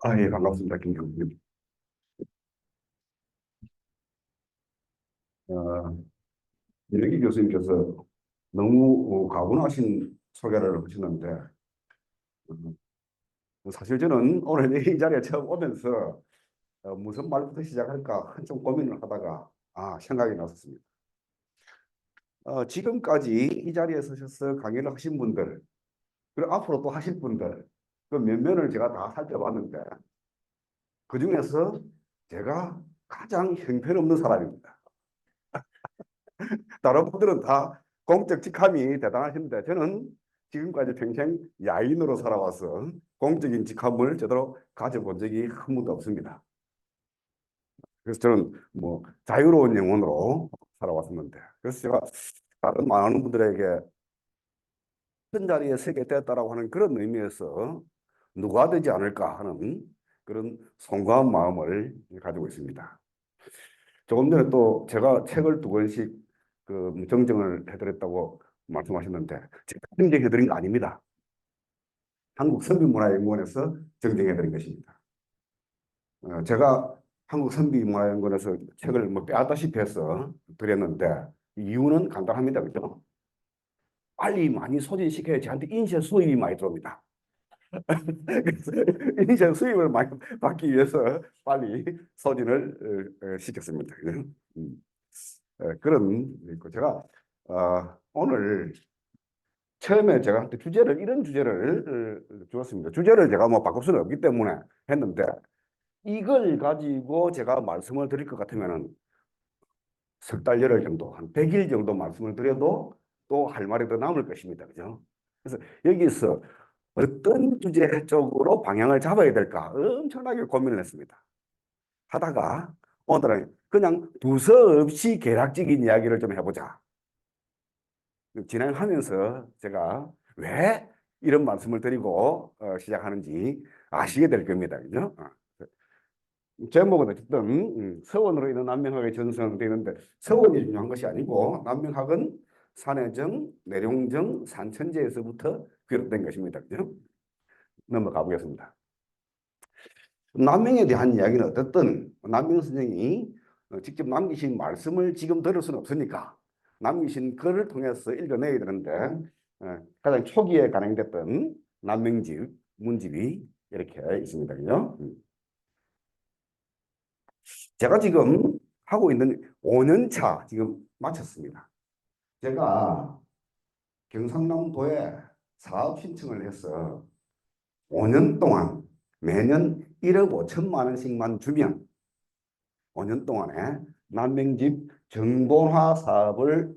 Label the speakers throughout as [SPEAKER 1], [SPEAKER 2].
[SPEAKER 1] 아, 예, 반갑습니다. 김경님. 어, 이력기 교수님께서 너무 가분하신 소개를 하셨는데, 사실 저는 오늘 이 자리에 처음 오면서 무슨 말부터 시작할까 좀 고민을 하다가 생각이 났었습니다. 지금까지 이 자리에 서셔서 강의를 하신 분들, 그리고 앞으로 또 하실 분들, 그 면면을 제가 다 살펴봤는데, 그중에서 제가 가장 형편없는 사람입니다. 다른 분들은 다 공적 직함이 대단하신데 저는 지금까지 평생 야인으로 살아와서 공적인 직함을 제대로 가져본 적이 한 번도 없습니다. 그래서 저는 뭐 자유로운 영혼으로 살아왔었는데 그래서 제가 다른 많은 분들에게 큰 자리에 서게 됐다라고 하는 그런 의미에서 누가 되지 않을까 하는 그런 송구한 마음을 가지고 있습니다. 조금 전에 또 제가 책을 두 권씩 정정을 해드렸다고 말씀하셨는데 제가 정정해드린 거 아닙니다. 한국선비문화연구원에서 정정해드린 것입니다. 제가 한국선비문화연구원에서 책을 뭐 빼앗다시피 해서 드렸는데 이유는 간단합니다. 그죠? 빨리 많이 소진시켜야 저한테 인쇄 수입이 많이 들어옵니다. 그래서 인쇄 수입을 많이 받기 위해서 빨리 소진을 시켰습니다. 그죠? 음. 그런 있고 제가 오늘 처음에 제가 한테 주제를 이런 주제를 주었습니다. 주제를 제가 뭐 바꿀 수는 없기 때문에 했는데 이걸 가지고 제가 말씀을 드릴 것 같으면은 석 달 열흘 정도 한 100일 정도 말씀을 드려도 또 할 말이 더 남을 것입니다. 그죠? 그래서 여기서 어떤 주제 쪽으로 방향을 잡아야 될까 엄청나게 고민을 했습니다. 하다가 오늘은 그냥 두서없이 개략적인 이야기를 좀 해보자. 진행하면서 제가 왜 이런 말씀을 드리고 시작하는지 아시게 될 겁니다. 그죠? 제목은 어쨌든 서원으로 인한 난명학의 전성되는데 서원이 중요한 것이 아니고 난명학은 산해정, 내룡정, 산천제에서부터 비롯된 것입니다. 그죠? 넘어가 보겠습니다. 난명에 대한 이야기는 어쨌든 난명 선생이 직접 남기신 말씀을 지금 들을 수는 없으니까 남기신 글을 통해서 읽어내야 되는데 가장 초기에 간행됐던 난명집, 문집이 이렇게 있습니다. 그죠? 제가 지금 하고 있는 5년 차 지금 마쳤습니다. 제가 경상남도에 사업 신청을 해서 5년 동안 매년 1억 5천만 원씩만 주면 5년 동안에 난명집 정본화 사업을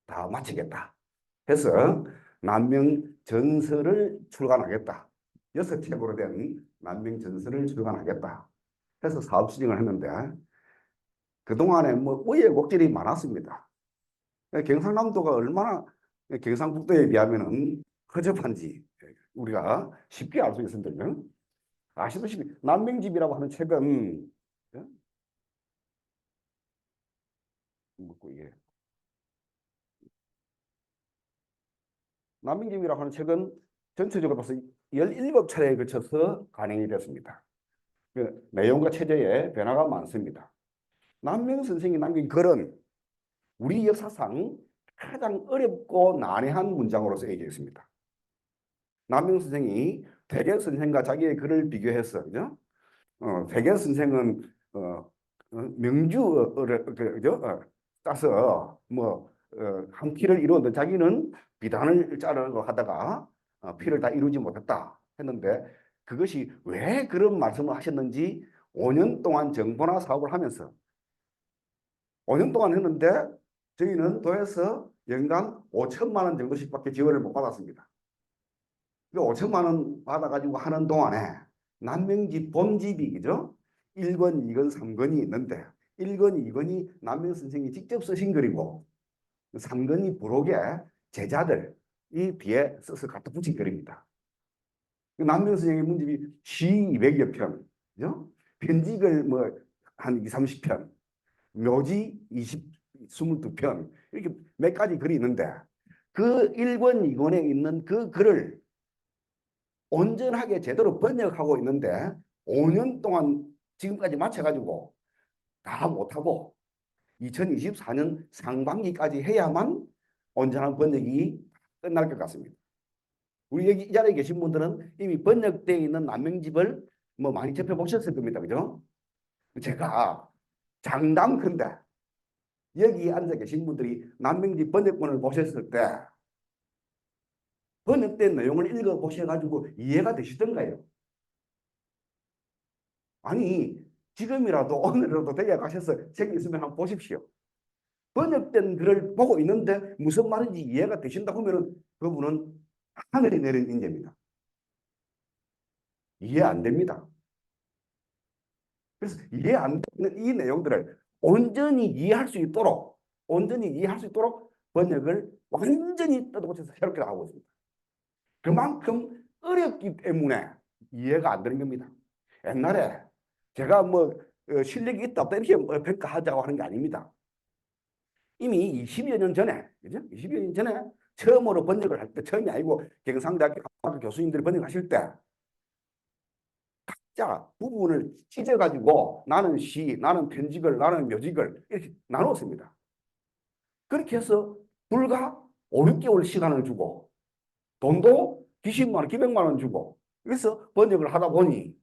[SPEAKER 1] 다 마치겠다 해서 난명 전설을 출간하겠다. 6책으로 된 난명 전설을 출간하겠다 해서 사업 추진을 했는데 그동안에 뭐 우여곡절이 많았습니다. 경상남도가 얼마나 경상북도에 비하면은 허접한지 우리가 쉽게 알 수 있습니다. 아시다시피 난명집이라고 하는 책은 뭐고 이게 난민김이라고 하는 책은 전체적으로 봐서 17차례에 걸쳐서 간행이 됐습니다. 그 내용과 체제에 변화가 많습니다. 남명 선생이 남긴 글은 우리 역사상 가장 어렵고 난해한 문장으로 쓰여져 있습니다. 남명 선생이 퇴계 선생과 자기의 글을 비교해서 그죠? 퇴계 선생은 명주를 그죠? 따서 뭐 한 피를 이루었는데 자기는 비단을 자르고 하다가 피를 다 이루지 못했다 했는데 그것이 왜 그런 말씀을 하셨는지 5년 동안 정보나 사업을 하면서 5년 동안 했는데 저희는 도에서 연간 5천만 원 정도씩밖에 지원을 못 받았습니다. 그 5천만 원 받아가지고 하는 동안에 난명집 본집이 그죠? 1권, 2권, 3권이 있는데 1권, 2권이 남명 선생이 직접 쓰신 글이고 3권이 부록의 제자들이 뒤에 써서 갖다 붙인 글입니다. 남명 선생의 문집이 시 200여 편, 그죠? 편집을 뭐 한 2, 30편, 묘지 22편 이렇게 몇 가지 글이 있는데 그 1권, 2권에 있는 그 글을 온전하게 제대로 번역하고 있는데 5년 동안 지금까지 마쳐가지고 다 못하고 2024년 상반기까지 해야만 온전한 번역이 끝날 것 같습니다. 우리 여기 이 자리에 계신 분들은 이미 번역되어 있는 남명집을 뭐 많이 접해보셨을 겁니다. 그죠? 제가 장담컨대 여기 앉아 계신 분들이 남명집 번역본을 보셨을 때 번역된 내용을 읽어보셔가지고 이해가 되시던가요? 아니, 지금이라도 오늘이라도 대개 가셔서 책 있으면 한번 보십시오. 번역된 글을 보고 있는데 무슨 말인지 이해가 되신다 하면은 그분은 하늘이 내린 인재입니다. 이해 안 됩니다. 그래서 이해 안 되는 이 내용들을 온전히 이해할 수 있도록 번역을 완전히 뜯어고쳐서 새롭게 나오고 있습니다. 그만큼 어렵기 때문에 이해가 안 되는 겁니다. 옛날에 제가 뭐 실력이 있다 없다 이렇게 평가하자고 하는 게 아닙니다. 이미 20여 년 전에, 그죠? 20여 년 전에 처음으로 번역을 할 때, 처음이 아니고 경상대학교 교수님들이 번역하실 때 각자 부분을 찢어가지고 나는 시, 나는 편직을, 나는 묘직을 이렇게 나눴습니다. 그렇게 해서 불과 5, 6개월 시간을 주고 돈도 기십만 원, 기백만 원 주고 그래서 번역을 하다 보니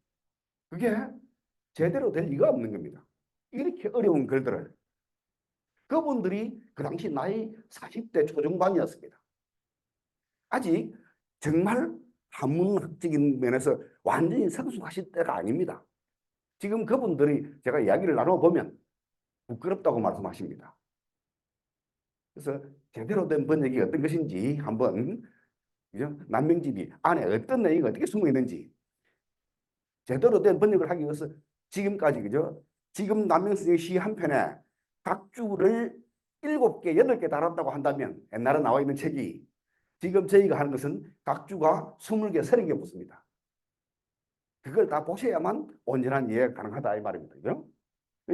[SPEAKER 1] 그게 제대로 될 리가 없는 겁니다. 이렇게 어려운 글들을 그분들이 그 당시 나이 40대 초중반이었습니다. 아직 정말 한문학적인 면에서 완전히 성숙하실 때가 아닙니다. 지금 그분들이 제가 이야기를 나눠보면 부끄럽다고 말씀하십니다. 그래서 제대로 된 번역이 어떤 것인지 한번 그죠? 남명집이 안에 어떤 내용이 어떻게 숨어 있는지 제대로 된 번역을 하기 위해서 지금까지 그죠? 지금 남명 선생의 시 한 편에 각 주를 7개, 8개 달았다고 한다면 옛날에 나와 있는 책이 지금 저희가 하는 것은 각 주가 20개, 30개 붙습니다. 그걸 다 보셔야만 온전한 이해가 가능하다 이 말입니다. 그죠?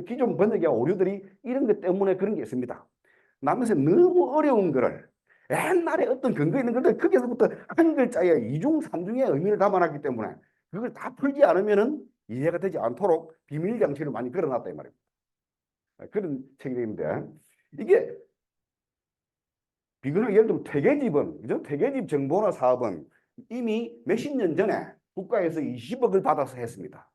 [SPEAKER 1] 기존 번역의 오류들이 이런 것 때문에 그런 게 있습니다. 남에서 너무 어려운 거를 옛날에 어떤 근거 있는 것들 거기서부터 한 글자에 이중 삼중의 의미를 담아놨기 때문에 그걸 다 풀지 않으면은 이해가 되지 않도록 비밀 장치를 많이 걸어놨다 이 말입니다. 그런 책인데 이게 비근하게 예를 들면 퇴계집은 그죠? 퇴계집 정보나 사업은 이미 몇십 년 전에 국가에서 20억을 받아서 했습니다.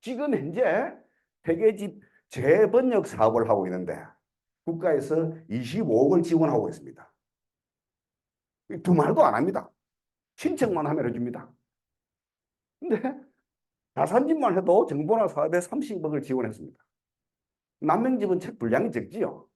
[SPEAKER 1] 지금 현재 퇴계집 재번역 사업을 하고 있는데 국가에서 25억을 지원하고 있습니다. 두 말도 안 합니다. 신청만 하면 해줍니다. 근데 자산집만 해도 정보나 사업에 30억을 지원했습니다. 남명집은 책 분량이 적지요.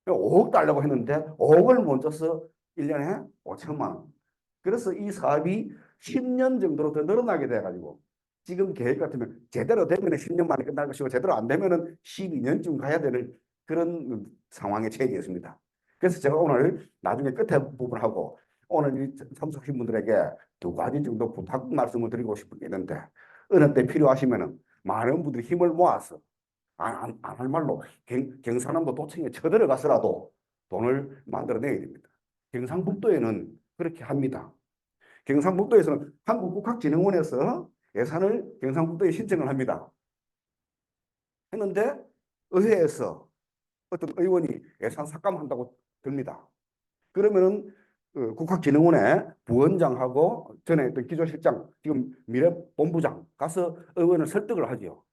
[SPEAKER 1] 5억 달라고 했는데 5억을 먼저 써 1년에 5천만 원. 그래서 이 사업이 10년 정도로 더 늘어나게 돼가지고 지금 계획 같으면 제대로 되면 10년 만에 끝날 것이고 제대로 안 되면 12년쯤 가야 되는 그런 상황에 처해 있습니다. 그래서 제가 오늘 나중에 끝에 부분하고 오늘 참석하신 분들에게 두 가지 정도 부탁 말씀을 드리고 싶은 게 있는데 어느 때 필요하시면 많은 분들이 힘을 모아서 안 할 말로 경상남도 도청에 쳐들어가서라도 돈을 만들어내야 됩니다. 경상북도에는 그렇게 합니다. 경상북도에서는 한국국학진흥원에서 예산을 경상북도에 신청을 합니다. 했는데 의회에서 어떤 의원이 예산 삭감한다고 듭니다. 그러면은 국학진흥원의 부원장하고 전에 있던 기조실장, 지금 미래본부장 가서 의원을 설득을 하죠.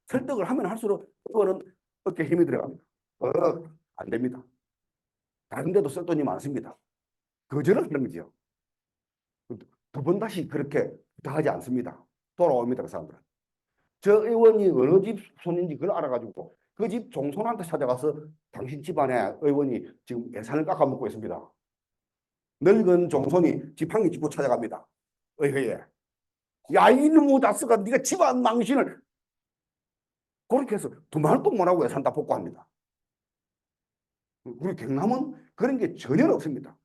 [SPEAKER 1] 설득을 하면 할수록 의원은 어깨에 힘이 들어갑니다. 안 됩니다. 다른 데도 쓸 돈이 많습니다. 거절을 하는 거죠. 두 번 다시 그렇게 부탁하지 않습니다. 돌아옵니다. 그 사람들은. 저 의원이 어느 집 손인지 그걸 알아가지고 그 집 종손한테 찾아가서 당신 집안에 의원이 지금 예산을 깎아먹고 있습니다. 늙은 종손이 지팡이 짚고 찾아갑니다. 의회에. 야 이놈의 다스가 네가 집안 망신을 그렇게 해서 두 말도 못하고 예산 다 복구합니다. 우리 경남은 그런 게 전혀 없습니다.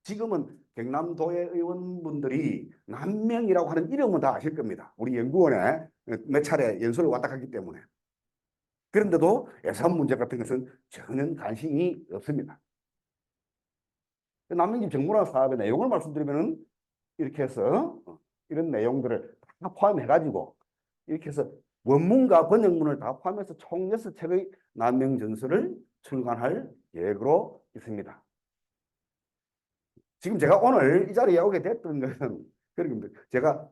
[SPEAKER 1] 지금은 경남도의 의원분들이 남명이라고 하는 이름은 다 아실 겁니다. 우리 연구원에 몇 차례 연수를 왔다 갔기 때문에. 그런데도 예산 문제 같은 것은 전혀 관심이 없습니다. 남명집 정문화 사업의 내용을 말씀드리면 이렇게 해서 이런 내용들을 다 포함해가지고 이렇게 해서 원문과 번역문을 다 포함해서 총 6책의 난명전설을 출간할 계획으로 있습니다. 지금 제가 오늘 이 자리에 오게 됐던 것은 제가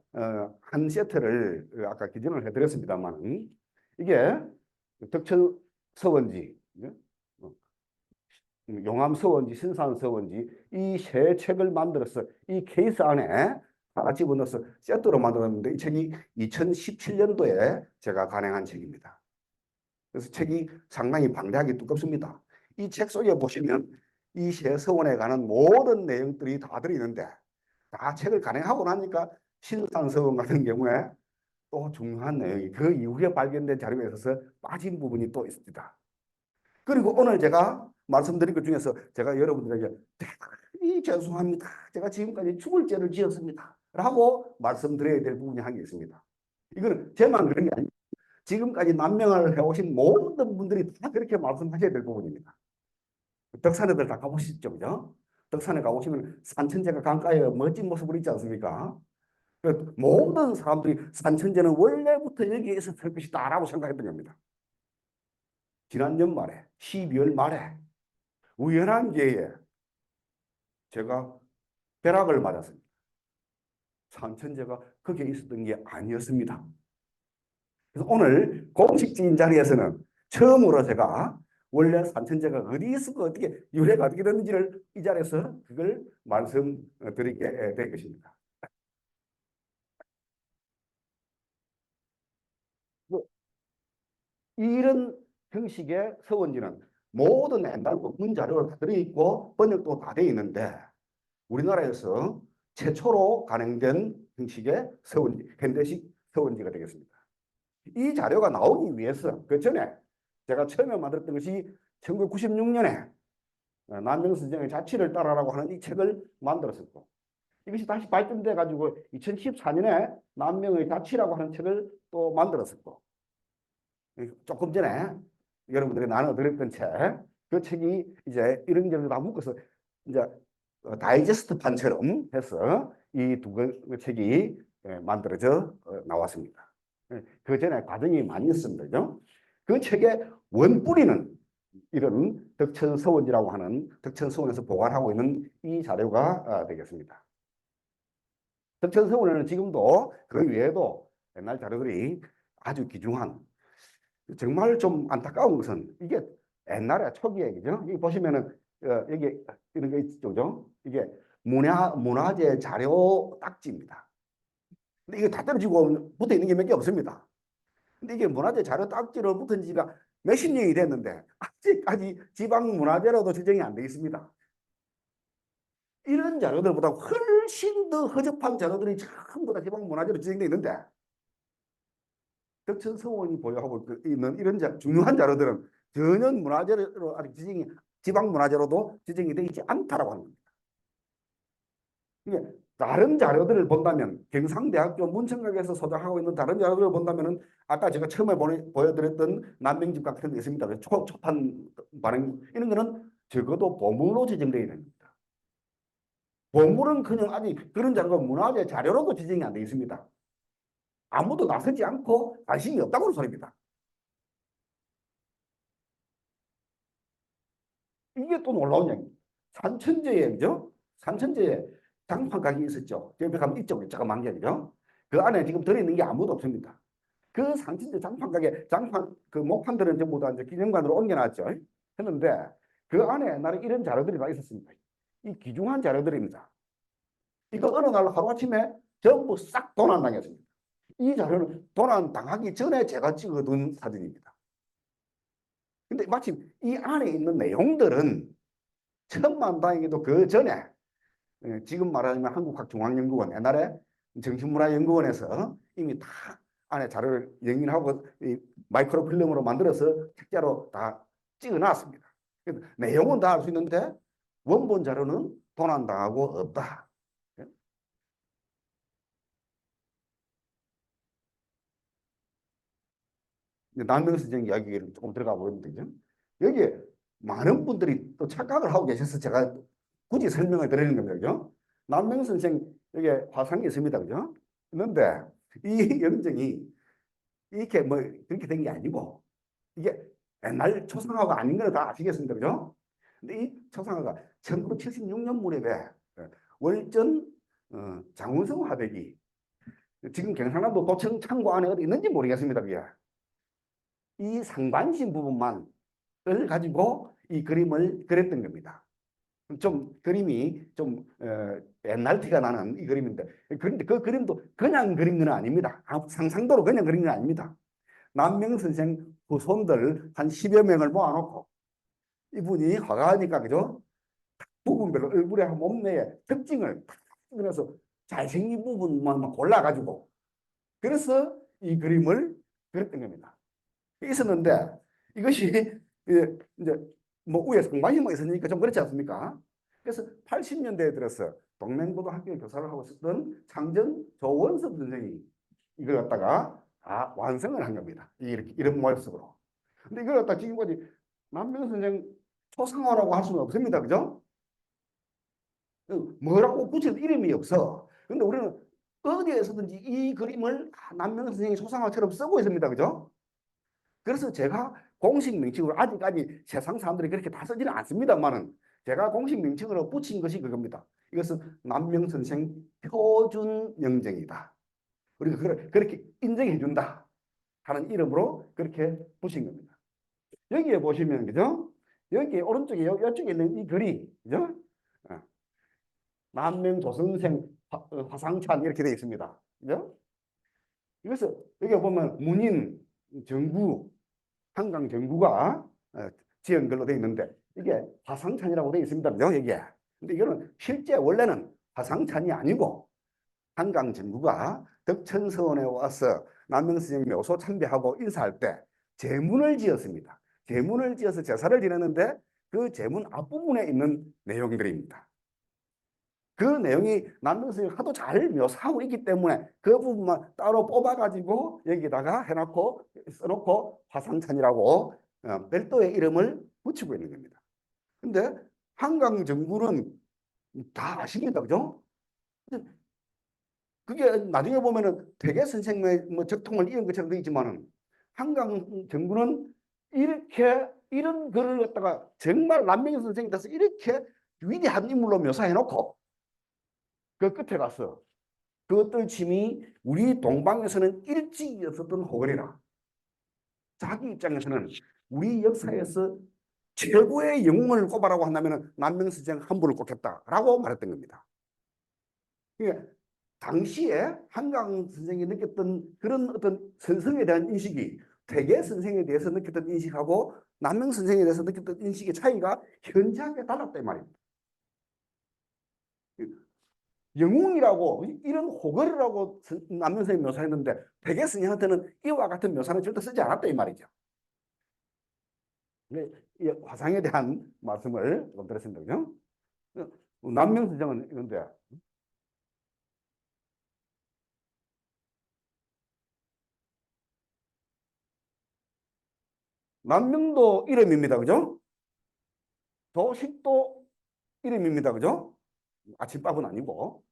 [SPEAKER 1] 한 세트를 아까 기증을 해드렸습니다만 이게 덕천 서원지, 용암 서원지, 신산 서원지 이 세 책을 만들어서 이 케이스 안에 다 집어넣어서 세트로 만들었는데 이 책이 2017년도에 제가 간행한 책입니다. 그래서 책이 상당히 방대하게 두껍습니다. 이 책 속에 보시면 이 세 서원에 관한 모든 내용들이 다 들어있는데 다 책을 간행하고 나니까 신산서원 같은 경우에 또 중요한 내용이 그 이후에 발견된 자료에 있어서 빠진 부분이 또 있습니다. 그리고 오늘 제가 말씀드린 것 중에서 제가 여러분들에게 대단히 죄송합니다. 제가 지금까지 죽을 죄를 지었습니다. 라고 말씀드려야 될 부분이 한 개 있습니다. 이거는 제만 그런 게 아니고 지금까지 난명을 해오신 모든 분들이 다 그렇게 말씀하셔야 될 부분입니다. 덕산에들 다 가보시죠, 그죠? 덕산에 가보시면 산천제가 강가에 멋진 모습을 있지 않습니까? 모든 사람들이 산천제는 원래부터 여기에 있었을 것이다 라고 생각했던 겁니다. 지난 연말에 12월 말에 우연한 기회에 제가 벼락을 맞았습니다. 산천제가 거기에 있었던 게 아니었습니다. 그래서 오늘 공식적인 자리에서는 처음으로 제가 원래 산천제가 어디 있었고 어떻게 유래가 어떻게 됐는지를 이 자리에서 그걸 말씀드리게 될 것입니다. 이런 형식의 서원지는 모든 옛날 원문 자료가 다 들어있고 번역도 다 되어 있는데 우리나라에서 최초로 간행된 형식의 서원지, 현대식 서원지가 되겠습니다. 이 자료가 나오기 위해서 그 전에 제가 처음에 만들었던 것이 1996년에 난명선생의 자취를 따라라고 하는 이 책을 만들었었고 이것이 다시 발전돼 가지고 2014년에 난명의 자취라고 하는 책을 또 만들었었고 조금 전에 여러분들이 나눠드렸던 책, 그 책이 이제 이런저런 다 묶어서 이제 다이제스트판처럼 해서 이 두 책이 만들어져 나왔습니다. 그 전에 과정이 많이 있습니다. 그죠? 그 책의 원뿌리는 이런 덕천서원지라고 하는 덕천서원에서 보관하고 있는 이 자료가 되겠습니다. 덕천서원에는 지금도 그 외에도 옛날 자료들이 아주 귀중한 정말 좀 안타까운 것은 이게 옛날에 초기에 그죠? 여기 보시면은 여기 이런 거 있죠, 이게 문화재 자료 딱지입니다. 근데 이게 다 떨어지고 붙어 있는 게 몇 개 없습니다. 근데 이게 문화재 자료 딱지로 붙은 지가 몇십 년이 됐는데 아직까지 지방 문화재로도 지정이 안 돼 있습니다. 이런 자료들보다 훨씬 더 허접한 자료들이 전부 다 지방 문화재로 지정돼 있는데 덕천서원이 보유하고 있는 이런 중요한 자료들은 전혀 문화재로 아직 지방 문화재로도 지정이 되어 있지 않다라고 하는 겁니다. 이게 다른 자료들을 본다면 경상대학교 문천각에서 소장하고 있는 다른 자료들을 본다면은 아까 제가 처음에 보여드렸던 난명집 같은 게 있습니다. 초판 반응 이런 거는 적어도 보물로 지정되어 있습니다. 보물은 그냥 아직 그런 자료가 문화재 자료로도 지정이 안 되어 있습니다. 아무도 나서지 않고 관심이 없다고 소리입니다. 이게 또 놀라운 얘기입니다. 산천제에, 그죠? 산천제에 장판 가게 있었죠. 옆에 가면 있죠. 조그만 게, 그죠? 그 안에 지금 들어있는 게 아무도 없습니다. 그 산천제 장판 가게, 그 목판들은 전부 다 이제 기념관으로 옮겨놨죠. 했는데 그 안에 옛날에 이런 자료들이 다 있었습니다. 이 귀중한 자료들입니다. 이거 어느 날 하루아침에 전부 싹 도난당했습니다. 이 자료는 도난당하기 전에 제가 찍어둔 사진입니다. 근데 마침 이 안에 있는 내용들은 천만다행히도 그 전에 지금 말하자면 한국학중앙연구원 옛날에 정신문화연구원에서 이미 다 안에 자료를 영인하고 마이크로필름으로 만들어서 책자로 다 찍어놨습니다. 내용은 다 알 수 있는데 원본 자료는 도난당하고 없다. 남명선생 이야기를 조금 들어가 보겠는데요. 여기에 많은 분들이 또 착각을 하고 계셔서 제가 굳이 설명을 드리는 겁니다. 남명선생 여기 화상이 있습니다. 그죠? 있는데 이 영정이 이렇게 뭐 그렇게 된 게 아니고 이게 옛날 초상화가 아닌 걸 다 아시겠습니다. 그죠? 근데 이 초상화가 1976년 무렵에 월전 장운성 화백이 지금 경상남도 도청 창고 안에 어디 있는지 모르겠습니다. 그게. 이 상반신 부분만을 가지고 이 그림을 그렸던 겁니다. 좀 그림이 좀 옛날 티가 나는 이 그림인데 그런데 그 그림도 그냥 그린 건 아닙니다. 상상도로 그냥 그린 건 아닙니다. 남명 선생 후손들 한 10여 명을 모아놓고 이분이 화가니까 그죠? 부분별로 얼굴에 몸매의 특징을 탁 그려서 잘생긴 부분만 골라가지고 그래서 이 그림을 그렸던 겁니다. 있었는데 이것이 이제 뭐 위에 상반신만 있으니까 좀 그렇지 않습니까? 그래서 80년대에 들어서 동맹고등학교 교사를 하고 있었던 창전 조원섭 선생이 이걸 갖다가 완성을 한 겁니다. 이렇게 이런 모습으로. 근데 이걸 갖다 지금까지 남명 선생 초상화라고 할 수는 없습니다. 그죠? 뭐라고 붙일 이름이 없어. 근데 우리는 어디에서든지 이 그림을 남명 선생의 초상화처럼 쓰고 있습니다. 그죠? 그래서 제가 공식 명칭으로 아직까지 세상 사람들이 그렇게 다 쓰지는 않습니다만은 제가 공식 명칭으로 붙인 것이 그겁니다. 이것은 남명 선생 표준 영정이다. 우리가 그렇게 인정해 준다 하는 이름으로 그렇게 붙인 겁니다. 여기에 보시면 그죠? 여기 오른쪽에 이쪽에 있는 이 글이 그죠? 남명 조선생 화상찬 이렇게 되어 있습니다. 그죠? 그래서 여기 보면 문인 정구 한강 정구가 지은 걸로 되어 있는데 이게 화상찬이라고 되어 있습니다. 여기에. 근데 이거는 실제 원래는 화상찬이 아니고 한강 정구가 덕천서원에 와서 남명 선생님 묘소 참배하고 인사할 때 제문을 지었습니다. 제문을 지어서 제사를 지냈는데 그 제문 앞부분에 있는 내용들입니다. 그 내용이 남명 선생님이 하도 잘 묘사하고 있기 때문에 그 부분만 따로 뽑아가지고 여기다가 해놓고 써놓고 화상찬이라고 별도의 이름을 붙이고 있는 겁니다. 근데 한강 정구는 다 아십니다. 그죠? 그게 나중에 보면은 퇴계 선생의 뭐 적통을 이은 것처럼 되어 있지만은 한강 정구는 이렇게 이런 글을 갖다가 정말 남명 선생이 돼서 이렇게 위대한 인물로 묘사해놓고 그 끝에 가서 그 떨침이 우리 동방에서는 일찍 있었던 호걸이라 자기 입장에서는 우리 역사에서 최고의 영웅을 꼽아라고 한다면 남명 선생 한 분을 꼽겠다라고 말했던 겁니다. 그러니까 당시에 한강 선생이 느꼈던 그런 어떤 선성에 대한 인식이 퇴계 선생에 대해서 느꼈던 인식하고 남명 선생에 대해서 느꼈던 인식의 차이가 현저하게 달랐단 말입니다. 영웅이라고 이런 호걸이라고 남명 선생이 묘사했는데 퇴계 선생한테는 이와 같은 묘사는 절대 쓰지 않았다 이 말이죠. 이 화상에 대한 말씀을 좀 드렸습니다. 그죠? 남명 선생은 이런데 남명도 이름입니다. 그죠? 조식도 이름입니다. 그죠? 아침밥은 아니고.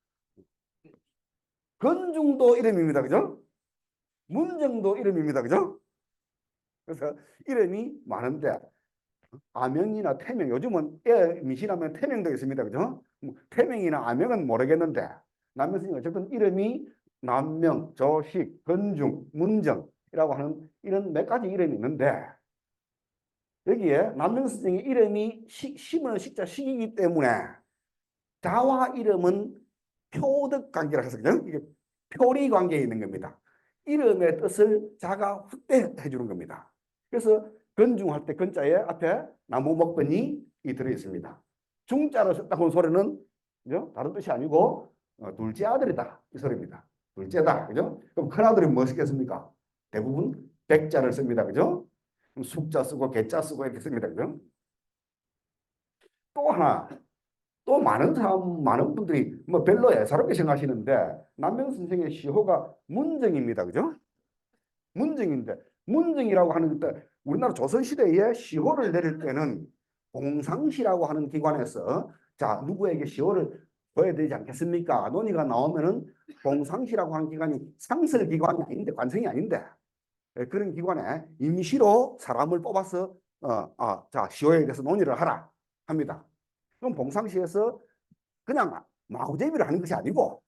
[SPEAKER 1] 건중도 이름입니다. 그죠? 문정도 이름입니다. 그죠? 그래서 이름이 많은데 아명이나 태명 요즘은 애 미신하면 태명도 있습니다. 그죠? 태명이나 아명은 모르겠는데 남명 스님 어쨌든 이름이 남명, 조식, 건중, 문정이라고 하는 이런 몇 가지 이름이 있는데 여기에 남명 선생의 이름이 심은 식자 식이기 때문에 자와 이름은 표득 관계라 해서 그냥 이게 표리 관계에 있는 겁니다. 이름의 뜻을 자가 확대해 주는 겁니다. 그래서 건중할 때 건자에 앞에 나무 먹번이 들어 있습니다. 중자로 썼다고 하는 소리는 그죠? 다른 뜻이 아니고 둘째 아들이다 이 소리입니다. 둘째다 그죠? 그럼 큰 아들이 뭐 쓰겠습니까? 대부분 백자를 씁니다. 그죠? 숙자 쓰고 개자 쓰고 이렇게 씁니다. 그죠? 또 하나 또 많은 분들이 뭐 별로 애사롭게 생각하시는데 남명 선생의 시호가 문정입니다. 그죠? 문정인데 문정이라고 하는 때 우리나라 조선시대에 시호를 내릴 때는 공상시라고 하는 기관에서 자 누구에게 시호를 둬야 되지 않겠습니까? 논의가 나오면은 봉상시라고 하는 기관이 상설기관이 아닌데, 관청이 아닌데, 그런 기관에 임시로 사람을 뽑아서 자, 시효에 대해서 논의를 하라 합니다. 그럼 봉상시에서 그냥 마구제비를 하는 것이 아니고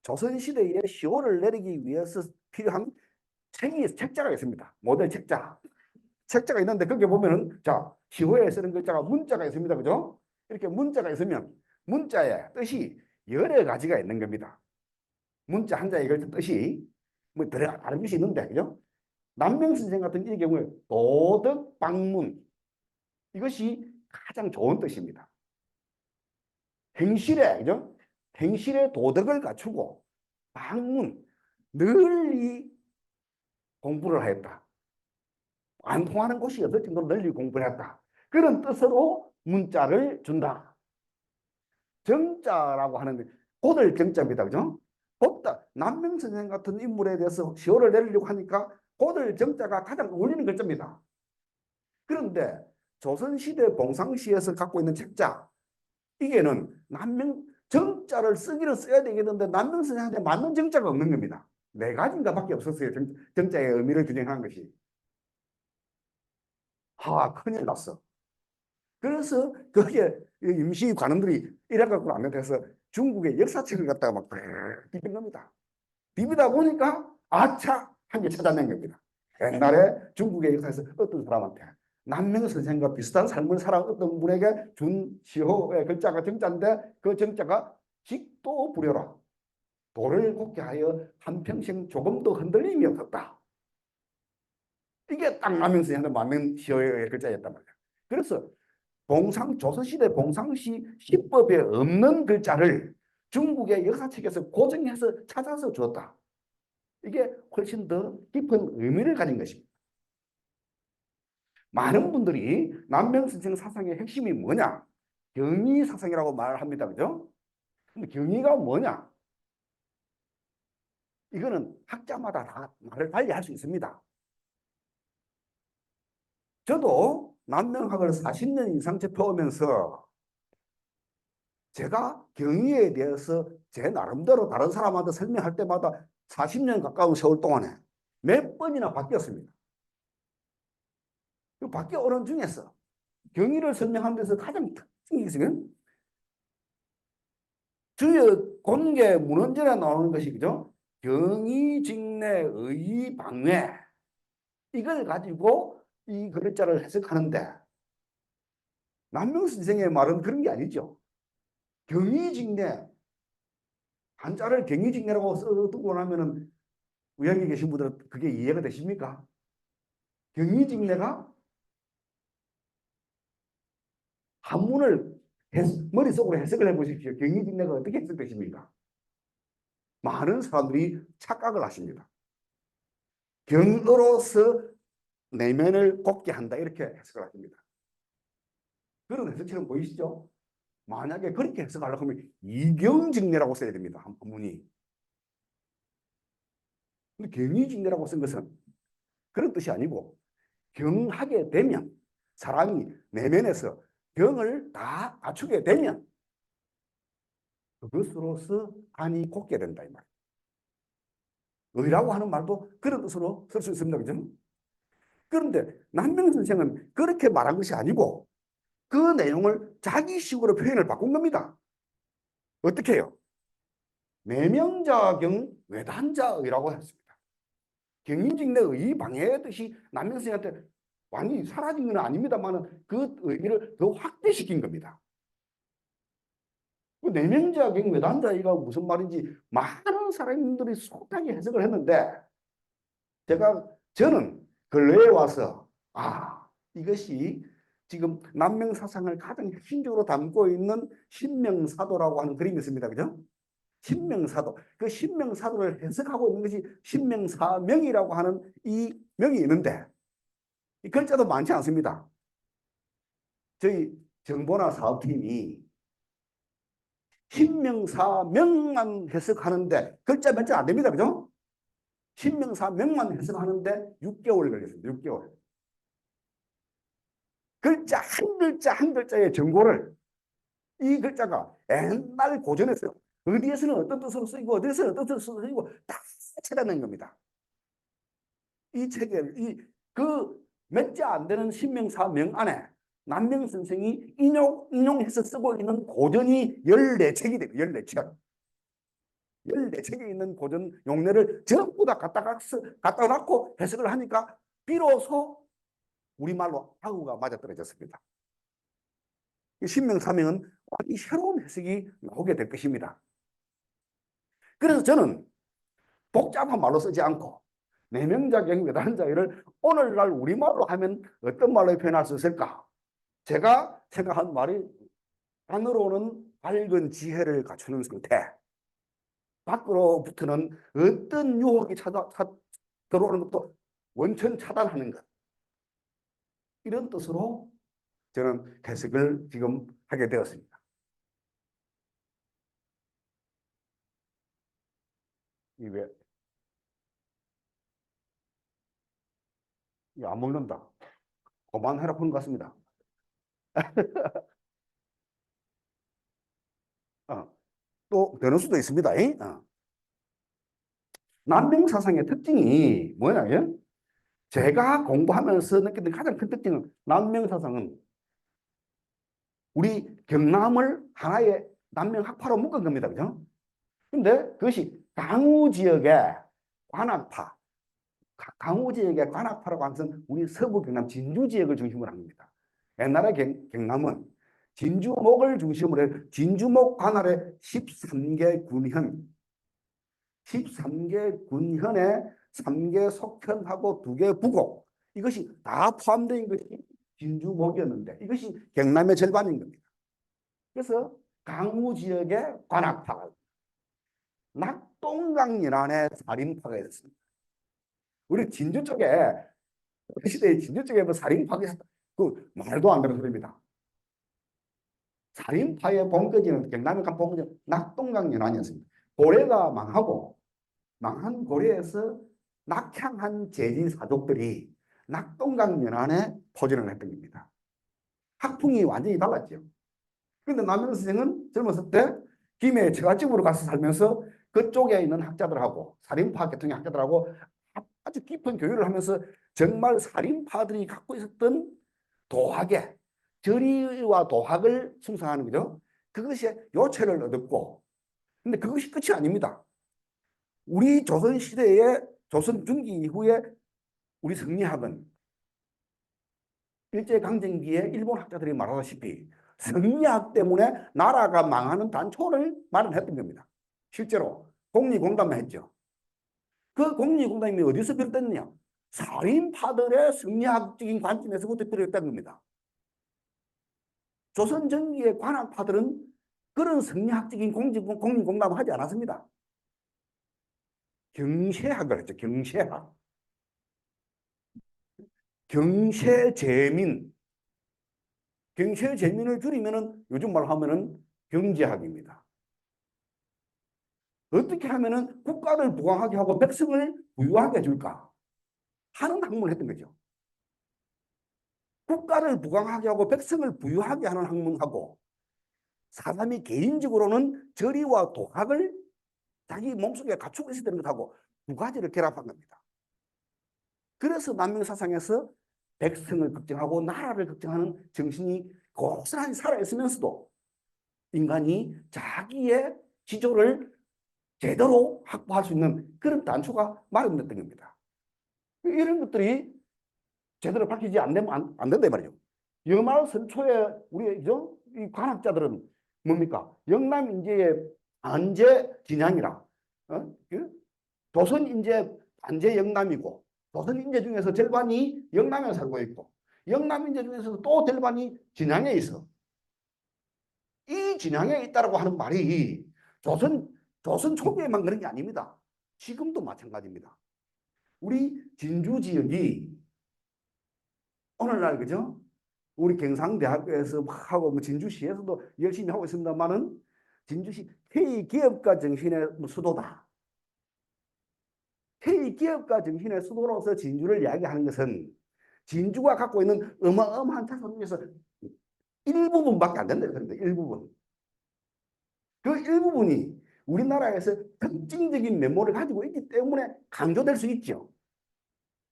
[SPEAKER 1] 조선시대에 시효를 내리기 위해서 필요한 책자가 있습니다. 모델 책자. 책자가 있는데 거기에 보면은 자, 시호에 쓰는 글자가 문자가 있습니다. 그죠? 이렇게 문자가 있으면 문자의 뜻이 여러 가지가 있는 겁니다. 문자 한자의 글자 뜻이 뭐 다른 뜻이 있는데, 그죠? 남명 선생 같은 이 경우에 도덕 방문, 이것이 가장 좋은 뜻입니다. 행실에, 그죠? 행실의 도덕을 갖추고 방문, 널리 공부를 하였다. 안 통하는 곳이 없을 정도로 널리 공부를 했다. 그런 뜻으로 문자를 준다. 정자라고 하는 고들 정자입니다. 그죠? 곧다 남명 선생 같은 인물에 대해서 시호를 내리려고 하니까 고들 정자가 가장 어울리는 글자입니다. 그런데 조선시대 봉상시에서 갖고 있는 책자, 이게는 남명 정자를 쓰기는 써야 되겠는데 남명 선생한테 맞는 정자가 없는 겁니다. 네 가지인가 밖에 없었어요. 정자의 의미를 규정한 것이. 큰일 났어. 그래서 거기에 임시 관원들이 이래갖고 안 돼서 중국의 역사책을 갖다가 막 비빈 겁니다. 비비다 보니까 아차 한 개 찾아낸 겁니다. 옛날에 중국의 역사에서 어떤 사람한테 남명 선생과 비슷한 삶을 살아 어떤 분에게 준 시호의 글자가 정자인데 그 정자가 직도 부려라. 도를 곱게 하여 한평생 조금도 흔들림이 없었다. 이게 딱 남명 선생한테 맞는 시호의 글자였단 말이야. 그래서 조선시대 봉상시 시법에 없는 글자를 중국의 역사책에서 고정해서 찾아서 주었다. 이게 훨씬 더 깊은 의미를 가진 것입니다. 많은 분들이 남명 선생 사상의 핵심이 뭐냐? 경의 사상이라고 말을 합니다. 그죠? 근데 경의가 뭐냐? 이거는 학자마다 다 말을 달리 할 수 있습니다. 저도 남명학을 40년 이상 접해오면서 제가 경의에 대해서 제 나름대로 다른 사람한테 설명할 때마다 40년 가까운 세월 동안에 몇 번이나 바뀌었습니다. 그 바뀌어오는 중에서 경의를 설명하는 데서 가장 특징이 있으면 주요 공계 문헌전에 나오는 것이, 그죠? 경의 직내 의의 방외, 이걸 가지고 이 글자를 해석하는데 남명 선생의 말은 그런 게 아니죠. 경의직내, 한자를 경의직내라고 써두고 나면은 우연히 계신 분들은 그게 이해가 되십니까? 경의직내가 한문을 머릿속으로 해석을 해보십시오. 경의직내가 어떻게 해석되십니까? 많은 사람들이 착각을 하십니다. 경으로서 내면을 곱게 한다, 이렇게 해석을 하십니다. 그런 해석처럼 보이시죠? 만약에 그렇게 해석하려고 하면 이경직내라고 써야 됩니다. 한문이. 근데 경의직내라고 쓴 것은 그런 뜻이 아니고 경하게 되면, 사람이 내면에서 경을 다 갖추게 되면 그것으로서 안이 곱게 된다, 이 말이에요. 의라고 하는 말도 그런 뜻으로 쓸 수 있습니다. 그죠? 그런데 남명 선생은 그렇게 말한 것이 아니고 그 내용을 자기식으로 표현을 바꾼 겁니다. 어떻게 해요? 내명자경 외단자의라고 했습니다. 경인직내 의 방해의 뜻이 남명 선생한테 완전히 사라진 건 아닙니다만 그 의미를 더 확대시킨 겁니다. 그 내명자경 외단자의가 무슨 말인지 많은 사람들이 숱하게 해석을 했는데 저는 근래에 와서 이것이 지금 남명 사상을 가장 핵심적으로 담고 있는 신명사도라고 하는 그림이 있습니다. 그죠? 신명사도. 그 신명사도를 해석하고 있는 것이 신명사명이라고 하는 이 명이 있는데 이 글자도 많지 않습니다. 저희 정보나 사업팀이 신명사명만 해석하는데 글자 몇 자 안 됩니다. 그죠? 신명사명만 해석하는데 6개월 걸렸습니다. 6개월. 글자 한 글자 한 글자의 정보를 이 글자가 옛날 고전에서 어디에서는 어떤 뜻으로 쓰이고 어디에서는 어떤 뜻으로 쓰이고 다 찾아낸 겁니다. 이 책을 그 몇 자 안 되는 신명사명 안에 남명 선생이 인용해서 쓰고 있는 고전이 14책이 됩니다. 14책. 14책에 있는 고전 용례를 전부 다 갖다 놨고 해석을 하니까 비로소 우리말로 아우가 맞아떨어졌습니다. 신명사명은 이 새로운 해석이 나오게 될 것입니다. 그래서 저는 복잡한 말로 쓰지 않고 내명자경 외단자를 오늘날 우리말로 하면 어떤 말로 표현할 수 있을까? 제가 생각한 말이 안으로는 밝은 지혜를 갖추는 상태, 밖으로부터는 어떤 유혹이 들어오는 것도 원천 차단하는 것. 이런 뜻으로 저는 해석을 지금 하게 되었습니다. 이게 안 먹는다. 그만해라 하는 것 같습니다. 또 되는 수도 있습니다. 난명사상의 특징이 뭐냐면 제가 공부하면서 느끼는 가장 큰 특징은 난명사상은 우리 경남을 하나의 난명학파로 묶은 겁니다. 그죠? 근데 그것이 강우 지역의 관악파, 강우 지역의 관악파라고 하는 것은 우리 서부 경남 진주 지역을 중심으로 한 겁니다. 옛날에 경남은 진주목을 중심으로 해 진주목 관할의 13개 군현, 13개 군현에 3개 속현하고 2개 부곡, 이것이 다 포함된 것이 진주목이었는데 이것이 경남의 절반인 겁니다. 그래서 강우 지역의 관악파가 낙동강 연안의 살인파가 있었습니다. 우리 진주 쪽에 그 시대에 진주 쪽에 뭐 살인파가 있었다. 그 말도 안 되는 소리입니다. 살인파의 본거지는 경남의 본거지는 낙동강 연안이었습니다. 고려가 망하고 망한 고려에서 낙향한 제지 사족들이 낙동강 연안에 포진을 했던 겁니다. 학풍이 완전히 달랐죠. 그런데 남현 선생은 젊었을 때 김해 처갓집으로 가서 살면서 그쪽에 있는 학자들하고 살인파 계통의 학자들하고 아주 깊은 교류를 하면서 정말 살인파들이 갖고 있었던 도학의 절의와 도학을 숭상하는 거죠. 그것이 요체를 얻었고, 근데 그것이 끝이 아닙니다. 우리 조선시대의 조선 중기 이후에 우리 성리학은 일제강점기에 일본 학자들이 말하다시피 성리학 때문에 나라가 망하는 단초를 마련했던 겁니다. 실제로 공리공담만 했죠. 그 공리공담이 어디서 비롯됐느냐? 살인파들의 성리학적인 관점에서부터 비롯됐다는 겁니다. 조선 전기의 관학파들은 그런 성리학적인 공리공담을 하지 않았습니다. 경세학을 했죠. 경세학. 경세재민. 경세재민을 줄이면은 요즘 말로 하면은 경제학입니다. 어떻게 하면은 국가를 부강하게 하고 백성을 부유하게 해줄까 하는 학문을 했던 거죠. 국가를 부강하게 하고 백성을 부유하게 하는 학문하고 사람이 개인적으로는 절의와 도학을 자기 몸속에 갖추고 있어야 되는 것하고 두 가지를 결합한 겁니다. 그래서 난명사상에서 백성을 걱정하고 나라를 걱정하는 정신이 고스란히 살아있으면서도 인간이 자기의 지조를 제대로 확보할 수 있는 그런 단초가 마련됐던 겁니다. 이런 것들이 제대로 밝히지 안 된다 말이죠. 영말 선초에 우리 이 관학자들은 뭡니까? 영남 인재의 반제 진양이라, 조선 인재 반제 영남이고 조선 인재 중에서 절반이 영남에 살고 있고 영남 인재 중에서도 또 절반이 진양에 있어. 이 진양에 있다라고 하는 말이 조선 초기에만 그런 게 아닙니다. 지금도 마찬가지입니다. 우리 진주 지역이 오늘날 그죠? 우리 경상대학교에서 막 하고 뭐 진주시에서도 열심히 하고 있습니다만은 진주시 K기업가 정신의 수도다. K기업가 정신의 수도로서 진주를 이야기하는 것은 진주가 갖고 있는 어마어마한 자산 중에서 일부분밖에 안 된다. 그런데 일부분. 그 일부분이 우리나라에서 특징적인 면모를 가지고 있기 때문에 강조될 수 있죠.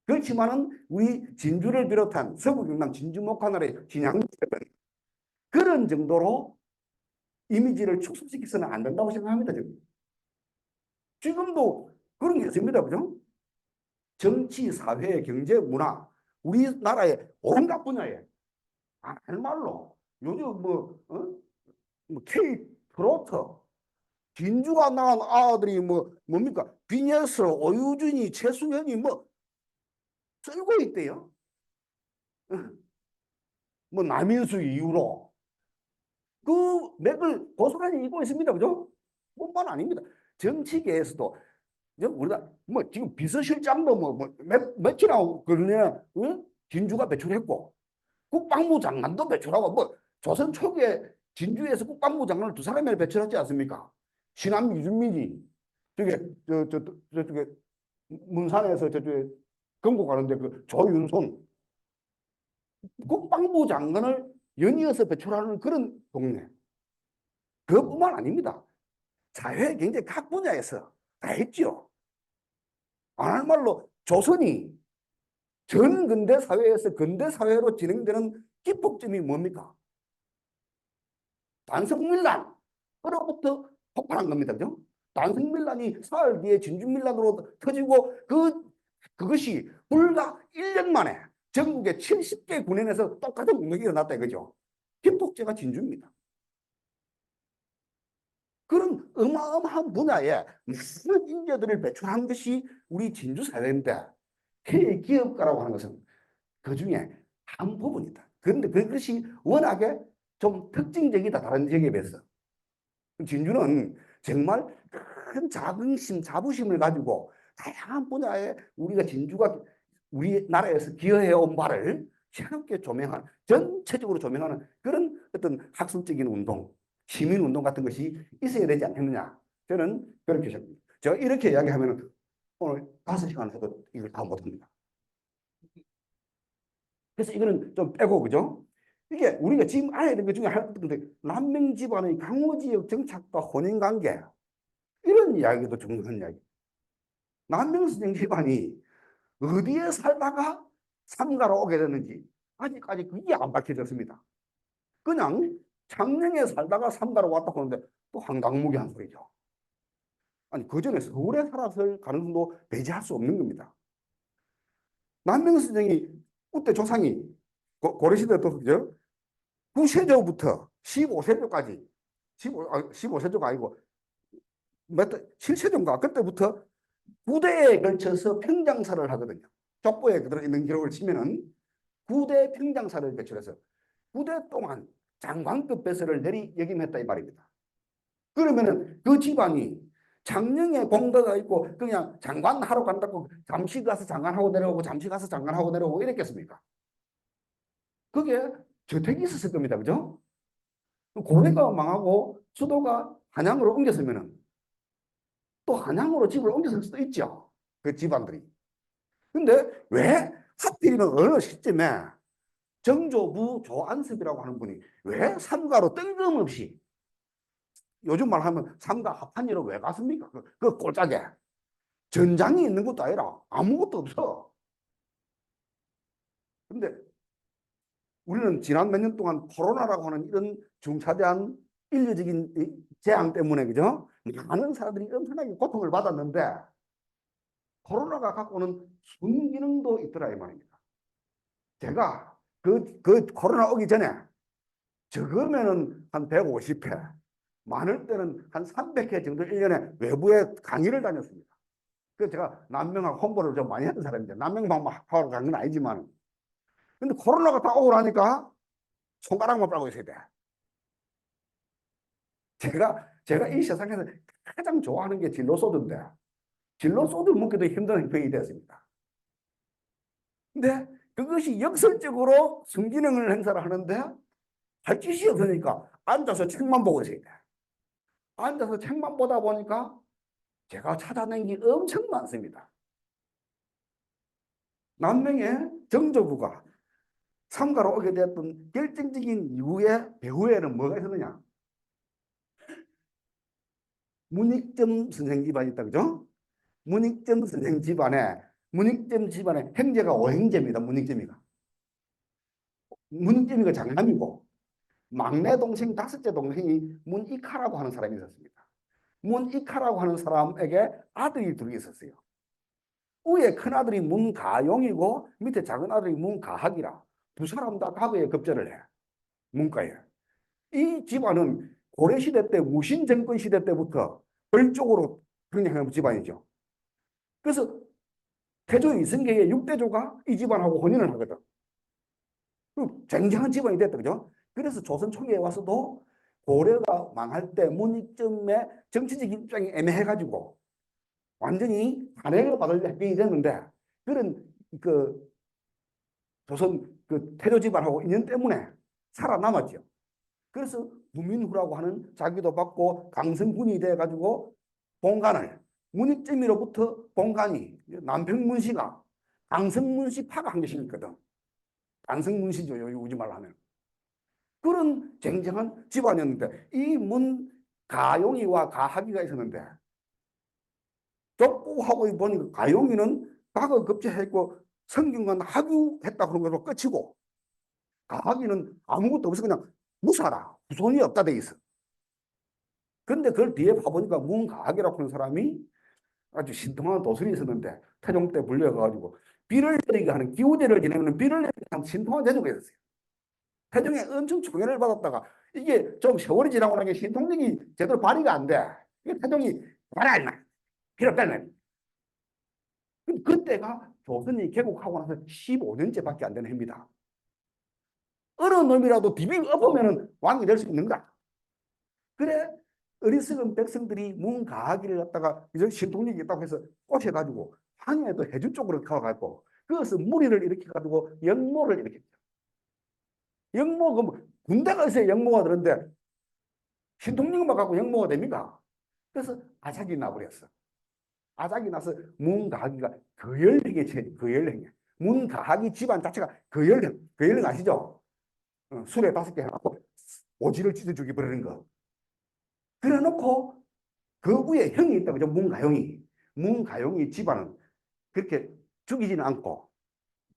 [SPEAKER 1] 그렇지만은 우리 진주를 비롯한 서부 경남 진주 목화날의 진양은 그런 정도로 이미지를 축소시켜서는 안 된다고 생각합니다. 지금도 그런 게 있습니다. 그죠? 정치, 사회, 경제, 문화, 우리나라의 온갖 분야에 정말로 요즘 뭐 K 트로트 진주가 나간 아들이 뭡니까 빈예슬, 오유진이, 최수현이 뭐 쓰고 있대요. 뭐 남인수 이후로 그 맥을 고스란히 잇고 있습니다. 그죠? 뿐만 아닙니다. 정치계에서도 우리가 뭐 지금 비서실장도 며칠하고 그러냐 진주가 배출했고 국방부 장관도 배출하고 뭐 조선 초기에 진주에서 국방부 장관을 두 사람이나 배출했지 않습니까? 신함 유준민이 저게 저쪽에 문산에서 저쪽에 건국 가는데 그 조윤손 국방부 장관을 연이어서 배출하는 그런 동네. 그것뿐만 아닙니다. 사회, 경제 각 분야에서 다 했죠. 안 할 말로 조선이 전 근대 사회에서 근대 사회로 진행되는 기폭점이 뭡니까? 단성밀란. 그로부터 폭발한 겁니다. 그죠? 단성밀란이 사흘 뒤에 진주밀란으로 터지고 그것이 불과 1년 만에 전국의 70개 군현에서 똑같은 공격이 일어났다 이거죠. 기폭제가 진주입니다. 그런 어마어마한 분야에 많은 인재들을 배출한 것이 우리 진주 사회인데 K기업가라고 하는 것은 그 중에 한 부분이다. 그런데 그것이 워낙에 좀 특징적이다. 다른 지역에 비해서. 진주는 정말 큰 자긍심, 자부심을 가지고 다양한 분야에 우리가 진주가 우리나라에서 기여해온 바를 새롭게 조명하는, 전체적으로 조명하는 그런 어떤 학술적인 운동, 시민운동 같은 것이 있어야 되지 않겠느냐. 저는 그렇게 생각합니다. 제가 이렇게 이야기하면 오늘 5시간 해도 이걸 다 못합니다. 그래서 이거는 좀 빼고, 그죠? 이게 우리가 지금 알아야 되는 것 중에 하나인데, 남명 집안의 강호 지역 정착과 혼인 관계, 이런 이야기도 중요한 이야기. 남명 선생 집안이 어디에 살다가 삼가로 오게 됐는지 아직까지 그게 안 밝혀졌습니다. 그냥 창녕에 살다가 삼가로 왔다고 하는데 또 황당무계한 소리죠. 아니, 그 전에 서울에 살았을 가능성도 배제할 수 없는 겁니다. 남명 선생이 그때 조상이 고려시대 또 그죠? 9세조부터 15세조까지 15세조가 아니고 7세조인가 그때부터 9대에 걸쳐서 평장사를 하거든요. 족보에 들어있는 기록을 치면은 9대 평장사를 배출해서 9대 동안 장관급 배설을 역임했다 이 말입니다. 그러면은 그 집안이 장령에 공덕가 있고 그냥 장관하러 간다고 잠시 가서 장관하고 내려오고 잠시 가서 장관하고 내려오고 이랬겠습니까? 그게 저택이 있었을 겁니다. 그죠? 고려가 망하고 수도가 한양으로 옮겼으면은 또 한양으로 집을 옮겼을 수도 있죠. 그 집안들이. 근데 왜 하필이면 어느 시점에 정조부 조안섭이라고 하는 분이 왜 삼가로 뜬금없이 요즘 말하면 삼가 합판이로 왜 갔습니까? 그 꼴짝에 전장이 있는 것도 아니라 아무것도 없어. 근데 우리는 지난 몇 년 동안 코로나라고 하는 이런 중차대한 인류적인 재앙 때문에 그죠? 많은 사람들이 엄청나게 고통을 받았는데 코로나가 갖고 오는 순기능도 있더라 이 말입니다. 제가 그 코로나 오기 전에 적으면은 한 150회, 많을 때는 한 300회 정도 1년에 외부에 강의를 다녔습니다. 그래서 제가 남명학 홍보를 좀 많이 했던 사람인데 남명만 하러 간 건 아니지만 근데 코로나가 다 오고 나니까 손가락만 빨고 있어야 돼. 제가 이 세상에서 가장 좋아하는 게 진로소드인데 진로소드 먹기도 힘든 병이 되었습니다. 근데 그것이 역설적으로 성기능을 행사를 하는데 할 짓이 없으니까 앉아서 책만 보고 있어야 돼. 앉아서 책만 보다 보니까 제가 찾아낸 게 엄청 많습니다. 남명의 정조부가 삼가로 오게 되었던 결정적인 이후에 배후에는 뭐가 있었느냐? 문익점 선생 집안이 있다, 그죠? 문익점 선생 집안에, 문익점 집안에 형제가 오형제입니다, 문익점이가. 문익점이가 장남이고, 막내 동생, 다섯째 동생이 문익하라고 하는 사람이 있었습니다. 문익하라고 하는 사람에게 아들이 둘이 있었어요. 위에 큰 아들이 문가용이고 밑에 작은 아들이 문가학이라 두 사람 다 가거에 급제를 해. 문과에. 이 집안은 고려시대 때 무신정권 시대 때부터 별쪽으로 경영하는 집안이죠. 그래서 태조 이성계의 6대조가 이 집안하고 혼인을 하거든. 쟁쟁한 집안이 됐다, 그죠? 그래서 조선 초기에 와서도 고려가 망할 때 문익점의 정치적 입장이 애매해가지고 완전히 탄핵을 받을 해병이 됐는데 그런 그 조선 그 태조 집안하고 인연 때문에 살아남았죠. 그래서 무민후라고 하는 자기도 받고 강성군이 돼가지고 본관을 문익점이로부터 본관이 남평문씨가 강성문씨파가 한 개씩 있거든. 강성문씨죠, 요즘 말로 하면. 그런 쟁쟁한 집안이었는데 이 문가용이와 가학이가 있었는데 족구하고 보니까 가용이는 과거 급제했고 성균관 학유했다 그런 걸로 끝이고 가학이는 아무것도 없어 그냥 무사라 후손이 없다 돼 있어. 근데 그걸 뒤에 봐보니까 문가학이라고 하는 사람이 아주 신통한 도술이 있었는데 태종 때 불려가지고 비를 내리게 하는 기우제를 지내는 비를 내리게 하는 신통한 제도가 있었어요. 태종에 엄청 총애를 받았다가 이게 좀 세월이 지나고 나니까 신통력이 제대로 발휘가 안 돼. 이게 태종이 봐라 임마 필요 없다 임마. 그때가 조선이 개국하고 나서 15년째밖에 안 되는 해입니다. 어느 놈이라도 비비고 엎으면 왕이 될 수 있는가? 그래 어리석은 백성들이 문가하기를 갖다가 이제 신통력이 있다고 해서 꼬셔가지고 황해도 해주 쪽으로 가가지고 그것을 무리를 일으켜가지고 영모를 일으켰죠. 영모가 뭐 군대가 있어야 영모가 되는데 신통력만 갖고 영모가 됩니까? 그래서 아작이 나버렸어. 아작이 나서 문가하기가 거열행에 처해. 거열행에. 문가하기 집안 자체가 거열행. 거열행 아시죠? 술에 5개 해놓고 오지를 찢어 죽여버리는 거. 그래 놓고 그 위에 형이 있다 그죠? 문가용이. 문가용이 집안은 그렇게 죽이지는 않고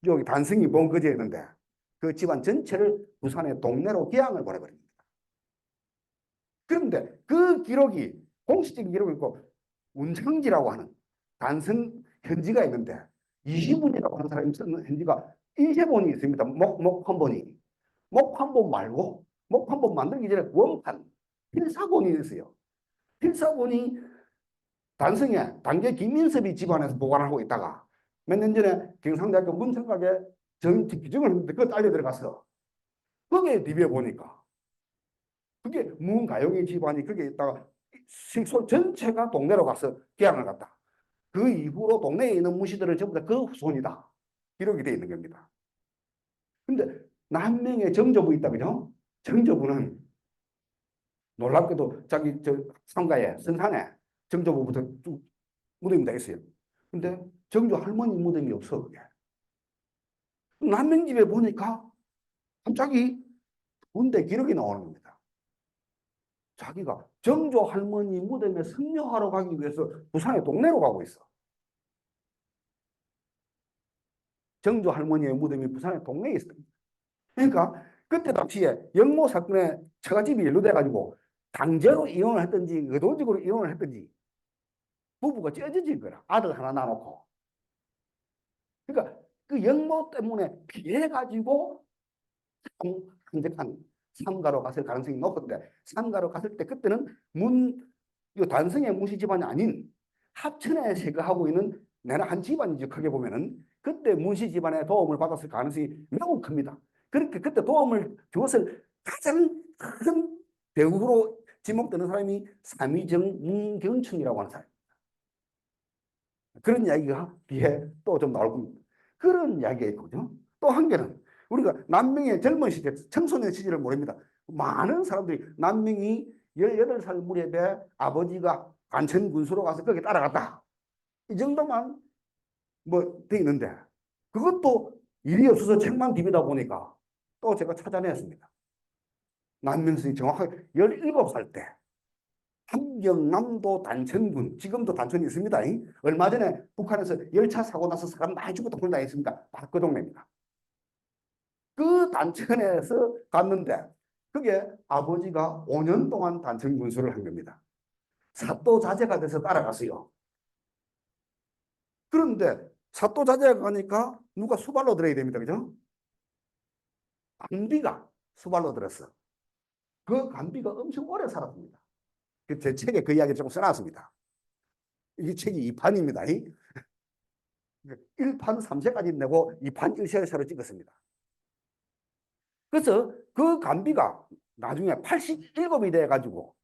[SPEAKER 1] 여기 단성이 본거지였는데 그 집안 전체를 부산의 동네로 기양을 보내버립니다. 그런데 그 기록이 공식적인 기록이 있고 운청지라고 하는 단성 현지가 있는데 이시문이라고 하는 사람이 쓰는 현지가 인쇄본이 있습니다. 목판본이. 목판본 말고 목판본 만들기 전에 원판 필사본이 있어요. 필사본이 단성에 단계 김민섭이 집안에서 보관하고 있다가 몇 년 전에 경상대학교 문천각에 정치 규정을 했는데 그거 딸려 들어갔어. 거기에 비벼 보니까 그게 문가용의 집안이 거기에 있다가 식소 전체가 동네로 가서 개항을 갔다. 그 이후로 동네에 있는 무시들을 전부 다 그 후손이다. 기록이 되어 있는 겁니다. 근데 남명의 정조부 있다, 그죠? 정조부는 놀랍게도 자기 저 상가에, 선산에 정조부부터 쭉 무덤이 다 있어요. 근데 정조 할머니 무덤이 없어, 그게. 남명집에 보니까 갑자기 군대 기록이 나오는 겁니다. 자기가 정조 할머니 무덤에 성묘하러 가기 위해서 부산의 동네로 가고 있어. 정조 할머니의 무덤이 부산의 동네에 있습니다. 그러니까 그때 당시에 영모 사건에 처가집이 연루돼가지고 강제로 이혼을 했든지 의도적으로 이혼을 했든지 부부가 찢어진 거라. 아들 하나 낳아놓고. 그러니까 그 영모 때문에 피해가지고 한적한 삼가로 갔을 가능성이 높은데 삼가로 갔을 때 그때는 단성의 무시 집안이 아닌 합천에 세거하고 있는 내나 한 집안이죠. 크게 보면은 그때 문씨 집안의 도움을 받았을 가능성이 매우 큽니다. 그렇게 그때 도움을 주었을 가장 큰 배우로 지목되는 사람이 삼위정 문경춘이라고 하는 사람입니다. 그런 이야기가 뒤에 또 좀 나올 겁니다. 그런 이야기가 있거든요. 또 한 개는 우리가 남명의 젊은 시대, 청소년 시절을 모릅니다. 많은 사람들이 남명이 18살 무렵에 아버지가 간천 군수로 가서 거기 따라갔다. 이 정도만 뭐 돼 있는데 그것도 일이 없어서 책만 비비다 보니까 또 제가 찾아냈습니다. 남명선이 정확하게 17살 때 경남도 단천군, 지금도 단천이 있습니다. 얼마 전에 북한에서 열차 사고 나서 사람 많이 죽었던 그런 데 있습니다. 바로 그 동네입니다. 그 단천에서 갔는데 그게 아버지가 5년 동안 단천 군수를 한 겁니다. 사또 자제가 돼서 따라갔어요. 그런데 사또 자제가 가니까 누가 수발로 들어야 됩니다. 그죠? 간비가 수발로 들었어. 그 간비가 엄청 오래 살았습니다. 제 책에 그 이야기를 좀 써놨습니다. 이 책이 2판입니다. 1판 3세까지 내고 2판 1세로 찍었습니다. 그래서 그 간비가 나중에 87이 돼가지고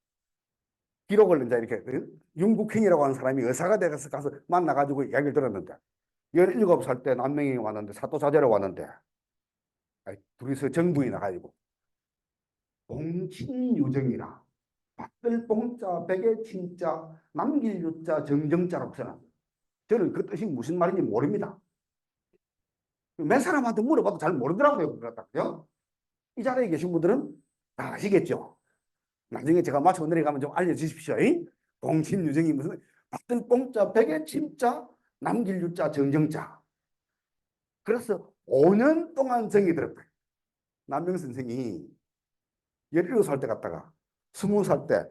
[SPEAKER 1] 기록을 이제 이렇게 윤국행이라고 하는 사람이 의사가 돼서 가서 만나가지고 이야기를 들었는데 17살 때 남명이 왔는데 사또 자제로 왔는데 둘이서 정부에 나가지고 봉친유정이라 받들 봉자 백의 친자 남길 유자 정정자라고 써놨어요. 저는 그 뜻이 무슨 말인지 모릅니다. 몇 사람한테 물어봐도 잘 모르더라고요. 그렇다고요. 이 자리에 계신 분들은 다 아시겠죠. 나중에 제가 마치고 내려가면 좀 알려주십시오. 봉친유정이 무슨 받들 봉자 백의 친자 남길 유자 정정자. 그래서 5년 동안 정이 들었다. 남명 선생이 17살 때 갔다가 20살 때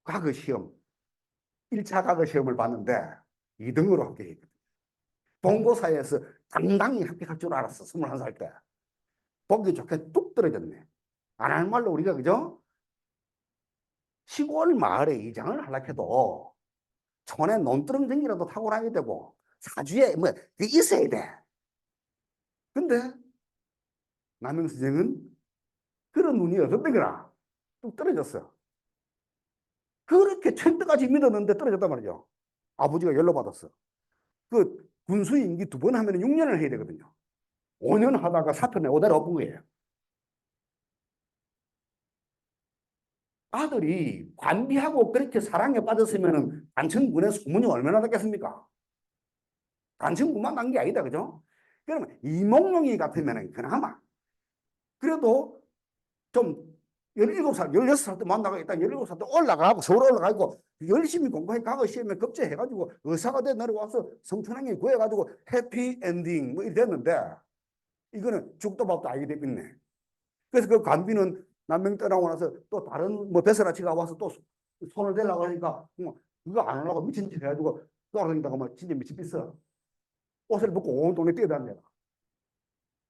[SPEAKER 1] 과거 시험 1차 과거 시험을 봤는데 2등으로 합격했거든요. 본고사에서 당당히 합격할 줄 알았어. 21살 때. 보기 좋게 뚝 떨어졌네. 안 할 말로 우리가 그죠? 시골 마을에 이장을 하려고 해도 촌에 논두렁전기라도 타고 다녀야 되고 사주에 뭐 있어야 돼. 근데 남영 선생은 그런 운이 없었던 거라. 뚝 떨어졌어. 그렇게 천대까지 믿었는데 떨어졌단 말이죠. 아버지가 연락 받았어. 그 군수 임기 2번 하면 6년을 해야 되거든요. 5년 하다가 사표 내고 내려온 거예요. 아들이 관비하고 그렇게 사랑에 빠졌으면 단천군의 소문이 얼마나 났겠습니까? 단천군만 난 게 아니다. 그죠? 그러면 이몽룡이 같으면 그나마 그래도 좀 17살, 16살 때 만나가 일단 17살 때 올라가고 서울 올라가고 열심히 공부해 가고 시험에 급제해가지고 의사가 돼 내려와서 성춘왕이 구해가지고 해피 엔딩 뭐 이렇게 됐는데 이거는 죽도 밥도 알게 됐네. 그래서 그 간비는 남명 떠나고 나서 또 다른 뭐 배설아치가 와서 또 손을 대려고 하니까 그거 안 하려고 미친 짓 해가지고 돌아다니다가 막 진짜 미치겠어. 옷을 벗고 온 동네 뛰어다녀.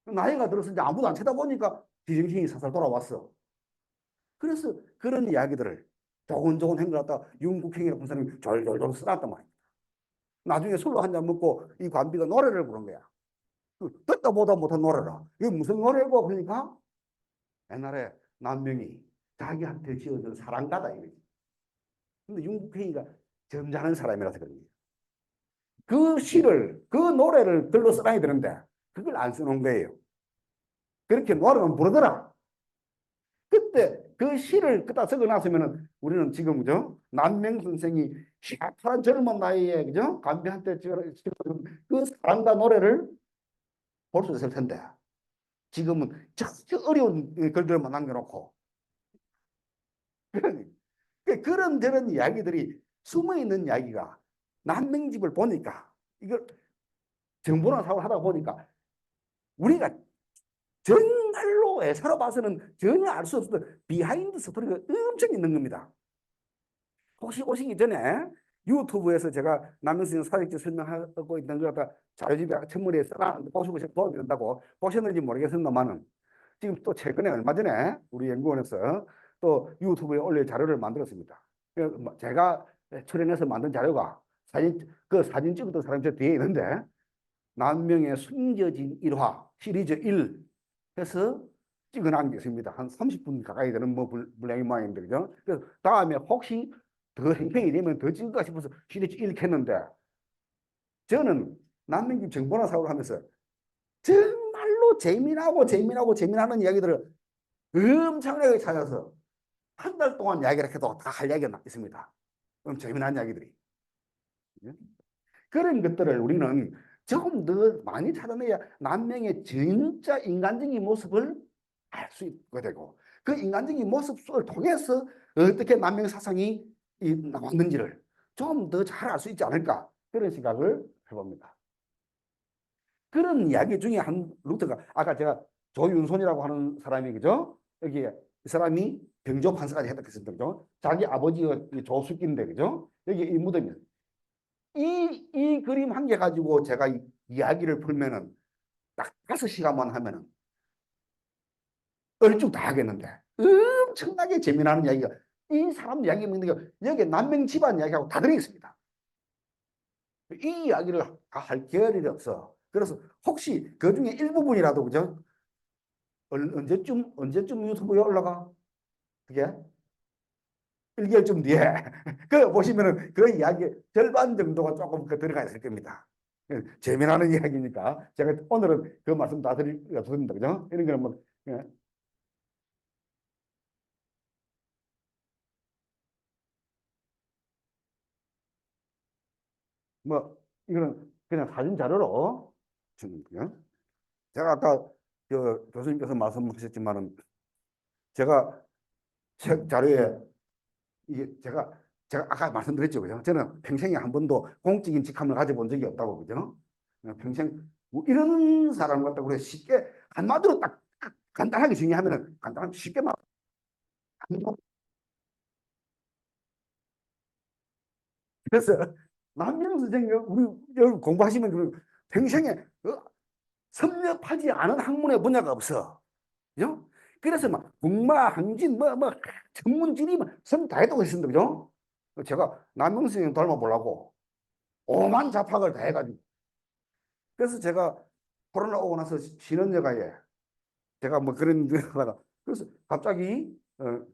[SPEAKER 1] 나이가 들어서 이제 아무도 안 쳐다보니까 지정신이 살살 돌아왔어. 그래서 그런 이야기들을 조곤조곤 행거하다 윤국행이라고 한 사람이 졸졸졸 써놨단 말입니다. 나중에 술로 한 잔 먹고 이 관비가 노래를 부른 거야. 듣다 보다 못한 노래라. 이게 무슨 노래고 그러니까 옛날에 남명이 자기한테 지어준 사랑가다 이거지. 근데 윤국행이가 점잖은 사람이라서 그런 거예요. 그 시를 그 노래를 글로 써놔야 되는데 그걸 안 써놓은 거예요. 그렇게 노래만 부르더라. 그때 그 시를 그다 적어놨으면은 우리는 지금 그죠? 남명 선생이 샤프한 젊은 나이에 그죠? 간비한테 그 사랑가 노래를 볼 수 있을 텐데 지금은 저렇게 어려운 글들만 남겨놓고 그런 저런 이야기들이 숨어 있는 이야기가 남명집을 보니까 이걸 정보나 사고를 하다 보니까 우리가 정말로 애사로 봐서는 전혀 알 수 없었던 비하인드 스토리가 엄청 있는 겁니다. 혹시 오시기 전에 유튜브에서 제가 남명선 사직지 설명하고 있는 걸 갖다 자료집에 천문에 써놔 보시고 도움이 된다고 보셨는지 모르겠습니다만은 지금 또 최근에 얼마 전에 우리 연구원에서 또 유튜브에 올릴 자료를 만들었습니다. 제가 출연해서 만든 자료가 그 사진 찍었던 사람이 저 뒤에 있는데 남명의 숨겨진 일화 시리즈 1 해서 찍어놓은 게 있습니다. 한 30분 가까이 되는 뭐 분량이 모양인데 그죠? 그래서 다음에 혹시 더 행평이 되면 더 찍을까 싶어서 시리즈 1 했는데 저는 남명집 정보나 사고를 하면서 정말로 재미나는 이야기들을 엄청나게 찾아서 한 달 동안 이야기를 해도 다 할 이야기가 있습니다. 재미난 이야기들이. 그런 것들을 우리는 조금 더 많이 찾아내야 남명의 진짜 인간적인 모습을 알 수 있게 되고 그 인간적인 모습을 통해서 어떻게 남명 사상이 나왔는지를 좀 더 잘 알 수 있지 않을까 그런 생각을 해봅니다. 그런 이야기 중에 한 루트가 아까 제가 조윤손이라고 하는 사람이 그죠? 여기에 이 사람이 병조 판사까지 했다 했습니다. 그죠? 자기 아버지가 조숙기인데 그죠? 여기 이 무덤이 이 그림 한 개 가지고 제가 이야기를 풀면은 딱 5시간만 하면은 얼쭉 다 하겠는데 엄청나게 재미나는 이야기가 이 사람 이야기 있는 게 여기 남명 집안 이야기하고 다 들어있습니다. 이 이야기를 할 겨를이 없어. 그래서 혹시 그 중에 일부분이라도 그죠? 언제쯤 유튜브에 올라가? 그게 1개월쯤 뒤에 그 보시면은 그 이야기 절반 정도가 조금 그 들어가 있을 겁니다. 재미나는 이야기니까 제가 오늘은 그 말씀 다 드릴 수 없습니다. 그죠? 이런 거는 뭐, 예. 뭐 이거는 그냥 사진 자료로 주는 거요. 제가 아까 교수님께서 말씀하셨지만은 제가 책 자료에 이게 제가 아까 말씀드렸죠, 그죠? 저는 평생에 한 번도 공적인 직함을 가져본 적이 없다고, 그죠? 평생 뭐 이런 사람 같다고 그래 쉽게 한마디로 딱 간단하게 정의하면은 간단하게 쉽게 말. 그래서 남명 선생님 우리 여기 공부하시면 평생에 섭렵하지 않은 학문의 분야가 없어. 그죠? 그래서 막 국마, 항진, 뭐 전문지리 다 했다고 했습니다. 그죠? 제가 남명 선생님 닮아보려고 오만 잡학을 다 해가지고 그래서 제가 코로나 오고 나서 쉬는 여가에 제가 뭐 그런 거다가 그래서 갑자기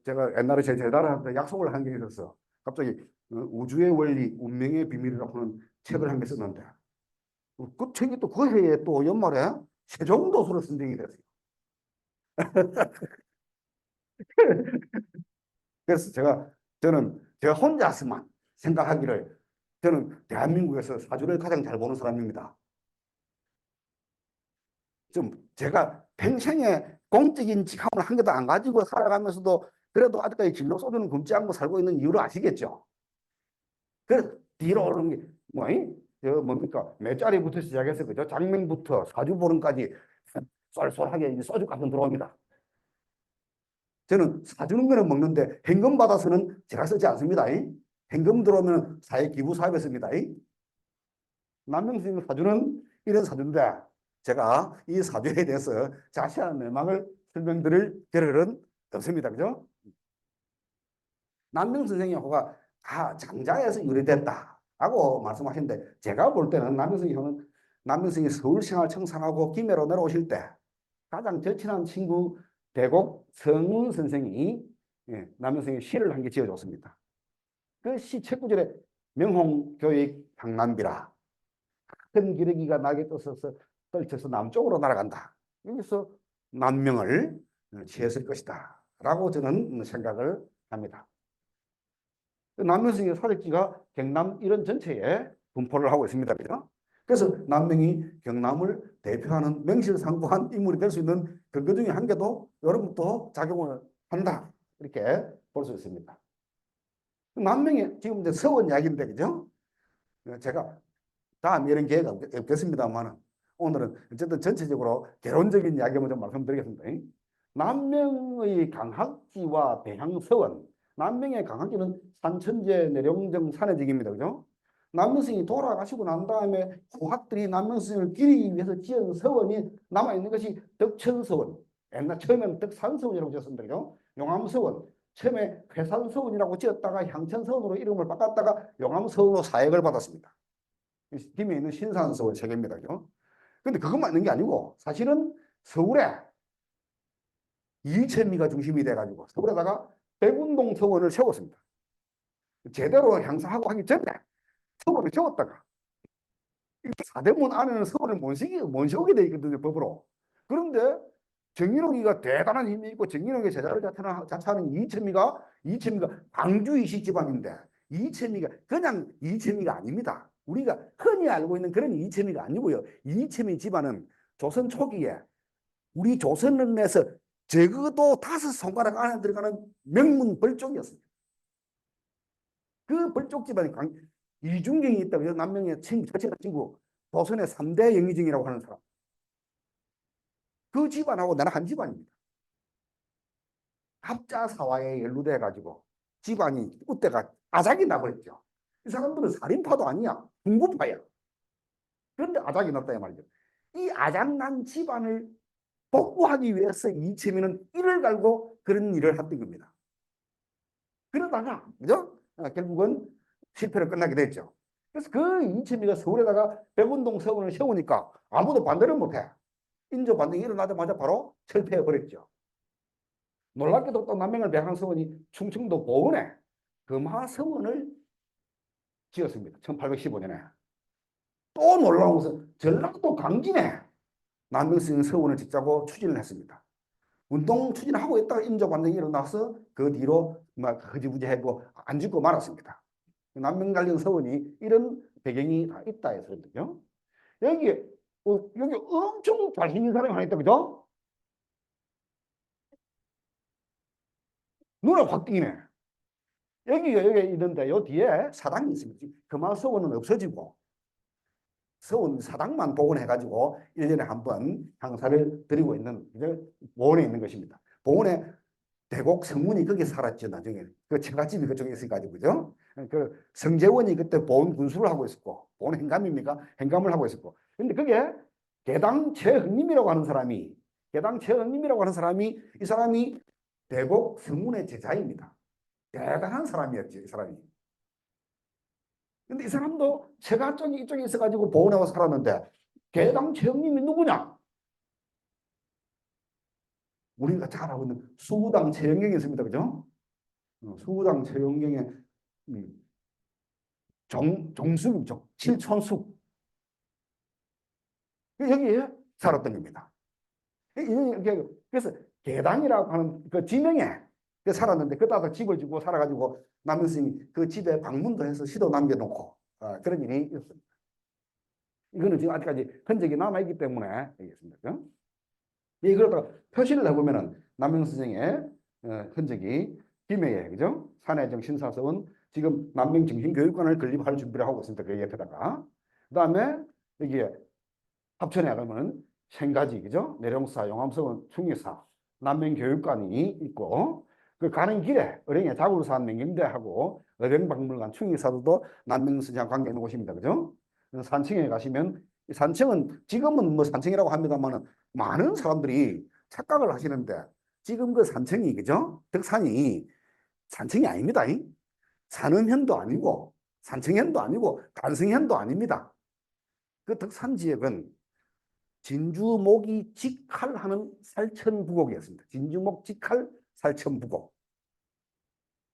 [SPEAKER 1] 제가 옛날에 제 제자한테 약속을 한 게 있었어. 갑자기 우주의 원리, 운명의 비밀이라고 하는 책을 한 개 썼는데 그 책이 또 그 해에 또 연말에 세종도서로 선정이 됐어요. 그래서 저는 제가 혼자서만 생각하기를 저는 대한민국에서 사주를 가장 잘 보는 사람입니다. 좀 제가 평생에 공적인 직함을 한 개도 안 가지고 살아가면서도 그래도 아직까지 진로 소주는 굶지 않고 살고 있는 이유를 아시겠죠? 그래서 뒤로 오는 게 뭡니까? 매자리부터 시작해서 그죠? 장명부터 사주보름까지 쏠쏠하게 이제 소주값은 들어옵니다. 저는 사주는 거는 먹는데 현금 받아서는 제가 쓰지 않습니다. 현금 들어오면 사회 기부 사업에 씁니다. 남명수님 사주는 이런 사주인데 제가 이 사주에 대해서 자세한 내막을 설명드릴 겨를은 없습니다. 그죠? 남명 선생님하고가 다 장자에서 유래됐다라고 말씀하시는데 제가 볼 때는 남명 선생이 서울생활 청산하고 김해로 내려오실 때 가장 절친한 친구 대곡 성운 선생이 남명 선생이 시를 한 개 지어줬습니다. 그 시 책구절에 명홍교익 강남비라 큰 기러기가 낙에 떠서 떨쳐서 남쪽으로 날아간다. 여기서 남명을 취했을 것이다. 라고 저는 생각을 합니다. 남명성의 사적지가 경남 이런 전체에 분포를 하고 있습니다. 그죠? 그래서 남명이 경남을 대표하는 명실상부한 인물이 될 수 있는 근거 중에 한 개도 여러분도 작용을 한다. 이렇게 볼 수 있습니다. 남명이 지금 이제 서원 이야기인데, 그죠? 제가 다음 이런 기회가 없겠습니다만 오늘은 어쨌든 전체적으로 개론적인 이야기만 좀 말씀드리겠습니다. 남명의 강학지와 배향서원 남명의 강학지는 산천제 내룡정 산해직입니다. 그죠? 남명스님이 돌아가시고 난 다음에 후학들이 남명스님을 기리기 위해서 지은 서원이 남아있는 것이 덕천서원 옛날 처음에는 덕산서원이라고 지었습니다. 그죠? 용암서원 처음에 회산서원이라고 지었다가 향천서원으로 이름을 바꿨다가 용암서원으로 사역을 받았습니다. 김해 있는 신산서원 세 개입니다. 근데 그것만 있는 게 아니고 사실은 서울에 이천미가 중심이 돼가지고 서울에다가 백운동 서원을 세웠습니다. 제대로 향사하고 하기 전에 서원을 세웠다가 사대문 안에는 서원을 못 세우게 돼 있거든요. 법으로. 그런데 정인홍이가 대단한 힘이 있고 정인홍의 제자를 자처하는 이천미가 광주 이시 집안인데 이천미가 그냥 이천미가 아닙니다. 우리가 흔히 알고 있는 그런 이천미가 아니고요. 이천미 집안은 조선 초기에 우리 조선을 내서 적어도 5손가락 안에 들어가는 명문 벌족이었습니다. 그 벌쪽 집안이 이중경이 있다고 남명의 친구, 첫째 친구, 조선의 3대 영의정이라고 하는 사람. 그 집안하고 나는 한 집안입니다. 합자사화에 연루돼 가지고 집안이 그때가 아작이 나버렸죠. 이 사람들은 살인파도 아니야. 군부파야. 그런데 아작이 났다 이 말이죠. 이 아작난 집안을 복구하기 위해서 이채민은 이를 갈고 그런 일을 했던 겁니다. 그러다가 그죠? 결국은 실패로 끝나게 됐죠. 그래서 그 이채미가 서울에다가 백운동 서원을 세우니까 아무도 반대를 못해. 인조 반동이 일어나자마자 바로 철폐해 버렸죠. 놀랍게도 또 남명을 백항서원이 충청도 보은에 금하서원을 지었습니다. 1815년에. 또 놀라운 것은 전라도 강진에 남명스님 서원을 짓자고 추진을 했습니다. 운동 추진하고 있다가 인조 반동이 일어나서 그 뒤로 막 흐지부지하고 안 짓고 말았습니다. 남명관령 서원이 이런 배경이 다 있다 해서 그렇죠. 여기 엄청 잘생긴 사람이 하나 있다, 그죠? 눈에 확 띄네. 여기 있는데 요 뒤에 사당이 있습니다. 금화서원은 없어지고 서원 사당만 복원해가지고 1년에 한 번 항사를 드리고 있는 보원에 있는 것입니다. 보원에 대곡 성문이 거기 살았죠, 나중에. 그 처갓집이 그쪽에 있어가지고, 그죠? 그 성재원이 그때 보원 군수를 하고 있었고, 보원 행감입니까? 행감을 하고 있었고. 근데 그게 개당 최흥님이라고 하는 사람이, 이 사람이 대곡 성문의 제자입니다. 대단한 사람이었죠, 이 사람이. 근데 이 사람도 제가 이쪽에 있어가지고 보원하고 살았는데, 개당 최흥님이 누구냐? 우리가 잘 알고 있는 수당 최영경이 있습니다. 그죠? 수당 최영경의 종숙이죠. 칠촌숙. 여기에 살았던 겁니다. 그래서 계당이라고 하는 그 지명에 살았는데 그따가 집을 주고 살아가지고 남현스님이 그 집에 방문도 해서 시도 남겨놓고 그런 일이 있었습니다. 이거는 지금 아직까지 흔적이 남아있기 때문에 알겠습니다. 이걸 표시를 해보면은 남영 선생의 흔적이 김해에 그죠? 산해정 신사서원 지금 남명 정신교육관을 건립할 준비를 하고 있습니다. 그 옆에다가 그다음에 여기에 합천에 가면 생가지 그죠? 내룡사, 용암서원, 충의사, 남명교육관이 있고 그 가는 길에 어령의 자굴산 명경대하고 어령박물관, 충의사도 남명선생과 관계 있는 곳입니다. 그죠? 산청에 가시면 산청은 지금은 뭐 산청이라고 합니다만 많은 사람들이 착각을 하시는데 지금 그 산청이 그죠? 덕산이 산청이 아닙니다. 산음현도 아니고 산청현도 아니고 간성현도 아닙니다. 그 덕산 지역은 진주목이 직할하는 살천부곡이었습니다. 진주목 직할 살천부곡.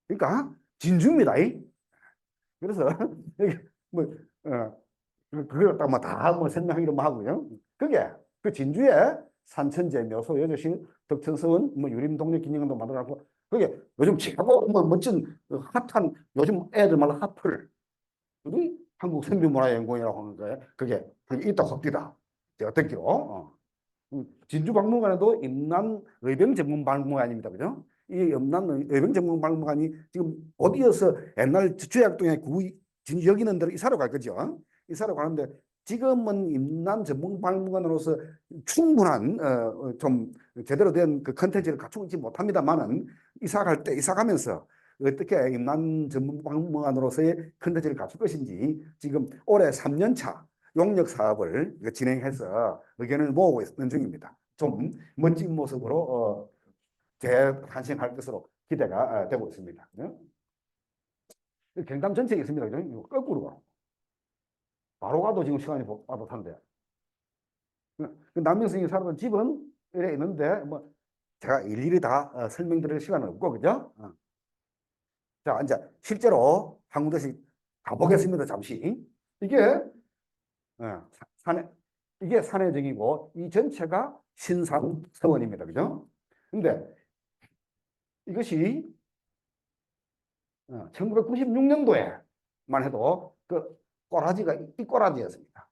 [SPEAKER 1] 그러니까 진주입니다. 그래서 뭐 그걸 다뭐 설명하기로 하고요. 그게 그 진주에 산천제 묘소 여조실 덕천서원 뭐 유림동력 기념관도 만들어놨고 그게 요즘 최고 뭐 멋진 핫한 요즘 애들 말로 핫플 우리 한국 선비문화연구원이라고 하는 거에 그게 있다 섭디다. 제가 듣기로 진주박물관에도 임난 의병전문박물관입니다. 그죠? 이 임난 의병전문박물관이 지금 어디에서 옛날 주약동에 진주 여기 있는 데로 이사로 갈 거죠. 이사로 가는데 지금은 임난 전문박물관으로서 충분한 좀 제대로 된 그 컨텐츠를 갖추고 있지 못합니다만은 이사 가면서 어떻게 임난 전문박물관으로서의 컨텐츠를 갖출 것인지 지금 올해 3년 차 용역 사업을 진행해서 의견을 모으고 있는 중입니다. 좀 멋진 모습으로 재탄생할 것으로 기대가 되고 있습니다. 경남 전체에 있습니다. 거꾸로 가. 바로 가도 지금 시간이 빠듯한데. 남명성이 살았던 집은 이래 있는데 뭐 제가 일일이 다 설명드릴 시간은 없고 그죠? 자, 이제 실제로 한 군데씩 가보겠습니다. 잠시. 이게 이게 산해정이고 이 전체가 신산서원입니다. 그죠? 근데 이것이 1996년도에만 해도 그 꼬라지가 이 꼬라지였습니다.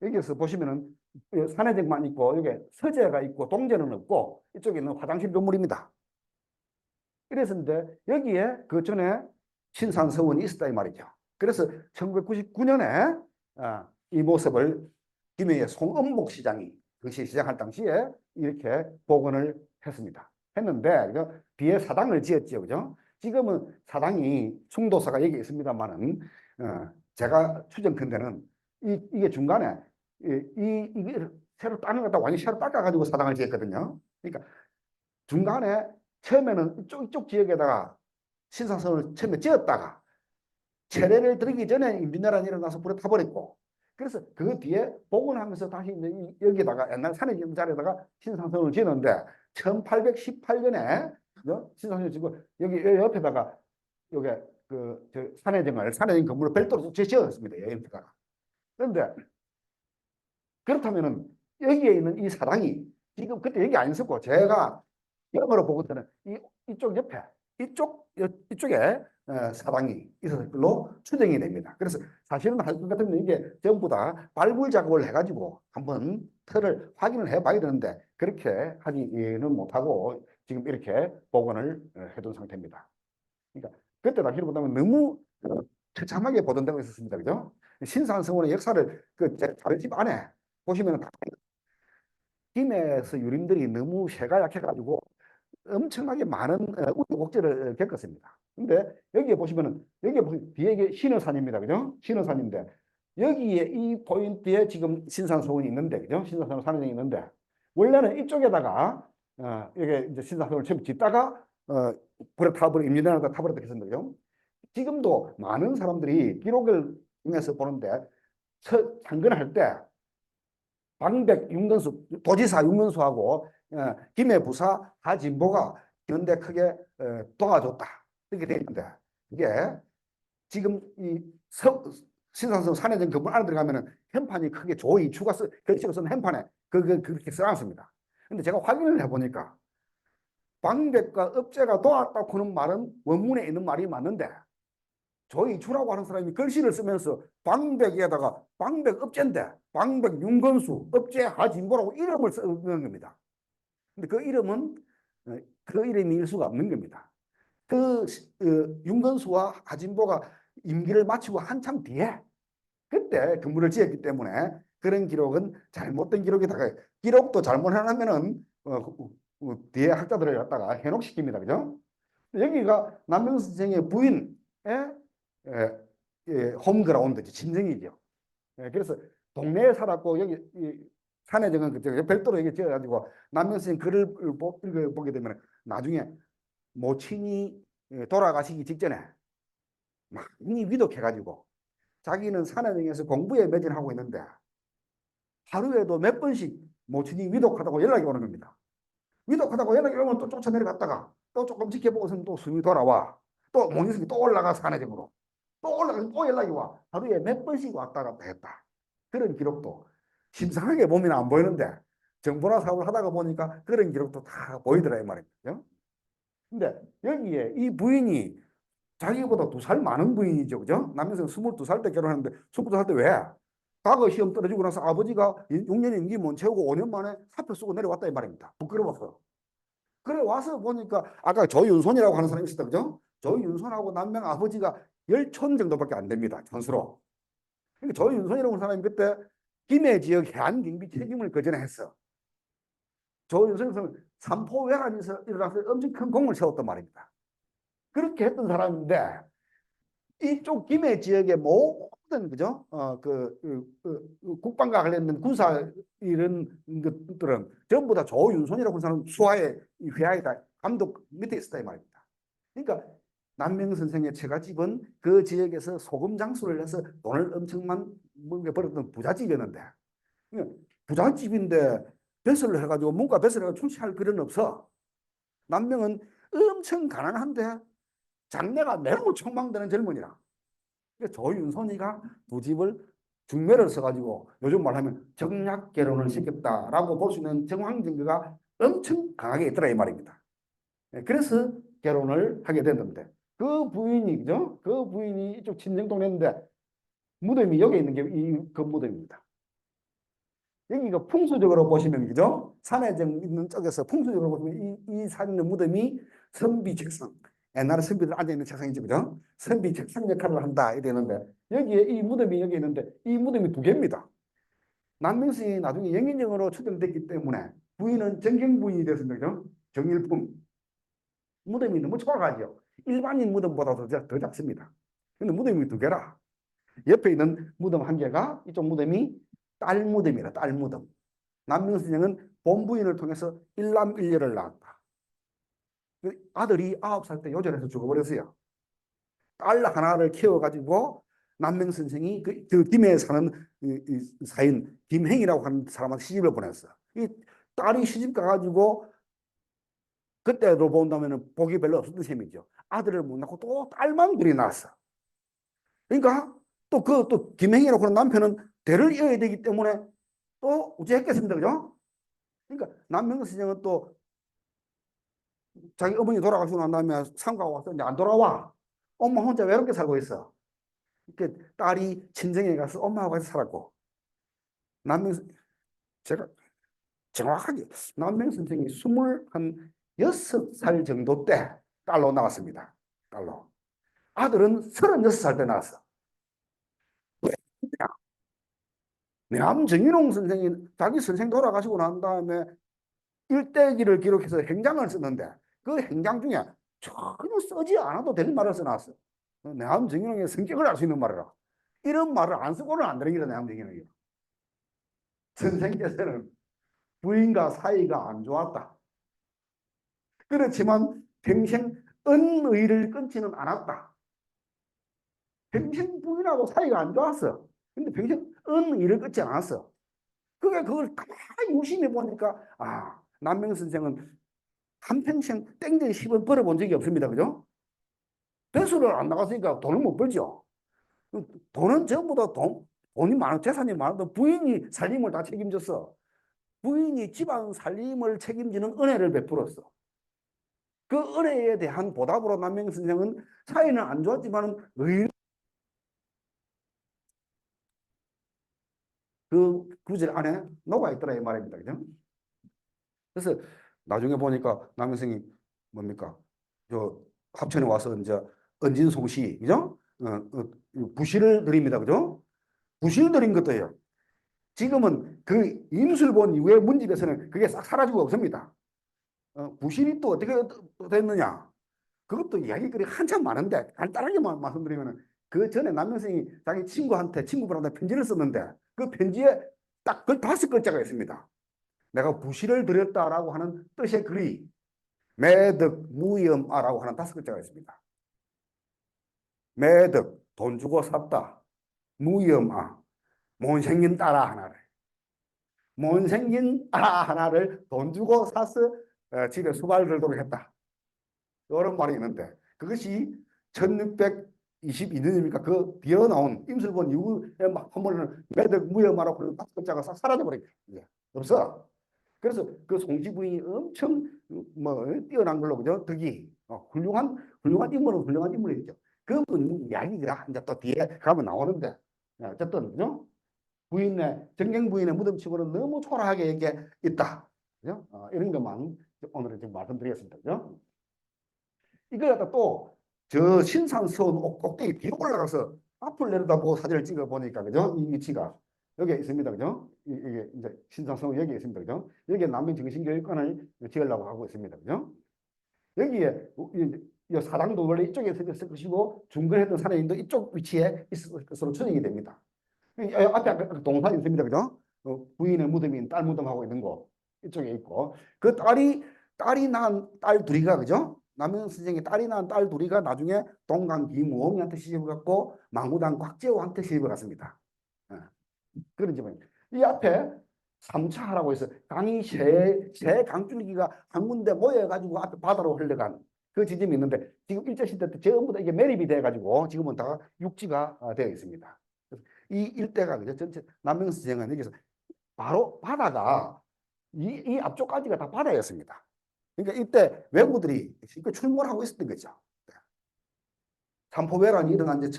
[SPEAKER 1] 여기서 보시면은 산해정만 있고 여기 서재가 있고 동재는 없고 이쪽에 있는 화장실 건물입니다. 이랬었는데 여기에 그 전에 신산서원이 있었다 이 말이죠. 그래서 1999년에 이 모습을 김해의 송은복 시장이 당시 시장할 당시에 이렇게 복원을 했습니다. 했는데 뒤에 사당을 지었죠, 그죠? 지금은 사당이 충도사가 여기 있습니다만은 제가 추정컨대는 이게 중간에 이게 새로 땅을 갖다 완전히 새로 닦아가지고 사당을 지었거든요. 그러니까 중간에 처음에는 이쪽 지역에다가 신사선을 처음에 지었다가 세례를 드리기 전에 임진왜란이 일어나서 불에 타버렸고, 그래서 그 뒤에 복원하면서 다시 이제 여기다가 옛날 산에 있는 자리에다가 신상성을 지었는데 1818년에 신상성을 지고 여기 옆에다가 여기 그 산해정을 산해정 건물을 별도로 지었습니다. 여기다가. 그런데 그렇다면은 여기에 있는 이 사당이 지금 그때 여기 안 있었고 제가 영어로 보거든요. 이쪽 옆에 이쪽에 사당이 있었을 걸로 추정이 됩니다. 그래서 사실은 할 것 같으면 이게 전부 다 발굴 작업을 해가지고 한번 틀을 확인을 해봐야 되는데 그렇게 하지는 못하고 지금 이렇게 복원을 해둔 상태입니다. 그러니까 그때 당시로 보면 너무 처참하게 보존되고 있었습니다. 그죠? 신산성원의 역사를 그 자료집 안에 보시면 김해에서 유림들이 너무 쇠가 약해가지고 엄청나게 많은 우여곡절을 겪었습니다. 근데 여기에 보시면은 뒤에 신어산입니다. 그죠? 신어산인데 여기에 이 포인트에 지금 신산소원이 있는데, 그죠? 신산소원 산행이 있는데 원래는 이쪽에다가 이게 이제 신산소원을 처음 짓다가 불에 타버려 임진왜란에 타버렸다 했습니다. 그죠? 지금도 많은 사람들이 기록을 통해서 보는데 창건할 때 방백 윤건수 도지사 윤건수하고 김해 부사 하진보가 현대 크게 도와줬다 이렇게 되어 있는데 이게 지금 이 신산성 산해전 건물 안에 들어가면은 현판이 크게 조이 추가 결식을 쓴 현판에 그렇게 써놨습니다. 근데 제가 확인을 해보니까 방백과 업제가 도왔다고 하는 말은 원문에 있는 말이 맞는데 조이추라고 하는 사람이 글씨를 쓰면서 방백에다가 방백 업제인데 방백 윤건수 업제 하진보라고 이름을 쓰는 겁니다. 근데 그 이름은 그 이름일 수가 없는 겁니다. 윤건수와 하진보가 임기를 마치고 한참 뒤에 그때 건물을 지었기 때문에 그런 기록은 잘못된 기록이다가 기록도 잘못해놓으면은 뒤에 학자들을 갖다가 현혹시킵니다. 그죠? 여기가 남명수 선생의 부인의 홈그라운드죠. 친정이죠. 그래서 동네에 살았고 여기 산해정은 그쪽 별도로 여기 지어가지고 남명수 선생 글을 읽어보게 되면 나중에 모친이 돌아가시기 직전에 많이 위독해가지고 자기는 산해정에서 공부에 매진하고 있는데 하루에도 몇 번씩 모친이 위독하다고 연락이 오는 겁니다. 위독하다고 연락이 오면 또 쫓아 내려갔다가 또 조금 지켜보고서는 또 숨이 돌아와. 또 모니스이 또 올라가 산해정으로. 또 올라가서 또 연락이 와. 하루에 몇 번씩 왔다 갔다 했다. 그런 기록도 심상하게 보면 안 보이는데 정보나 사업을 하다가 보니까 그런 기록도 다 보이더라 이 말이죠. 근데 여기에 이 부인이 자기보다 2살 많은 부인이죠. 그죠? 남편은 22살 때 결혼했는데 22살 때 왜? 과거 시험 떨어지고 나서 아버지가 6년 임기 못 채우고 5년 만에 사표 쓰고 내려왔다 이 말입니다. 부끄러워서. 그래 와서 보니까 아까 조윤손이라고 하는 사람이 있었다. 그죠? 조윤손하고 남명 아버지가 10촌 정도밖에 안 됩니다. 전수로. 그러니까 조윤손이라고 하는 사람이 그때 김해 지역 해안 경비 책임을 그 전에 했어. 조윤손은 삼포회란에서 일어나서 엄청 큰 공을 세웠단 말입니다. 그렇게 했던 사람인데 이쪽 김해 지역의 모든 그죠? 국방과 관련된 군사 이런 것들은 전부 다 조윤손이라고 하는 사람 수하에 회하에 다 감독 밑에 있었다 이 말입니다. 그러니까 남명 선생의 처가집은 그 지역에서 소금 장수를 해서 돈을 엄청만 벌었던 부잣집이었는데 부잣집인데 벼슬을 해가지고 문과 벼슬을 해가지고 출시할 그런 없어. 남명은 엄청 가난한데 장래가 매우 촉망되는 젊은이라. 조윤선이가 두 집을 중매를 써가지고 요즘 말하면 정략 결혼을 시켰다라고 볼 수 있는 정황 증거가 엄청 강하게 있더라 이 말입니다. 그래서 결혼을 하게 됐는데 그 부인이 그죠? 그 부인이 이쪽 친정 동네인데 무덤이 여기 있는 게 그 무덤입니다. 여기가 풍수적으로 보시면 그죠? 산해정 있는 쪽에서 풍수적으로 보시면 이 산 있는 무덤이 선비책성 옛날에 선비들 앉아있는 책상이죠. 그죠? 선비 책상 역할을 한다. 이러는데, 여기에 이 무덤이 여기 있는데, 이 무덤이 두 개입니다. 남명승이 나중에 영인정으로 추정됐기 때문에 부인은 정경 부인이 됐습니다. 그죠? 정일품. 무덤이 너무 초라하죠. 일반인 무덤보다 더 작습니다. 근데 무덤이 두 개라. 옆에 있는 무덤 한 개가 이쪽 무덤이 딸 무덤이라, 딸 무덤. 남명선생은 본부인을 통해서 일남일녀를 낳았다. 아들이 9살 때 요절해서 죽어버렸어요. 딸 하나를 키워가지고 남명선생이 그 김해에 사는 사인 김행이라고 하는 사람한테 시집을 보냈어. 이 딸이 시집 가가지고 그때로 본다면 복이 별로 없었던 셈이죠. 아들을 못 낳고 또 딸만 둘이 낳았어. 그러니까 또 김행이라고 하는 남편은 대를 이어야 되기 때문에 또 우째했겠습니다. 그죠? 그러니까 남명선생은 또 자기 어머니 돌아가시고 난 다음에 상가가 와서 이제 안 돌아와. 엄마 혼자 외롭게 살고 있어. 이렇게 딸이 친정에 가서 엄마하고 같이 살았고. 제가 정확하게 남명선생이 26살 정도 때 딸로 나왔습니다. 딸로. 아들은 36살 때 나왔어. 남정인홍 선생이 자기 선생 돌아가시고 난 다음에 일대기를 기록해서 행장을 썼는데 그 행장 중에 전혀 쓰지 않아도 되는 말을 써놨어. 남정인홍의 성격을 알 수 있는 말이라. 이런 말을 안 쓰고는 안 되는 게라 남정인홍이. 선생께서는 부인과 사이가 안 좋았다. 그렇지만 평생恩의를 끊지는 않았다. 평생 부인하고 사이가 안 좋았어. 근데 평생恩의를 끊지 않았어. 그걸 가만히 유심히 보니까 남명 선생은 한평생 땡전 10원 벌어본 적이 없습니다. 그죠? 배수를 안 나갔으니까 돈을 못 벌죠. 돈은 전부 다 돈이 많은 재산이 많아도 부인이 살림을 다 책임졌어. 부인이 집안 살림을 책임지는 은혜를 베풀었어. 그 은혜에 대한 보답으로 남명 선생은 사이는 안 좋았지만 그 구절 안에 녹아있더라 이 말입니다. 그죠? 그래서 나중에 보니까 남명 선생이 뭡니까? 저 합천에 와서 이제 은진송시, 그죠? 부시를 드립니다. 그죠? 부시를 드린 것도요. 지금은 그 임술본 이후에 문집에서는 그게 싹 사라지고 없습니다. 부실이 또 어떻게 됐느냐? 그것도 이야기거리 한참 많은데 간단하게만 말씀드리면 그 전에 남명생이 자기 친구분한테 편지를 썼는데 그 편지에 딱 그 5글자가 있습니다. 내가 부실을 드렸다라고 하는 뜻의 글이 매덕 무염아라고 하는 5글자가 있습니다. 매덕 돈 주고 샀다. 무염아 못생긴 딸아 하나를. 못생긴 딸아 하나를 돈 주고 사서 집에 수발 들도록 했다. 이런 말이 있는데 그것이 1622년입니까? 그 뒤에 나온 임술본 이후에 막 한 번은 매덕 무염아라고 하는 5글자가 싹 사라져버렸죠. 없어. 그래서 그 송지 부인이 엄청 뛰어난 걸로 그죠? 덕이 훌륭한 인물은 훌륭한 인물이죠. 그분 이야기가 이제 또 뒤에 가면 나오는데 어쨌든 그죠? 정경 부인의 무덤치고는 너무 초라하게 이게 있다. 그죠? 이런 것만 오늘은 좀 말씀드리겠습니다. 그죠? 이걸 갖다 또 저 신산서원 꼭대기 뒤로 올라가서 앞을 내려다보고 사진을 찍어 보니까 그죠? 이 위치가 여기에 있습니다. 그죠? 이게 이제 신산서원 여기에 있습니다. 그죠? 여기에 남명정신교육관을 지으려고 하고 있습니다. 그죠? 여기에 이 사당도 원래 이쪽에 있을 것이고 중근했던 사내인도 이쪽 위치에 있을 것으로 추정이 됩니다. 앞에 아까 동산 있습니다. 그죠? 부인의 무덤인 딸 무덤하고 있는 거 이쪽에 있고 그 딸이 낳은 딸 둘이가 그죠? 남영 선생의 딸이 낳은 딸 둘이가 나중에 동강 김우홍이한테 시집을 갔고 망구당 곽재호한테 시집을 갔습니다. 그런 집안입니다. 이 앞에 삼차라고 해서 강이 세 강줄기가 한 군데 모여가지고 앞에 바다로 흘러간 그 지점이 있는데 지금 일제시대 때 전부 다 이게 매립이 돼가지고 지금은 다 육지가 되어 있습니다. 이 일대가 그죠? 전체 남명선생은 여기서 바로 바다가 이 앞쪽까지가 다 바다였습니다. 그러니까 이때 외구들이 출몰을 하고 있었던 거죠. 삼포배란이 일어난 지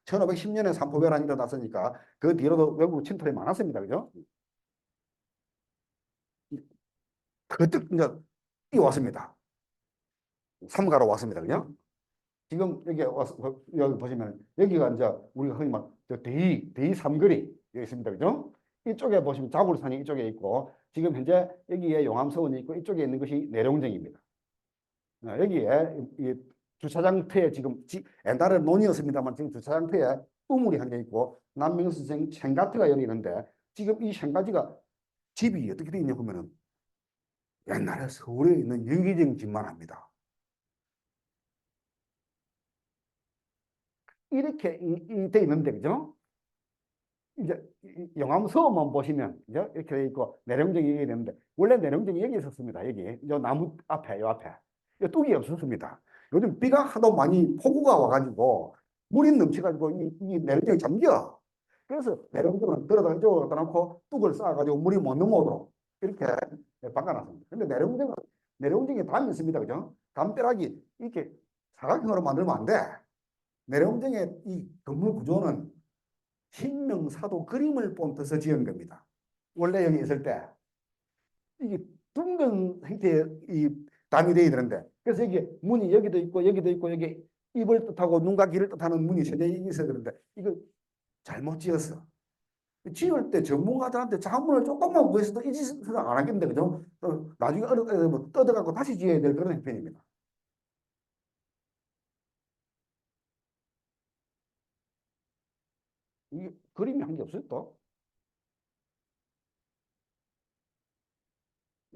[SPEAKER 1] 1510년에 삼포배란이 일어났으니까 그 뒤로도 외국 침탈이 많았습니다. 그죠? 그때 이제 뛰어왔습니다. 삼가로 왔습니다. 그죠? 지금 여기 와서 여기 보시면 여기가 이제 우리가 흔히 막저 대이 삼거리 여기 있습니다. 그죠? 이쪽에 보시면 자굴산이 이쪽에 있고 지금 현재 여기에 용암서원이 있고 이쪽에 있는 것이 내룡정입니다. 여기에 이 주차장터에 지금 옛날에 논이었습니다만 지금 주차장터에 우물이 한 개 있고 남명선생 생가트가 여기 있는데 지금 이 생가지가 집이 어떻게 되어 있냐 보면은 옛날에 서울에 있는 유기적 집만 합니다. 이렇게 돼 있는데 그죠? 이제 영암서만 보시면 이제 이렇게 돼 있고 내령정이 여기 되는데 원래 내령정이 여기 있었습니다. 여기 요 나무 앞에 요 앞에 요 뚝이 없었습니다. 요즘 비가 하도 많이 폭우가 와가지고 물이 넘쳐가지고 이 내령정이 잠겨. 그래서 내령정은 들어다 이쪽으로 갖다 놓고 뚝을 쌓아가지고 물이 못 넘어오도록 이렇게 바꿔놨습니다. 근데 내령정에 담이 있습니다. 그죠? 담벼락이 이렇게 사각형으로 만들면 안 돼. 내령정의 이 건물 구조는 신명사도 그림을 본떠서 지은 겁니다. 원래 여기 있을 때 이게 둥근 형태의 이 담이 되어 있는데 그래서 여기 문이 여기도 있고 여기도 있고 여기 입을 뜻하고 눈과 귀를 뜻하는 문이 세대 있어야 되는데 이거 잘못 지었어. 지을 때 전문가들한테 자문을 조금만 구했어도 이 짓은 안 하겠는데 그죠? 나중에 뭐 뜯어갖고 다시 지어야 될 그런 형편입니다. 이 그림이 한 게 없어요 또?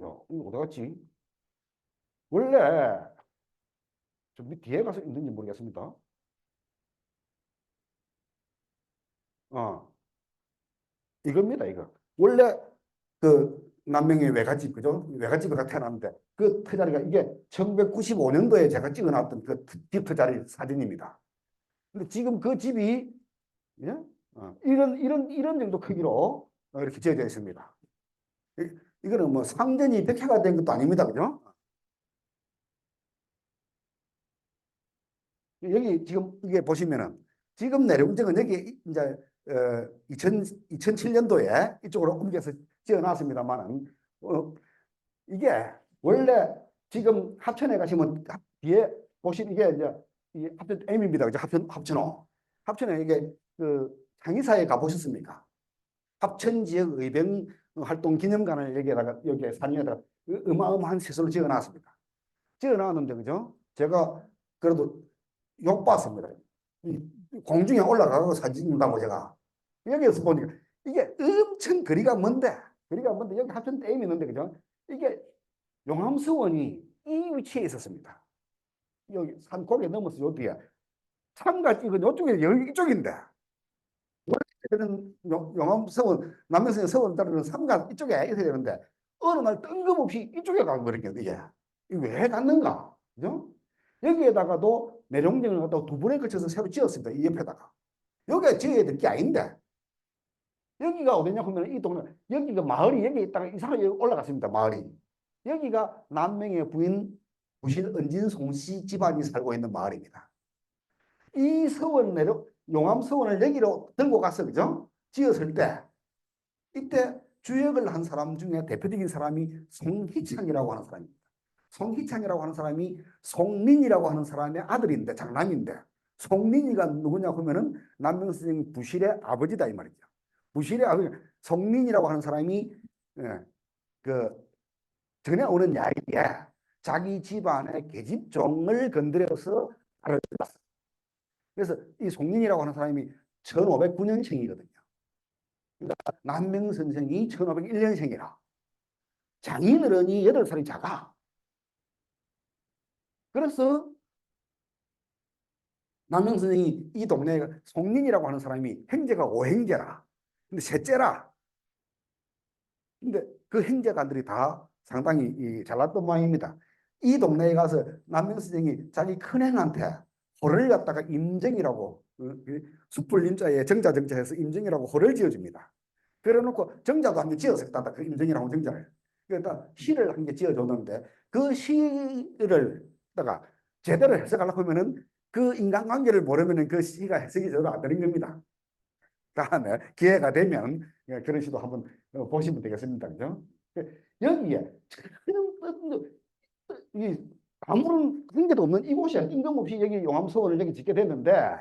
[SPEAKER 1] 야, 이거 어디 갔지? 원래 저 뒤에 가서 있는지 모르겠습니다. 이겁니다, 이거. 원래 그 남명의 외갓집, 그죠? 외갓집에 태어났는데 그 터자리가 이게 1995년도에 제가 찍어놨던 그 집 터자리 사진입니다. 근데 지금 그 집이 예? 이런 정도 크기로 이렇게 지어져 있습니다. 이거는 뭐 상전이 벽화가 된 것도 아닙니다, 그죠? 여기 지금 이게 보시면은 지금 내려운정은 여기 이제 2007년도에 이쪽으로 옮겨서 지어놨습니다만은 이게 원래 지금 합천에 가시면 뒤에 보시면 이게 이제 이 합천 M입니다. 그죠? 합천호. 합천에 이게 그 장의사에 가보셨습니까? 합천 지역 의병 활동 기념관을 여기에 산 위에다가 어마어마한 시설을 지어놨습니다. 지어놨는데 그죠? 제가 그래도 욕 봤습니다. 공중에 올라가고 사진 찍는다고 제가 여기에서 보니까 이게 엄청 거리가 먼데 여기 합천 댐이 있는데 그죠? 이게 용암서원이 이 위치에 있었습니다. 여기 산 고개 넘어서 요 뒤에 참가 찍은 요쪽에 여기 이쪽인데 원래는 용암서원 남명성 서원 따르는 삼가 이쪽에 있어야 되는데 어느 날 뜬금없이 이쪽에 가버린 게 이게 왜 갔는가? 그죠? 여기에다가도 내룡정을 갖다가 두 번에 걸쳐서 새로 지었습니다. 이 옆에다가. 여기에 지어야 될 게 아닌데. 여기가 어디냐 하면 이 동네, 여기가 마을이 여기 있다가 이상하게 올라갔습니다. 마을이. 여기가 남명의 부인 부실 은진송 씨 집안이 살고 있는 마을입니다. 이 서원 용암 서원을 여기로 들고 가서 그죠? 지었을 때 이때 주역을 한 사람 중에 대표적인 사람이 송희창이라고 하는 사람입니다. 송희창이라고 하는 사람이 송민이라고 하는 사람의 아들인데 장남인데 송민이가 누구냐 하면은 남명 선생 부실의 아버지다 이 말이죠. 부실의 아버지 송민이라고 하는 사람이 그 전에 오는 야이에 자기 집안의 계집종을 건드려서 알을 뜯었어. 그래서 이 송민이라고 하는 사람이 1509년생이거든요. 그러니까 남명 선생이 1501년생이라 장인어른이 8살이 작아. 그래서 남명 선생이 이 동네에 송민이라고 하는 사람이 형제가 5형제라. 근데 셋째라. 근데 그 형제간들이 다 상당히 잘났던 모양입니다. 이 동네에 가서 남명 선생이 자기 큰형한테 호를 갖다가 임정이라고 숯불 임자에 정자해서 임정이라고 호를 지어줍니다. 그래놓고 정자도 한 개 지었었다. 그 임정이라고 정자를. 그러니까 시를 한 개 지어줬는데 그 시를 다가 제대로 해석하려고 하면은 그 인간관계를 모르면은 그 시가 해석이 제대로 안 되는 겁니다. 다음에 기회가 되면 그런 시도 한번 보시면 되겠습니다. 그죠? 여기에 이 아무런 관계도 없는 이곳에 뜬금없이 여기 용암서원을 여기 짓게 됐는데,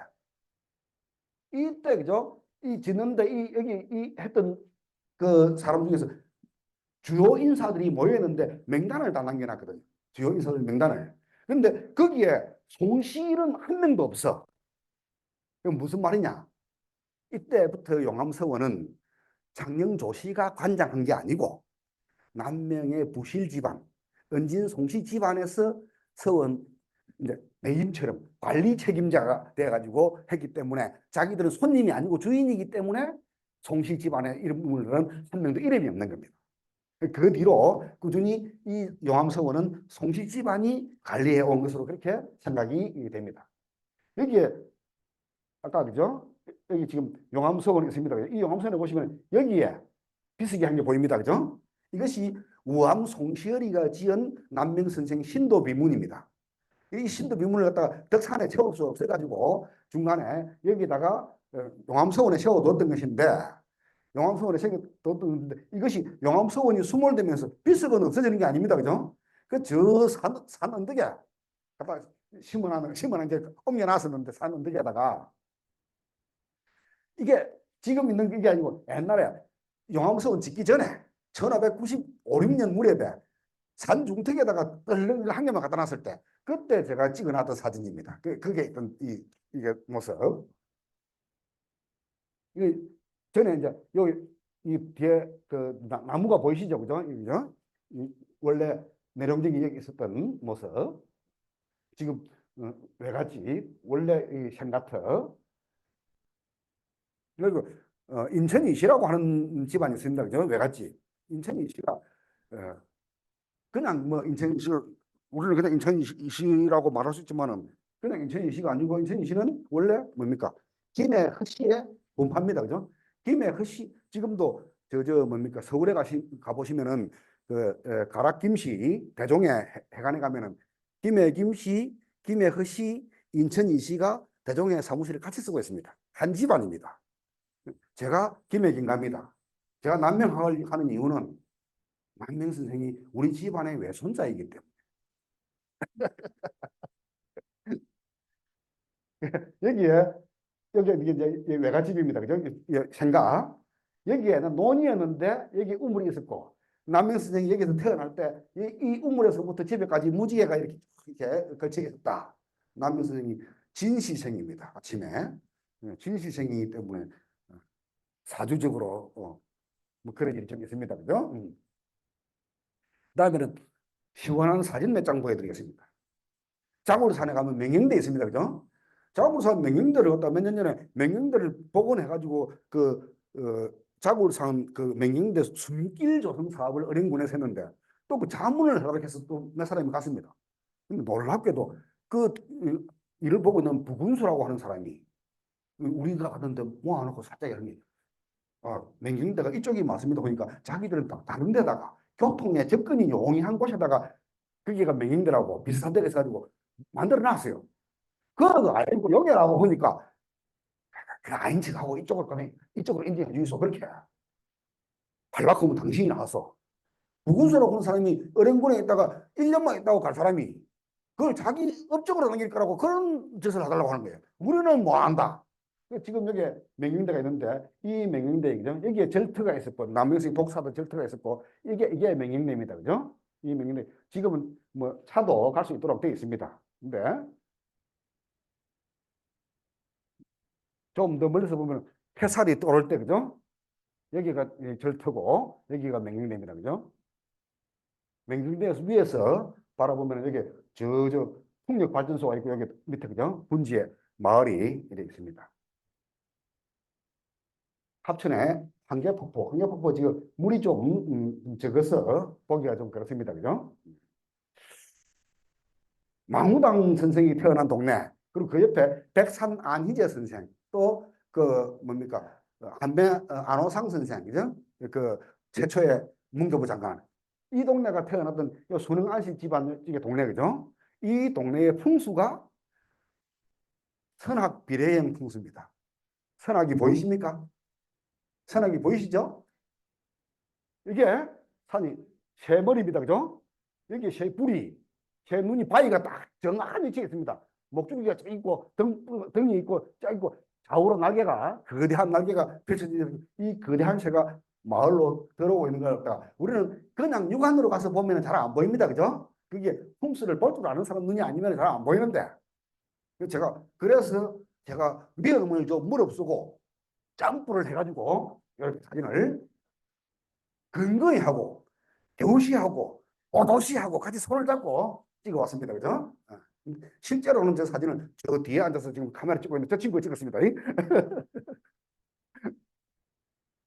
[SPEAKER 1] 이때 그죠? 이 짓는데 여기 했던 그 사람 중에서 주요 인사들이 모여있는데 명단을 다 남겨놨거든요. 주요 인사들 명단을. 그런데 거기에 송시일은 한 명도 없어. 그럼 무슨 말이냐? 이때부터 용암서원은 장영조씨가 관장한 게 아니고 남명의 부실 집안, 은진 송씨 집안에서 서원 이제 매임처럼 관리 책임자가 돼가지고 했기 때문에 자기들은 손님이 아니고 주인이기 때문에 송씨 집안의 이름을 한 명도 이름이 없는 겁니다. 그 뒤로 꾸준히 이 용암서원은 송씨 집안이 관리해 온 것으로 그렇게 생각이 됩니다. 여기에 아까 그죠? 여기 지금 용암서원이 있습니다. 이 용암서원에 보시면 여기에 비스게 한 게 보입니다. 그죠? 이것이 우암 송시열이가 지은 남명선생 신도비문입니다. 이 신도비문을 갖다가 덕산에 채울 수 없어가지고 중간에 여기다가 용암서원에 세워뒀던 것인데, 용암서원에 세워뒀던 건데 이것이 용암서원이 수몰되면서 비석은 없어지는 게 아닙니다. 그죠? 그 저 산 언덕에 갖다 심어놓은 게 옮겨놨었는데 산 언덕에다가 이게 지금 있는 게 아니고 옛날에 용암서원 짓기 전에 1595, 6년 무렵에 산 중턱에다가 떨렁 한 개만 갖다 놨을 때 그때 제가 찍어놨던 사진입니다. 그게 있던 이게 모습. 이게 전에 이제 여기 이 뒤에 그 나무가 보이시죠, 그죠? 그죠? 원래 내룡정이 여기 있었던 모습. 지금 외갓집 원래 이 생가터. 그리고 인천이시라고 하는 집안이 있습니다. 그죠? 외갓집. 인천이시가 그냥 뭐 인천이시를 우리는 그냥 인천이시라고 말할 수 있지만은 그냥 인천이시가 아니고 인천이시는 원래 뭡니까? 김해허씨의 본파입니다. 그죠? 김해허씨 지금도 저 뭡니까? 서울에 가보시면은 그 가락김씨 대종의 해관에 가면은 김해김씨, 김해허씨, 인천이시가 대종의 사무실을 같이 쓰고 있습니다. 한 집안입니다. 제가 김해김갑니다. 제가 남명학을 하는 이유는 남명 선생이 우리 집안의 외손자이기 때문에. 여기에 여기 이제 외갓집입니다. 그죠? 생각. 여기에는 논이었는데 여기 우물이 있었고 남명 선생이 여기서 태어날 때 이 우물에서부터 집에까지 무지개가 이렇게 걸쳐 있었다. 남명 선생이 진시생입니다. 아침에 진시생이기 때문에 사주적으로 뭐 그런 일이 좀 있습니다. 그죠? 그다음에는 시원한 사진 몇 장 보여드리겠습니다. 자골산에 가면 명령대 있습니다. 그죠? 자골산 명령대를 갖다 몇 년 전에 명령대를 복원해가지고 자골산 그 명령대 숨길 조성 사업을 어린군에서 했는데 또 그 자문을 하도록 해서 또 몇 사람이 갔습니다. 근데 놀랍게도 그 일을 보고 있는 부군수라고 하는 사람이 우리가 가던데 모아놓고 살짝 이런 명령대가 이쪽이 맞습니다. 보니까 자기들은 다른 데다가 교통에 접근이 용이한 곳에다가 거기가 명령대라고 비슷한 데를 해가지고 만들어 놨어요. 그거 알고 여기라고 보니까 그 아닌 척하고 이쪽으로 인정해 주이소. 그렇게 발락하면 당신이 나왔어. 부군수라고 하는 사람이 어ren군에 있다가 1년만 있다고 갈 사람이 그걸 자기 업적으로 남길 거라고 그런 짓을 해달라고 하는 거예요. 우리는 뭐 안다. 지금 여기 명령대가 있는데 이 명령대 그죠? 여기에 절터가 있었고 남명식 복사도 절터가 있었고 이게 명령대입니다. 그죠? 이 명령대 지금은 뭐 차도 갈 수 있도록 되어 있습니다. 근데 좀 더 멀리서 보면 폐살이 떠오를 때 그죠? 여기가 절터고 여기가 명령대입니다. 그죠? 명령대 위에서 바라보면 여기 저 풍력발전소가 있고 여기 밑에 그죠? 분지에 마을이 이렇게 있습니다. 합천에 한계폭포 지금 물이 좀 적어서 보기가 좀 그렇습니다. 그죠? 망우당 선생이 태어난 동네, 그리고 그 옆에 백산 안희재 선생, 또 그 뭡니까? 안호상 선생, 그죠? 그 최초의 문교부 장관. 이 동네가 태어났던 순흥안씨 집안 쪽의 동네, 그죠? 이 동네의 풍수가 선악 비례형 풍수입니다. 선악이 보이십니까? 선악이 보이시죠? 이게 산이 세 머리입니다. 그죠? 여기 세 뿌리. 새 눈이 바위가 딱 정확하게 쳐 있습니다. 목줄기가 쫙 있고 등이 있고 쫙 있고 좌우로 날개가 거대한 날개가 펼쳐진 이 거대한 새가 마을로 들어오고 있는 거였다. 우리는 그냥 육안으로 가서 보면 잘 안 보입니다. 그죠? 그게 훔스를 볼 줄 아는 사람 눈이 아니면 잘 안 보이는데 그래서 제가 위험을 좀 무릅쓰고 점프를 해가지고 이렇게 사진을 근거히 하고 대우시하고 오도시하고 같이 손을 잡고 찍어왔습니다. 그죠? 실제로는 저 사진을 저 뒤에 앉아서 지금 카메라 찍고 있는 저 친구가 찍었습니다.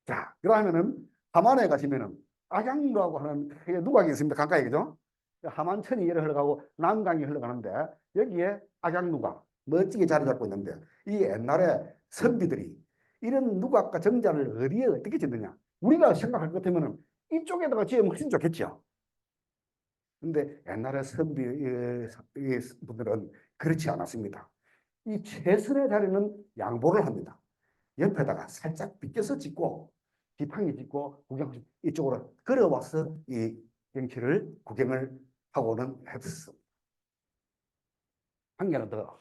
[SPEAKER 1] 자, 그러면은 함안에 가시면은 악양루라고 하는 누각이 있습니다. 강가에 그죠? 함안천이 이래 흘러가고 남강이 흘러가는데 여기에 악양루각 멋지게 자리 잡고 있는데 이 옛날에 선비들이 이런 누각과 정자를 어디에 어떻게 짓느냐? 우리가 생각할 것 같으면은 이쪽에다가 지으면 훨씬 좋겠죠. 근데 옛날에 선비 분들은 그렇지 않았습니다. 이 최선의 자리는 양보를 합니다. 옆에다가 살짝 비껴서 짓고 지팡이 짓고 이쪽으로 걸어와서 이 경치를 구경을 하고는 했습니다. 한 개는 더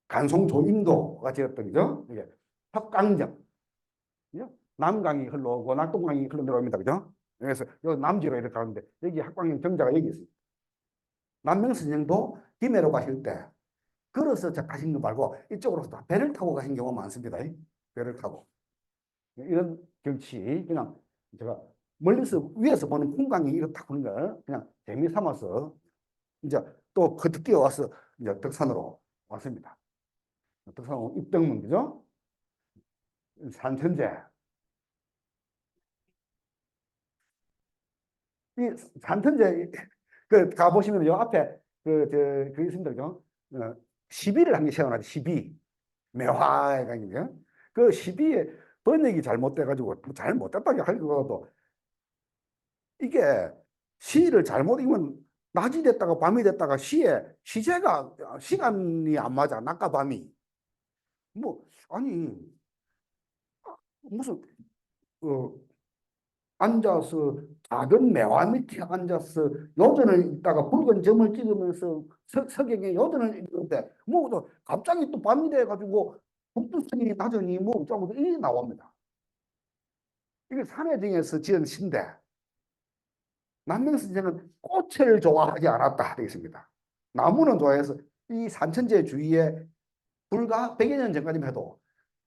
[SPEAKER 1] 간송조임도가 지었던 거죠. 이게 혁강정, 남강이 흘러오고 낙동강이 흘러내려옵니다. 그죠? 그래서 여기 남지로 이렇게 가는데 여기 학광령 정자가 여기 있습니다. 남명선생도 김해로 가실 때 걸어서 가신 거 말고 이쪽으로 다 배를 타고 가신 경우가 많습니다. 배를 타고. 이런 경치 그냥 제가 멀리서 위에서 보는 풍광이 이렇다 보는 거 그냥 재미 삼아서 이제 또 그때 뛰어와서 이제 덕산으로 왔습니다. 덕산 입덕문 그죠? 산천제. 이 산천제 그 가보시면 요 앞에 그 있습니다. 그죠? 시비를 한 개 세워놨죠. 시비. 매화가 있는데 그 시비에 번역이 잘못돼가지고 잘못됐다고 할 거도 이게 시를 잘못 읽으면 낮이 됐다가 밤이 됐다가 시제가 시간이 안 맞아. 낮과 밤이 뭐 아니 무슨 앉아서 작은 매화 밑에 앉아서 요전을 읽다가 붉은 점을 찍으면서 서경에 요전을 읽는데 뭐 또 갑자기 또 밤이 돼가지고 북두성이 낮으니 뭐 어쩌고 이게 나옵니다. 이게 산해등에서 지은 시인데 남명 선생은 꽃을 좋아하지 않았다 되겠습니다. 나무는 좋아해서 이 산천제 주위에 불과 100여 년 전까지만 해도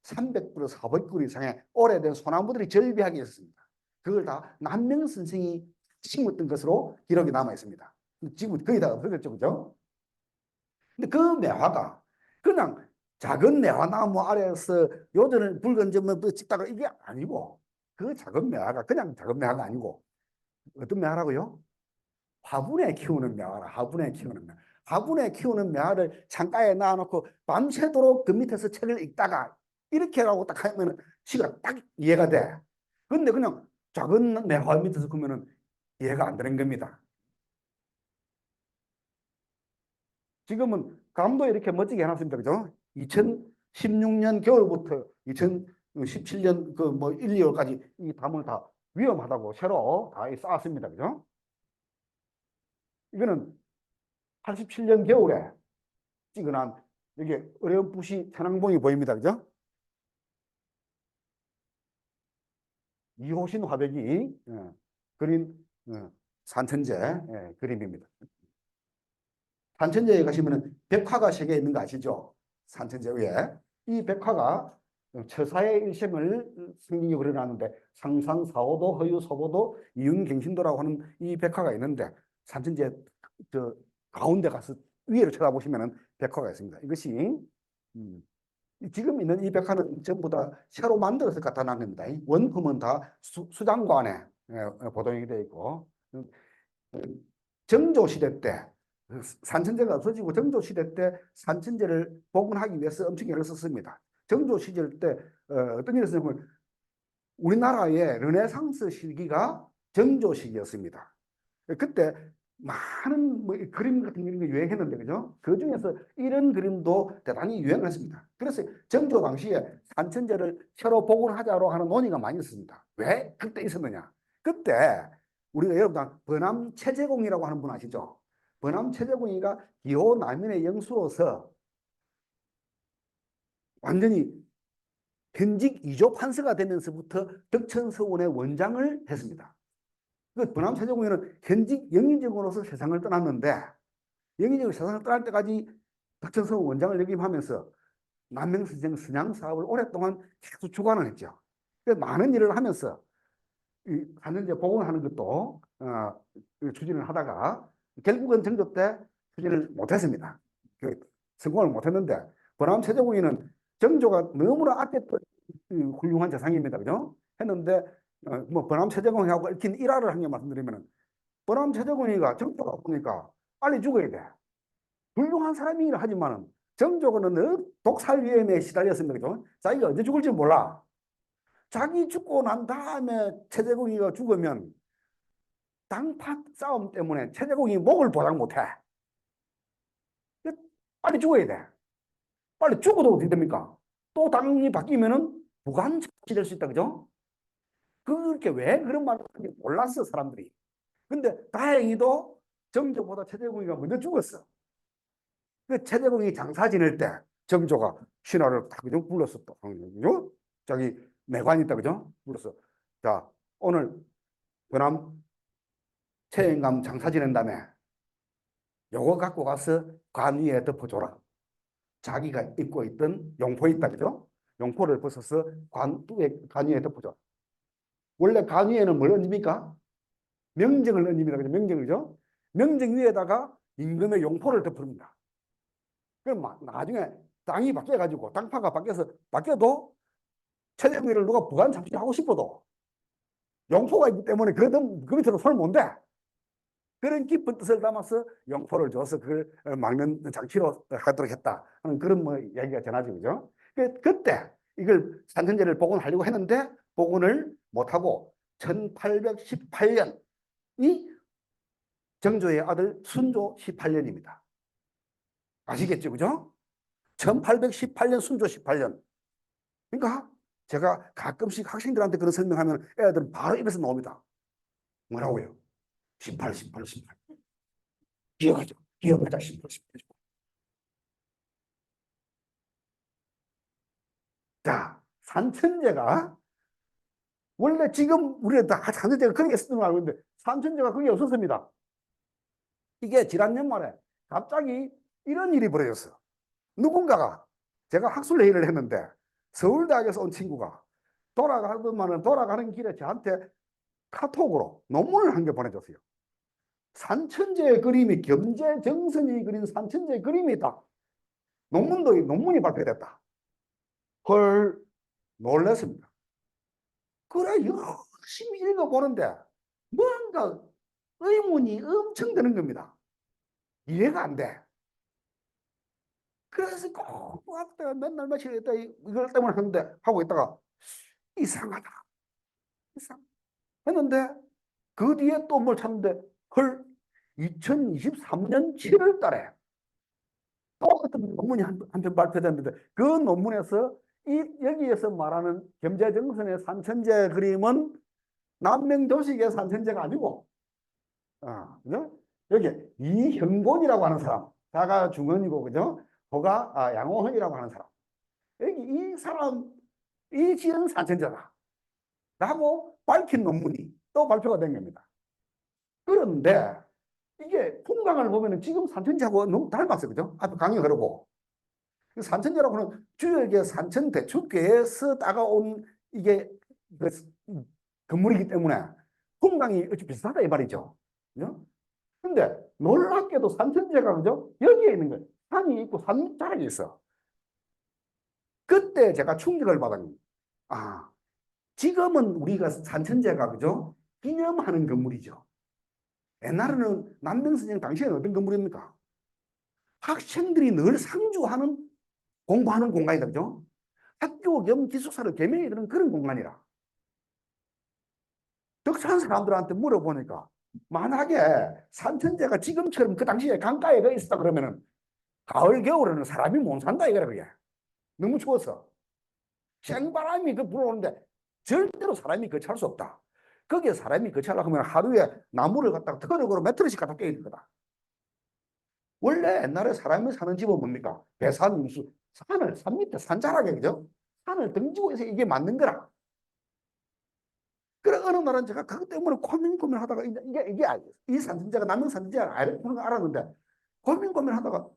[SPEAKER 1] 300그루, 400그루 이상의 오래된 소나무들이 절비하게 있었습니다. 그걸 다 남명 선생이 심었던 것으로 기록이 남아 있습니다. 지금 거의 다 없어졌죠, 그죠? 근데 그 매화가 그냥 작은 매화나무 아래에서 요전을 붉은 점을 찍다가 이게 아니고 그 작은 매화가 그냥 작은 매화가 아니고 어떤 매화라고요? 화분에 키우는 매화라. 화분에 키우는 매화. 화분에 키우는 매화를 창가에 놔놓고 밤새도록 그 밑에서 책을 읽다가 이렇게 하고 딱 하면 시가 딱 이해가 돼. 근데 그냥 작은 매화 밑에서 그러면은 이해가 안 되는 겁니다. 지금은 감도 이렇게 멋지게 해놨습니다. 그죠? 2016년 겨울부터 2017년 그 뭐 1, 2월까지 이 담을 다 위험하다고 새로 다 쌓았습니다. 그죠? 이거는 87년 겨울에 찍어난 여기 어렴풋이 천왕봉이 보입니다. 그죠? 이호신 화백이 그린 산천제 그림입니다. 산천제에 가시면 벽화가 3개 있는 거 아시죠? 산천제 위에. 이 벽화가 처사의 일생을 생긴게 그려놨는데 상상사오도 허유소보도 이윤갱신도라고 하는 이 벽화가 있는데 산천제 저 가운데 가서 위를 쳐다보시면 벽화가 있습니다. 이것이 지금 있는 이 벽화는 전부 다 새로 만들어서 갖다 놨 겁니다. 원품은 다 수장관에 보존이 되어 있고 정조시대 때 산천제가 없어지고 정조시대 때 산천제를 복원하기 위해서 엄청 애를 썼습니다. 정조 시절 때 어떤 일이 있었냐면 우리나라의 르네상스 시기가 정조 시기였습니다. 그때 많은 뭐 그림 같은 게 유행했는데 그죠? 그 중에서 이런 그림도 대단히 유행했습니다. 그래서 정조 당시에 산천제를 새로 복원하자로 하는 논의가 많이 있었습니다. 왜 그때 있었느냐? 그때 우리가 여러분 번암 최재공이라고 하는 분 아시죠? 번암 최저공이가 기호 남인의 영수로서 완전히 현직 2조 판서가 되면서부터 덕천서원의 원장을 했습니다. 그 번암 최저공인은 현직 영의정으로서 세상을 떠났는데 영의정으로 세상을 떠날 때까지 덕천서원 원장을 역임하면서 남명선생 선양 사업을 오랫동안 계속 주관을 했죠. 많은 일을 하면서 산전제 복원하는 것도 추진을 하다가 결국은 정조 때 추진을 못했습니다. 성공을 못했는데 번암 최저공인은 정조가 너무나 아꼈던 훌륭한 재상입니다. 그죠? 했는데 뭐 번암 최저공인하고 얽힌 일화를 한 개 말씀드리면 번암 최저공인이가 정조가 보니까 빨리 죽어야 돼. 훌륭한 사람이라 하지만 정조는 독살 위험에 시달렸습니다. 그죠? 자기가 언제 죽을지 몰라. 자기 죽고 난 다음에 최재공이가 죽으면 당파 싸움 때문에 최재공이 목을 보장 못해. 빨리 죽어야 돼. 빨리 죽어도 어떻게 됩니까? 또 당이 바뀌면은 부관처치 될 수 있다. 그죠? 그렇게 왜 그런 말을 하는지 몰랐어, 사람들이. 근데 다행히도 정조보다 최재공이가 먼저 죽었어. 그 최재공이 장사 지낼 때 정조가 신하를 다 그죠? 불렀어. 또. 그죠? 자기 내관이 있다. 그죠? 불렀어. 자, 오늘 그남 최영감 장사 지낸다며 요거 갖고 가서 관 위에 덮어줘라. 자기가 입고 있던 용포 있다. 그죠? 용포를 벗어서 관 위에 덮어줘. 원래 관 위에는 뭘 얹습니까? 명정을 얹습니다. 그죠? 명정이죠? 명정 위에다가 임금의 용포를 덮습니다. 그럼 나중에 땅이 바뀌어가지고 땅파가 바뀌어도 최대국민을 누가 부관 잡지하고 싶어도 용포가 있기 때문에 그 밑으로 손을 못 대. 그런 깊은 뜻을 담아서 용포를 줘서 그걸 막는 장치로 하도록 했다 하는 그런 뭐 얘기가 전하죠. 그죠? 그때 이걸 산천제를 복원하려고 했는데 복원을 못하고 1818년이 정조의 아들 순조 18년입니다. 아시겠죠? 그죠? 1818년 순조 18년. 그러니까 제가 가끔씩 학생들한테 그런 설명하면 애들은 바로 입에서 나옵니다. 뭐라고요? 18, 18, 18. 기억하죠? 기억하자, 18, 18. 자, 산천제가 원래 지금 우리가 다 산천제가 그렇게 쓰는 걸 알고 있는데 산천제가 그게 없었습니다. 이게 지난 연말에 갑자기 이런 일이 벌어졌어. 누군가가 제가 학술회의를 했는데 서울대학에서 온 친구가 돌아가는 길에 저한테 카톡으로 논문을 한 개 보내줬어요. 산천제의 그림이 겸재정선이 그린 산천제의 그림이 있다. 논문이 발표됐다. 헐, 놀랐습니다. 그래, 열심히 읽어보는데 뭔가 의문이 엄청 드는 겁니다. 이해가 안 돼. 그래서 꼭 맨날 며칠 있다 이걸 때문에 하고 있다가 이상하다. 했는데 그 뒤에 또 뭘 찾는데 헐 2023년 7월 달에 똑같은 논문이 한 편 발표됐는데 그 논문에서 여기에서 말하는 겸재정선의 산천제 그림은 남명조식의 산천제가 아니고 그죠? 여기 이형곤이라고 하는 사람 자가 중언이고 그죠? 호가 양호헌이라고 하는 사람 여기 이 사람 이 지은 산천제다 라고 밝힌 논문이 또 발표가 된 겁니다. 그런데 이게 풍광을 보면 지금 산천제하고 너무 닮았어요. 그죠? 앞에 강이 흐르고. 산천제라고는 주역의 산천 대축교에서 따가온 이게 그 건물이기 때문에 풍광이 어찌 비슷하다 이 말이죠. 그죠? 근데 놀랍게도 산천제가 그죠? 여기에 있는 거예요. 산이 있고 산자락이 있어. 그때 제가 충격을 받았는데, 지금은 우리가 산천제가 그죠? 기념하는 건물이죠. 옛날에는 남명선생 당시에는 어떤 건물입니까? 학생들이 늘 상주하는 공부하는 공간이다. 그죠? 학교 겸 기숙사를 겸해 되는 그런 공간이라. 덕산 사람들한테 물어보니까 만약에 산천제가 지금처럼 그 당시에 강가에 있었다 그러면은 가을 겨울에는 사람이 못 산다 이거라 그게. 너무 추워서. 생바람이 불어오는데 절대로 사람이 거치할 수 없다. 거기에 사람이 거치하려고 하면 하루에 나무를 갖다가 트럭으로 몇 트럭씩 갖다 깨야 되거다. 원래 옛날에 사람이 사는 집은 뭡니까? 배산 유수, 산 밑에 산자락에, 그죠? 산을 등지고 해서 이게 맞는 거라. 그래, 어느 날은 제가 그것 때문에 고민하다가, 이 산천제가 남명 산천제가 알는 거 알았는데, 고민하다가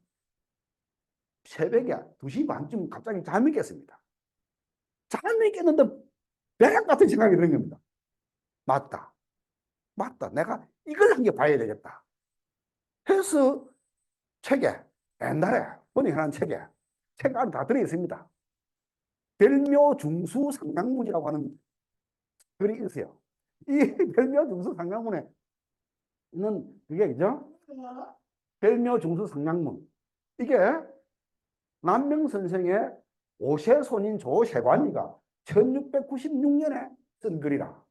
[SPEAKER 1] 새벽에 2시 반쯤 갑자기 잠이 깼습니다. 잠이 깼는데, 벼락 같은 생각이 드는 겁니다. 맞다. 내가 이걸 한 개 봐야 되겠다. 해서 책에, 옛날에 번역한 책에, 책 안에 다 들어있습니다. 별묘중수상강문이라고 하는 글이 있어요. 이 별묘중수상강문에는 그게 있죠? 별묘중수상강문. 이게 남명 선생의 오세손인 조세관이가 1696년에 쓴 글이라.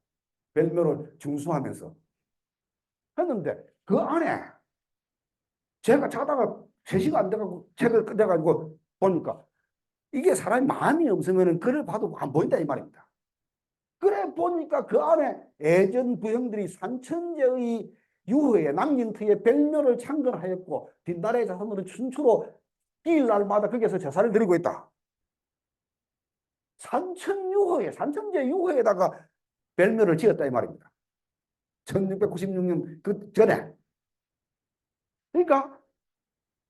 [SPEAKER 1] 별묘를 중수하면서 했는데 그 안에 제가 자다가 3시가 안 돼가지고 책을 꺼내가지고 보니까 이게 사람이 마음이 없으면 글을 봐도 안 보인다 이 말입니다. 그래 보니까 그 안에 예전 부형들이 산천제의 유후에 남긴 터에 별묘를 창건하였고 뒷날의 자손으로 춘추로 끼일 날마다 거기에서 제사를 드리고 있다. 산천제 유후에다가 별묘를 지었다 이 말입니다. 1696년 그 전에. 그러니까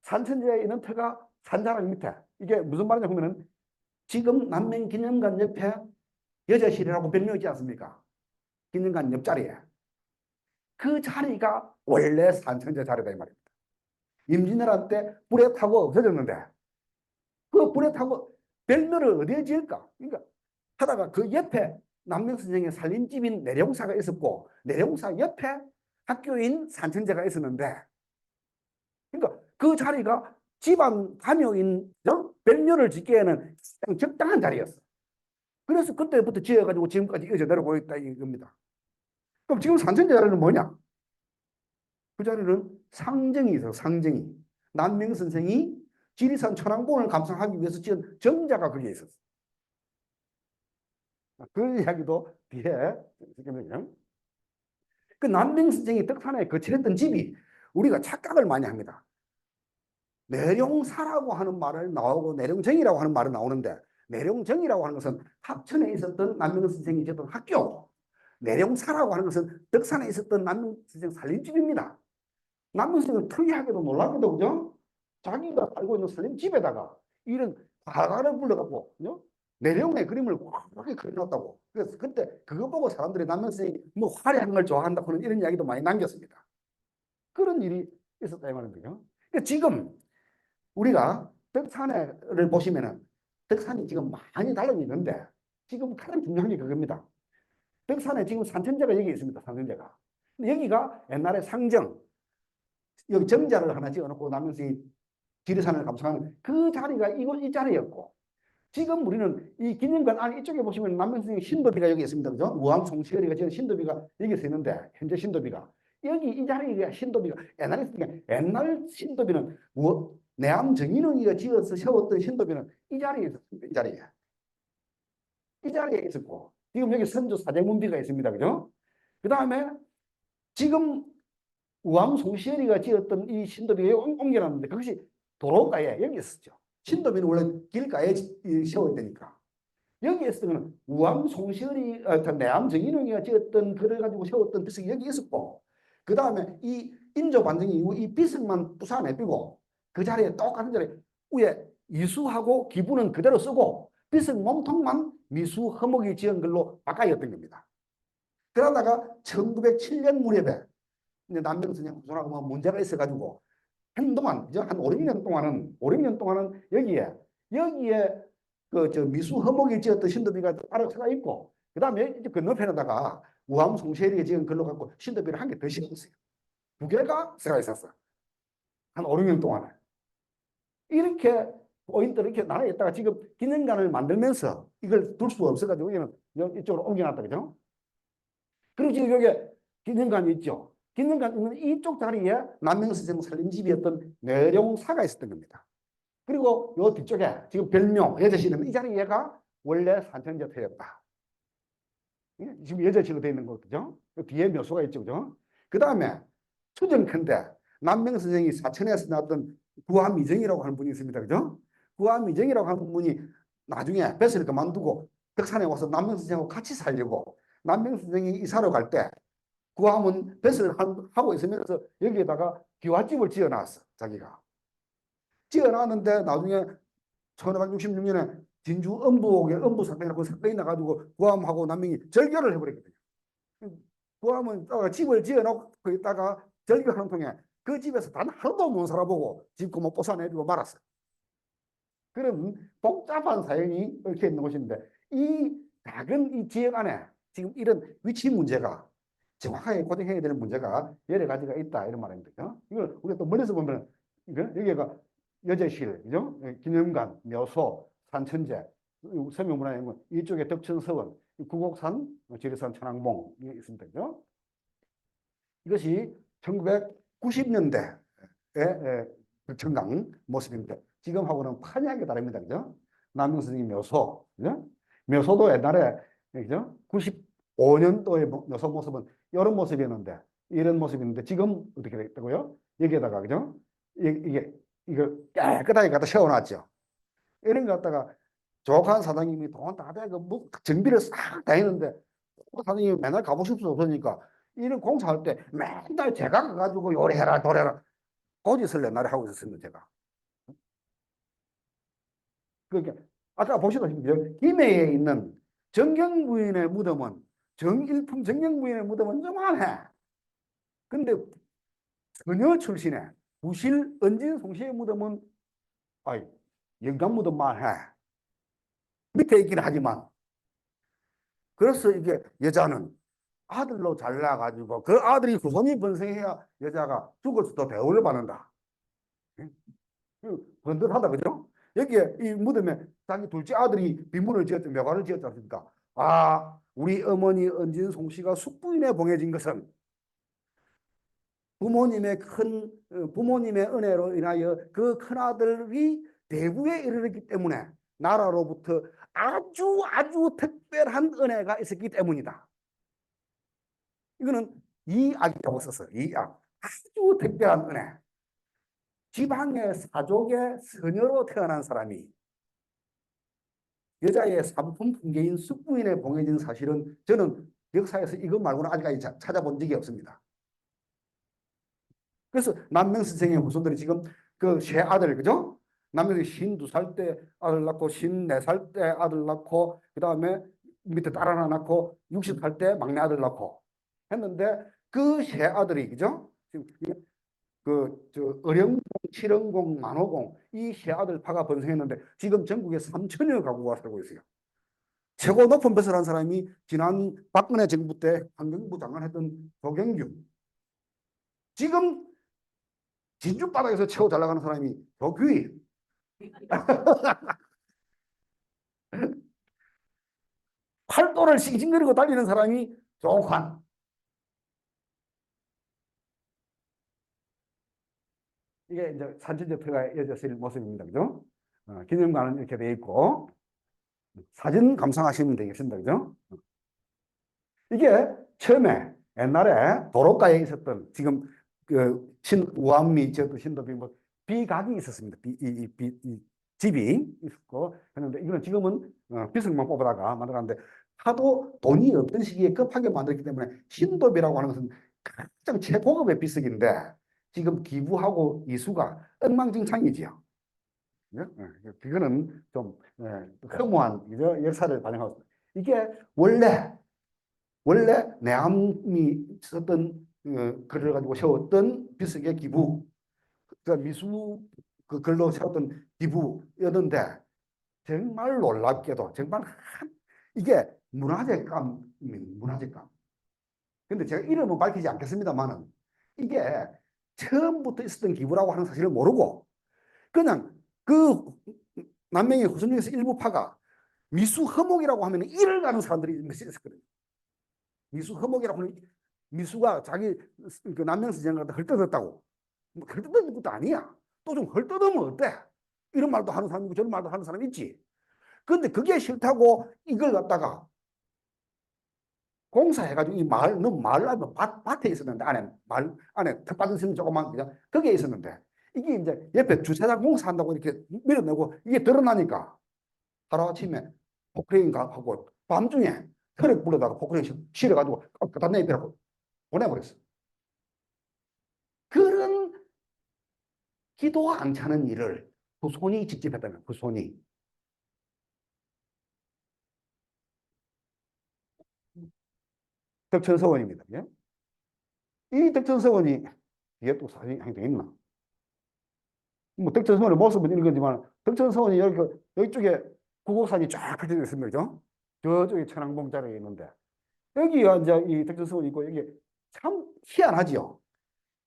[SPEAKER 1] 산천제에 있는 터가 산자락 밑에 이게 무슨 말이냐 하면은 지금 남명기념관 옆에 여자실이라고 별명 있지 않습니까? 기념관 옆자리에. 그 자리가 원래 산천제 자리다 이 말입니다. 임진왜란 때 불에 타고 없어졌는데 그 불에 타고 별묘를 어디에 지을까? 그러니까 하다가 그 옆에 남명 선생의 살림집인 내룡사가 있었고 내룡사 옆에 학교인 산천제가 있었는데 그러니까 그 자리가 집안 가묘인 별묘를 짓기에는 적당한 자리였어. 그래서 그때부터 지어가지고 지금까지 이어져 내려오고 있다 이겁니다. 그럼 지금 산천제 자리는 뭐냐? 그 자리는 상정이 있어, 상정이. 남명 선생이 지리산 천왕봉을 감상하기 위해서 지은 정자가 거기에 있었어. 그 이야기도 뒤에 그 남명 선생이 덕산에 거처했던 집이 우리가 착각을 많이 합니다. 내룡사라고 하는 말을 나오고 내룡정이라고 하는 말이 나오는데 내룡정이라고 하는 것은 합천에 있었던 남명 선생이 지었던 학교, 내룡사라고 하는 것은 덕산에 있었던 남명 선생 살림집입니다. 남명 선생은 특이하게도 놀랍게도 그죠? 자기가 살고 있는 살림집에다가 이런 화가를 불러갖고 그죠? 내룡의 그림을 그렇게 그려놨다고. 그래서 그때 그거 보고 사람들이 남명 선생이 뭐 화려한 걸 좋아한다고 하는 이런 이야기도 많이 남겼습니다. 그런 일이 있었다 이 말인데요. 그러니까 지금 우리가 덕산을 보시면은 덕산이 지금 많이 달라지는데 지금 가장 중요한 게 그겁니다. 덕산에 지금 산천제가 여기 있습니다. 산천제가. 여기가 옛날에 상정, 여기 정자를 하나 지어놓고 남명선이 지리산을 감상하는 그 자리가 이 자리였고 지금 우리는 이 기념관 안에 이쪽에 보시면 남명선의 신도비가 여기 있습니다. 그죠? 우암 송시거리가 지은 신도비가 여기 있는데 현재 신도비가 여기 이 자리가 신도비가 옛날에 있으니까 옛날 신도비는 내암 정인웅이가 지어서 세웠던 신도비는 이 자리에 있었습니다. 이 자리에. 이 자리에 있었고 지금 여기 선조 사제문비가 있습니다. 그죠? 그 다음에 지금 우암 송시열이가 지었던 이 신도비가 옮겨놨는데 그것이 도로가에 여기 있었죠. 신도비는 원래 길가에 세웠다니까. 여기 있었던 우암 송시열이 내암 정인웅이가 지었던 그래 가지고 세웠던 비석이 여기 있었고 그 다음에 이 인조 반정 이후 이 비석만 부산해비고 그 자리에 똑같은 자리에 위에 이수하고 기부는 그대로 쓰고 비석 몸통만 미수 허목이 지은 걸로 바꿔였던 겁니다. 그러다가 1907년 무렵에 남명 선생하고 뭐 문제가 있어가지고 한동안 한 5, 6년 동안은 여기에 그 미수 허목이 지었던 신도비가 따로 들어가 있고 그 다음에 건너편에다가 우암 송시열이가 지은 걸로 갖고 신도비를 한 개 더 씌웠어요. 2개가 들어가 있었어. 한 5, 6년 동안에. 이렇게 포인트를 이렇게 나눠있다가 지금 기념관을 만들면서 이걸 둘 수 없어가지고 여기는 이쪽으로 옮겨놨다. 그죠? 그리고 지금 여기 기념관이 있죠. 기념관 있는 이쪽 자리에 남명 선생 살림집이었던 내룡사가 있었던 겁니다. 그리고 요 뒤쪽에 지금 별묘 여자실은 이 자리가 원래 산천제터였다. 지금 여자실로 되어 있는 거죠. 뒤에 묘소가 있죠. 그죠? 그 다음에 추정컨대 남명 선생이 사천에서 나왔던 구암미정이라고 하는 분이 있습니다. 그죠? 구암미정이라고 하는 분이 나중에 뱃을 그만두고 덕산에 와서 남명 선생하고 같이 살려고 남명 선생이 이사로 갈 때 구암은 뱃을 하고 있으면서 여기에다가 기와집을 지어놨어. 자기가. 지어놨는데 나중에 1566년에 진주 음부옥에 음부 사건이라고 사건이 나가지고 구암하고 남명이 절교를 해버렸거든요. 구암은 집을 지어놓고 있다가 절교하는 통에 그 집에서 단 하루도 못 살아보고 집 고모 뽀사내주고 말았어요. 그런 복잡한 사연이 얽혀 있는 곳인데 이 작은 이 지역 안에 지금 이런 위치 문제가 정확하게 고정해야 되는 문제가 여러 가지가 있다 이런 말입니다. 이걸 우리가 또 멀리서 보면 여기가 여제실, 그죠? 기념관, 묘소, 산천제, 서명문화연구원, 이쪽에 덕천서원, 구곡산, 지리산, 천왕봉이 있습니다. 그죠? 이것이 1990년대의 덕천강 모습인데 지금하고는 판이하게 다릅니다. 그죠? 남명 선생님 묘소, 그죠? 묘소도 옛날에, 그죠? 95년도의 묘소 모습은 이런 모습이었는데, 이런 모습이었는데, 지금 어떻게 됐다고요? 여기에다가, 그죠? 이거 깨끗하게 갖다 세워놨죠. 이런 거 갖다가 조악한 사장님이 돈 다 대고 뭐 정비를 싹 다 했는데, 사장님이 맨날 가보실 수 없으니까, 이런 공사할 때 맨날 제가 가가지고 요래해라, 도래라, 고짓을 옛날에 하고 있었습니다, 제가. 그러니까 아까 보시다시피 김해에 있는 정경부인의 무덤은 정일품 정경부인의 무덤은 요만해. 근데 전혀 출신의 부실 은진송씨의 무덤은 아이 영감 무덤만 해. 밑에 있긴 하지만 그래서 이게 여자는 아들로 잘나가지고 그 아들이 후손이 번성해야 여자가 죽을 수도 대우를 받는다. 번듯하다 그죠? 여기에 이 무덤에 자기 둘째 아들이 빈문을 지었죠. 묘관을 지었지 않습니까? 아, 우리 어머니 은진송 씨가 숙부인에 봉해진 것은 부모님의 은혜로 인하여 그 큰아들이 대구에 이르렀기 때문에 나라로부터 아주 아주 특별한 은혜가 있었기 때문이다. 이거는 이악이라고 썼어요. 이악. 아주 특별한 은혜. 지방의 사족의 서녀로 태어난 사람이 여자의 사부품 풍계인 숙부인에 봉해진 사실은 저는 역사에서 이것 말고는 아직까지 찾아본 적이 없습니다. 그래서 남명 선생의 후손들이 지금 그 세 아들, 그죠? 남명이 52살 때 아들 낳고 54살 때 아들 낳고 그 다음에 밑에 딸 하나 낳고 60살 때 막내 아들 낳고 했는데 그 세 아들이, 그죠? 지금 어령공, 칠영공, 만호공 이 세 아들 파가 번성했는데 지금 전국에 3천여 가구가 살고 있어요. 최고 높은 뱃을 한 사람이 지난 박근혜 정부 때 환경부 장관 했던 조경규. 지금 진주 바닥에서 최고 잘 나가는 사람이 조규희. 팔도를 싱싱거리고 달리는 사람이 조환. 이게 이제 산천제표가 이어졌을 모습입니다. 그죠? 기념관은 이렇게 되어 있고, 사진 감상하시면 되겠습니다. 그죠? 이게 처음에 옛날에 도로가에 있었던 지금 그 신우암리 지었던 신도비 뭐 비각이 있었습니다. 이 집이 있었고 했는데 이거는 지금은 비석만 뽑아다가 만들었는데 하도 돈이 없던 시기에 급하게 만들었기 때문에 신도비라고 하는 것은 가장 최고급의 비석인데 지금 기부하고 이수가 엉망진창이지요. 그거는 좀 허무한 역사를 반영하고 있습니다. 이게 원래 내암이 썼던 글을 가지고 세웠던 비석의 기부, 그러니까 미수 그 글로 세웠던 기부였는데 정말 놀랍게도 정말 이게 문화재감입니다. 문화재감. 근데 제가 이름은 밝히지 않겠습니다만은 이게 처음부터 있었던 기부라고 하는 사실을 모르고 그냥 그 남명의 후손 중에서 일부 파가 미수 허목이라고 하면 일을 가는 사람들이 몇 있었거든요. 미수 허목이라고 하는 미수가 자기 그 남명 선생한테 헐뜯었다고. 뭐 헐뜯은 것도 아니야. 또 좀 헐뜯으면 어때? 이런 말도 하는 사람 있고 저런 말도 하는 사람 있지. 근데 그게 싫다고 이걸 갖다가 공사해가지고 이 마을, 너무 마을 안에 밭에 있었는데, 마을 안에 텃밭 있으면 조그만, 그냥 거기에 있었는데, 이게 이제 옆에 주차장 공사한다고 이렇게 밀어내고 이게 드러나니까 하루아침에 포크레인 하고 밤중에 혈액 불러다가 포크레인 실어가지고 갖다 내더라고 보내버렸어. 그런 기도 안 차는 일을 후손이 직접 했다면, 후손이. 덕천서원입니다. 예? 이 덕천서원이 뒤에 또 사진이 돼 있나? 뭐 덕천서원의 모습은 이런 거지만 덕천서원이 여기 이쪽에 구곡산이 쫙 펼쳐져 있습니다. 그죠? 저쪽에 천왕봉자락이 있는데 여기가 이제 이 덕천서원이 있고 여기 참 희한하지요.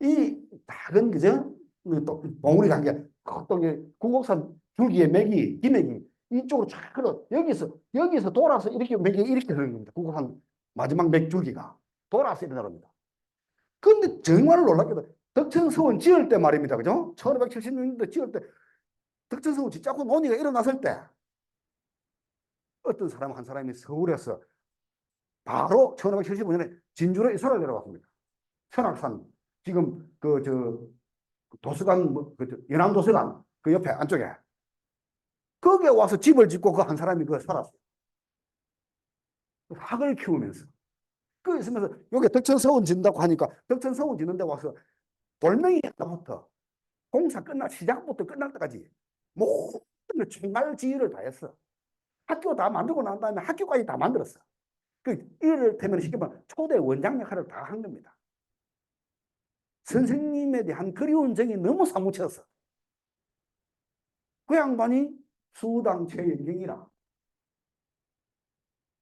[SPEAKER 1] 이 작은 그죠? 또 봉우리 관계 또 구곡산 줄기의 맥이 기맥이 이쪽으로 쫙 흘러 여기서 돌아서 이렇게 맥이 이렇게 흐르는 겁니다. 구곡산 마지막 맥 줄기가 돌아서 일어납니다. 그런데 정말 놀랍게도 덕천서원 지을 때 말입니다. 그죠? 1576년도 지을 때 덕천서원 짓자고 논의가 일어났을 때 어떤 사람 한 사람이 서울에서 바로 1575년에 진주로 이사를 내려왔습니다. 천악산 지금 도서관 연암도서관 그 옆에 안쪽에 거기에 와서 집을 짓고 그 한 사람이 그 살았어요. 학을 키우면서 그 있으면서 여기 덕천서원 짓는다고 하니까 덕천서원 짓는 데 와서 돌멩이 하나부터 공사 시작부터 끝날 때까지 모든 걸 총괄 지휘를 다 했어. 학교 다 만들고 난 다음에 학교까지 다 만들었어. 이를테면 쉽게 말하면 초대 원장 역할을 다 한 겁니다. 선생님에 대한 그리운 정이 너무 사무쳤어. 그 양반이 수당 최연경이라.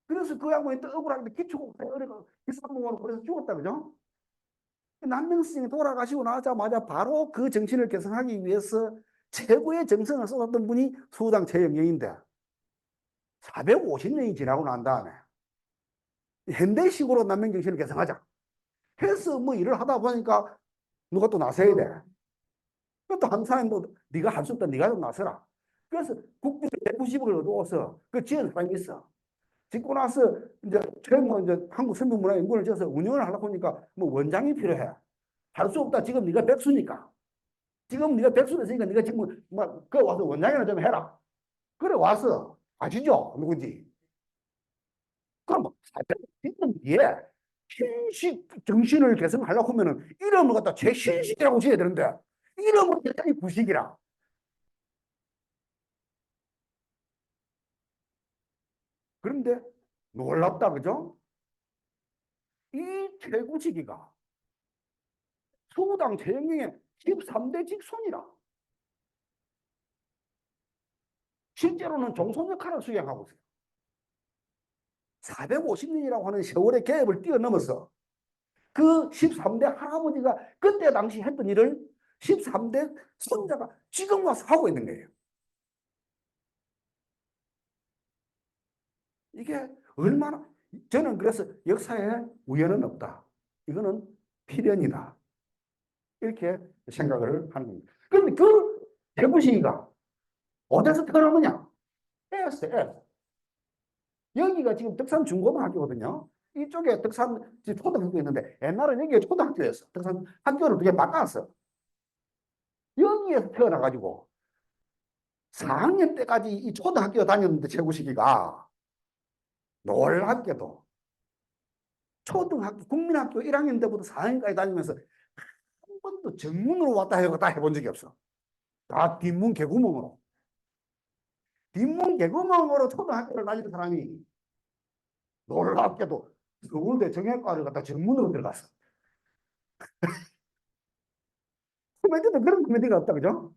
[SPEAKER 1] 그래서 그 양반이 또 억울하게 기초국사에 어려가 기사공으로 그래서 죽었다. 그죠? 남명스님이 돌아가시고 나자마자 바로 그 정신을 개선하기 위해서 최고의 정성을 쏟았던 분이 수당 최연경인데 450년이 지나고 난 다음에 현대식으로 남명 정신을 개선하자 해서 뭐 일을 하다 보니까 누가 또 나서야 돼. 또 한 사람이 뭐 네가 할 수 없다, 네가 좀 나서라. 그래서 국비 190억을 얻어서 그 지은 사람이 있어. 짓고 나서 이제 최고 이제 한국생명문화연구원을 지어서 운영을 하려고 하니까 뭐 원장이 필요해. 할 수 없다. 지금 네가 백수니까. 지금 네가 백수 됐으니까 네가 지금 그 와서 원장이나 좀 해라. 그래 와서 아시죠? 누군지. 그럼 뭐 사실은 뒤에 신식 정신을 개선하려고 하면은 이름을 갖다 최신식이라고 지어야 되는데 이름은 대단히 구식이라. 그런데 놀랍다 그죠? 이 최구식이가 수당 최영경의 13대 직손이라. 실제로는 종손 역할을 수행하고 있어요. 450년이라고 하는 세월의 갭을 뛰어넘어서 그 13대 할아버지가 그때 당시 했던 일을 13대 손자가 지금 와서 하고 있는 거예요. 이게 얼마나 저는 그래서 역사에 우연은 없다. 이거는 필연이다. 이렇게 생각을 하는 겁니다. 그런데 그 대구시가 어디서 태어났느냐? 에스. 여기가 지금 덕산 중고등학교거든요. 이쪽에 덕산 초등학교 있는데 옛날은 여기가 초등학교였어. 덕산 학교를 두 개 바꿨어. 여기에서 태어나가지고 4학년 때까지 이 초등학교 다녔는데 최구식이가 놀랍게도 초등학교 국민학교 1학년 때부터 4학년까지 다니면서 한 번도 정문으로 왔다 갔다 해본 적이 없어. 다 뒷문 개구멍으로. 뒷문 개구멍으로 초등학교를 다니는 사람이 놀랍게도 서울대 정형과를 갖다 정문으로 들어갔어. 코미디도 그런 코미디가 없다, 그죠?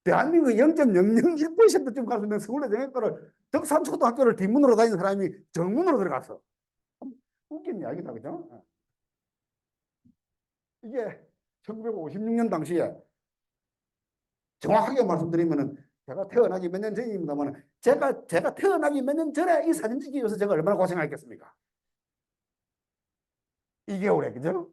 [SPEAKER 1] 대한민국 0.001%쯤 가서 서울대 정형과를 덕산초등학교를 뒷문으로 다니는 사람이 정문으로 들어갔어. 웃긴 이야기다, 그죠? 이게 1956년 당시에 정확하게 말씀드리면은 제가 태어나기 몇 년 전입니다만 제가 태어나기 몇 년 전에 이 사진 찍기 위해서 제가 얼마나 고생했겠습니까? 2개월에, 그죠?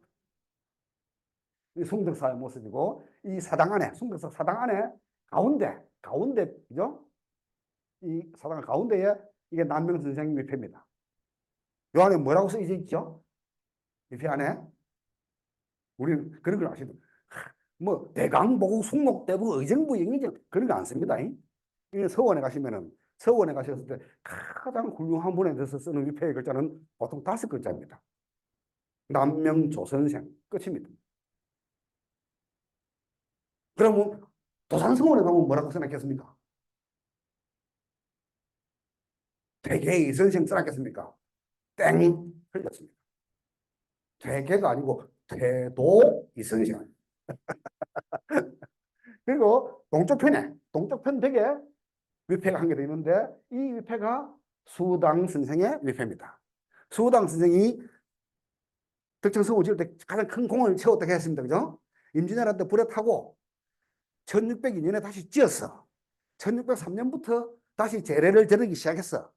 [SPEAKER 1] 이 숭덕사의 모습이고 이 사당 안에 숭덕사 사당 안에 가운데 그죠? 이 사당 가운데에 이게 남명 선생님의 표입니다. 요 안에 뭐라고 써져 있죠? 위패 안에 우리는 그런 걸 아시죠? 뭐 대강보고 숙목대부 의정부 영의정 그런 거 안 씁니다. 서원에 가시면은 서원에 가셨을 때 가장 훌륭한 분에 대해서 쓰는 위패의 글자는 보통 5글자입니다. 남명조선생 끝입니다. 그러면 도산서원에 가면 뭐라고 써놨겠습니까? 대개의 선생 써놨겠습니까? 땡 흘렸습니다. 대개가 아니고 태도 이선생. 그리고 동쪽 편 벽에 위패가 한 개 더 있는데 이 위패가 수당 선생의 위패입니다. 수당 선생이 덕천성을 지을 때 가장 큰 공을 세웠다고 했습니다. 그죠? 임진왜란때 불에 타고 1602년에 다시 지었어. 1603년부터 다시 재래를 저르기 시작했어.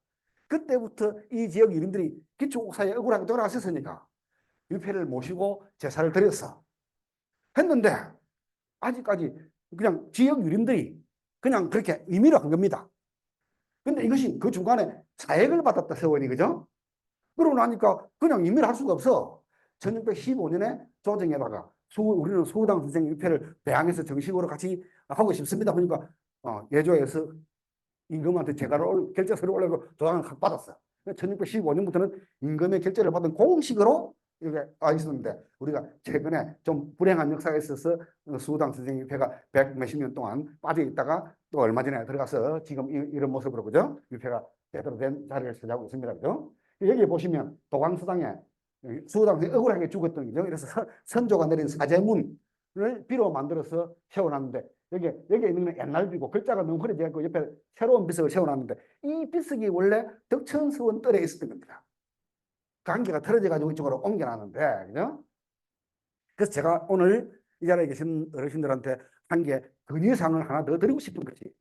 [SPEAKER 1] 그때부터 이 지역 유림들이 기초국사에 억울하게 돌아가셨으니까 위패를 모시고 제사를 드렸어. 했는데 아직까지 그냥 지역 유림들이 그냥 그렇게 임의로 한 겁니다. 근데 이것이 그 중간에 사액을 받았다, 세원이. 그죠? 그러고 나니까 그냥 임의로 할 수가 없어. 1615년에 조정에다가 우리는 수호당 선생 위패를 대항해서 정식으로 같이 하고 싶습니다. 그러니까 예조에서 임금한테 재가를 결제서를 올리고 조항을 각 받았어. 1615년부터는 임금의 결제를 받은 공식으로 이게 있었는데 우리가 최근에 좀 불행한 역사가 있어서 수호당 선생 위패가 100 몇십 년 동안 빠져 있다가 또 얼마 전에 들어가서 지금 이런 모습으로, 그죠? 위패가 제대로 된 자리를 차지하고 있습니다. 그죠? 여기 보시면 도광수당에 수호당이 억울하게 죽었던 거죠. 그래서 선조가 내린 사제문을 비로 만들어서 세워놨는데 여기 있는 건 옛날 비고 글자가 너무 흐려져서 옆에 새로운 비석을 세워놨는데 이 비석이 원래 덕천서원 뜰에 있었던 겁니다. 관계가 틀어져가지고 이쪽으로 옮겨놨는데, 그죠? 그래서 제가 오늘 이 자리에 계신 어르신들한테 한 게 건의사항을 하나 더 드리고 싶은 거지.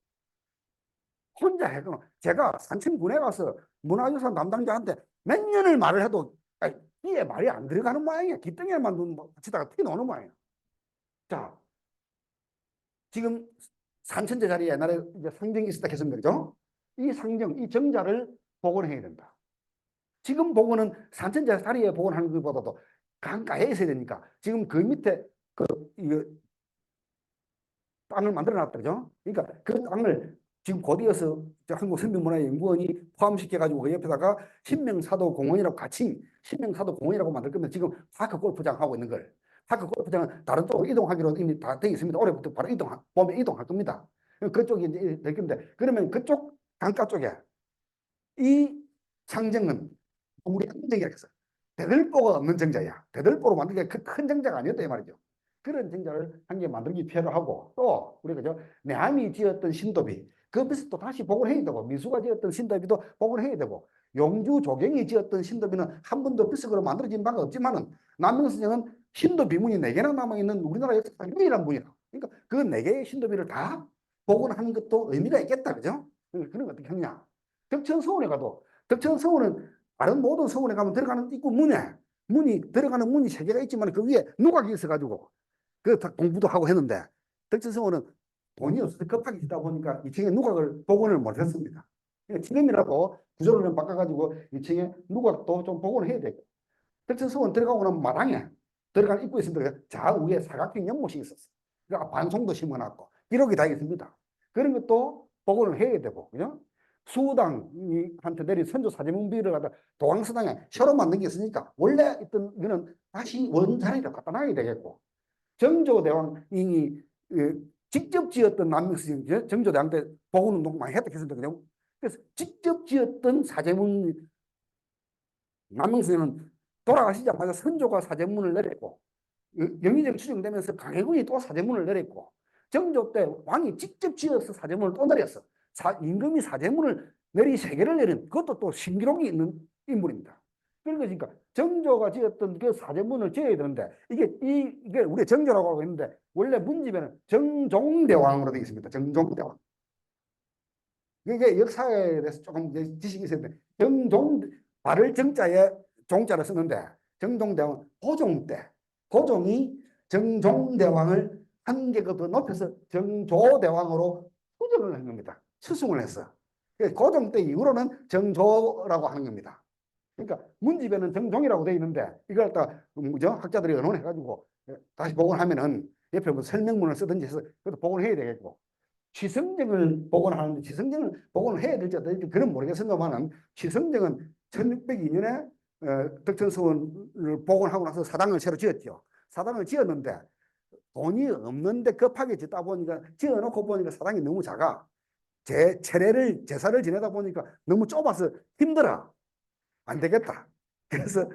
[SPEAKER 1] 혼자 해도 제가 산천군에 가서 문화유산 담당자한테 몇 년을 말을 해도 귀에 말이 안 들어가는 모양이야. 귀등에만 눈 치다가 튀어나오는 모양이야. 자, 지금 산천제 자리에 옛날에 이제 상정이 있었다 했습니다. 그죠? 이 상정, 이 정자를 복원해야 된다. 지금 복원은 산천제 자리에 복원하는 것보다도 강가에 있어야 되니까 지금 그 밑에 이거 땅을 만들어 놨다. 그죠? 그러니까 그 땅을 지금 곧이어서 한국선명문화연구원이 포함시켜가지고 그 옆에다가 신명사도공원이라고 같이 신명사도공원이라고 만들 겁니다. 지금 파크 골프장 하고 있는 걸. 파크 골프장은 다른 쪽으로 이동하기로 이미 다 되어 있습니다. 올해부터 바로 봄에 이동할 겁니다. 그쪽이 이제 될 건데, 그러면 그쪽 강가 쪽에 이 상정은 우리 정자라고 했어. 대들보가 없는 정자야. 대들보로 만든 게 큰 정자가 아니었다 이 말이죠. 그런 정자를 한 개 만들기 필요하고, 또 우리가 내함이 지었던 신도비 그 비서 또 다시 복원해야 되고, 미수가 지었던 신도비도 복원해야 되고, 용주 조경이 지었던 신도비는 한 번도 비석으로 만들어진 바가 없지만은 남명선생은 신도비문이 4개나 남아있는 우리나라 역사상 유일한 문이다. 그러니까 그 4개의 신도비를 다 복원하는 것도 의미가 있겠다. 그죠? 그런 거 어떻게 하느냐. 덕천서원에 가도 덕천서원은 다른 모든 서원에 가면 들어가는 입구 들어가는 문이 3개가 있지만 그 위에 누각이 있어가지고 그 공부도 하고 했는데, 덕천서원은 돈이 없어서 급하게 짓다 보니까 2층에 누각을 복원을 못했습니다. 지금이라도 구조를 좀 바꿔가지고 2층에 누각도 좀 복원을 해야 되고, 덕천서원 들어가고 나면 마당에 들어가는 입구에 있습니다. 좌우에 사각형 연못이 있었어요. 그러니까 반송도 심어놨고 기록이 다 있습니다. 그런 것도 복원을 해야 되고, 그죠? 수당한테 내린 선조 사제문비를 갖다 도광수당에 새로 만든 게 있으니까 원래 있던 거는 다시 원자리로 갖다 놔야 되겠고, 정조대왕이 직접 지었던 남명수정 정조대왕 때 복원운동 많이 했다 했습니다. 그죠? 그래서 직접 지었던 사제문 남명수정은 돌아가시자마자 선조가 사제문을 내렸고, 영의정이 추정되면서 강해군이 또 사제문을 내렸고, 정조 때 왕이 직접 지어서 사제문을 또 내렸어. 임금이 사제문을 내리 3개를 내린 그것도 또 신기록이 있는 인물입니다. 그러니까 정조가 지었던 그 사제문을 지어야 되는데 이게 우리 정조라고 하고 있는데 원래 문집에는 정종대왕으로 되어 있습니다. 정종대왕. 이게 역사에 대해서 조금 지식이 있어야 돼. 발을 정자에 종자를 쓰는데 정종대왕 고종 때 고종이 정종대왕을 한 개가 더 높여서 정조대왕으로 수정을 한 겁니다. 추승을 했어. 고종 때 이후로는 정조라고 하는 겁니다. 그러니까 문집에는 정종이라고 돼 있는데 이걸 갖다 그죠? 학자들이 언론해가지고 다시 복원하면은 옆에 뭐 설명문을 쓰든지 해서 그것도 복원해야 되겠고 취성정을 복원하는데 취성정을 복원을 해야 될지 어떨지 그런 모르겠습니다만은 취성정은 1602년에 덕천서원을 복원하고 나서 사당을 새로 지었죠. 사당을 지었는데 돈이 없는데 급하게 짓다 보니까 지어놓고 보니까 사당이 너무 작아. 제사를 지내다 보니까 너무 좁아서 힘들어. 안 되겠다. 그래서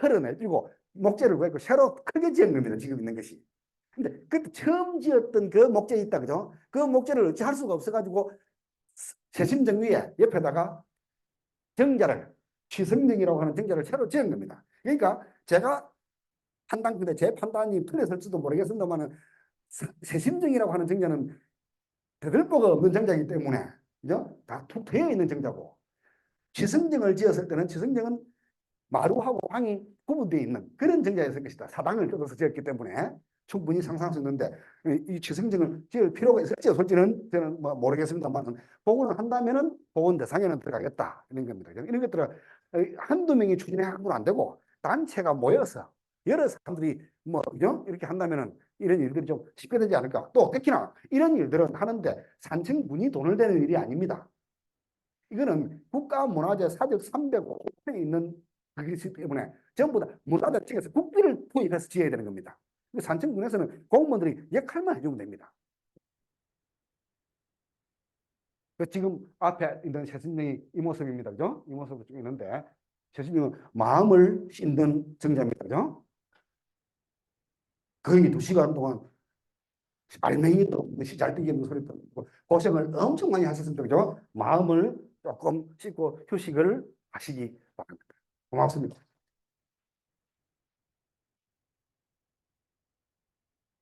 [SPEAKER 1] 헐어내주고 목재를 구했고 새로 크게 지은 겁니다. 지금 있는 것이. 근데 그때 처음 지었던 그 목재 있다 그죠? 그 목재를 어찌 할 수가 없어가지고 세심정 위에 옆에다가 정자를 취성정이라고 하는 정자를 새로 지은 겁니다. 그러니까 제가 판단 근데 제 판단이 틀렸을지도 모르겠습니다만은 세심정이라고 하는 정자는 대들보가 없는 정자이기 때문에 그죠? 다 툭 트여 있는 정자고 취성정을 지었을 때는 취성정은 마루하고 방이 구분되어 있는 그런 정자였을 것이다. 사당을 뜯어서 지었기 때문에 충분히 상상할 수 있는데 이 취성정을 지을 필요가 있을지 없을지는 저는 뭐 모르겠습니다만 복원을 한다면은 복원 대상에는 들어가겠다 이런 겁니다. 이런 것들은 한두 명이 추진해 갖고는 안 되고 단체가 모여서 여러 사람들이 뭐 그죠? 이렇게 한다면은 이런 일들이 좀 쉽게 되지 않을까. 또 특히나 이런 일들은 하는데 산청군이 돈을 대는 일이 아닙니다. 이거는 국가문화재 사적 305호에 있는 그것이기 때문에 전부 다 문화재 측에서 국비를 투입해서 지어야 되는 겁니다. 산청군에서는 공무원들이 역할만 해주면 됩니다. 지금 앞에 있는 세신령이 이 모습입니다. 그죠? 이 모습으로 쭉 있는데 세신령은 마음을 씻는 정자입니다. 그죠? 거의 2시간 동안 알맹이도 시잘뜨기 없는 소리 듣고 고생을 엄청 많이 하셨습니다. 그죠? 마음을 조금 씻고 휴식을 하시기 바랍니다. 고맙습니다.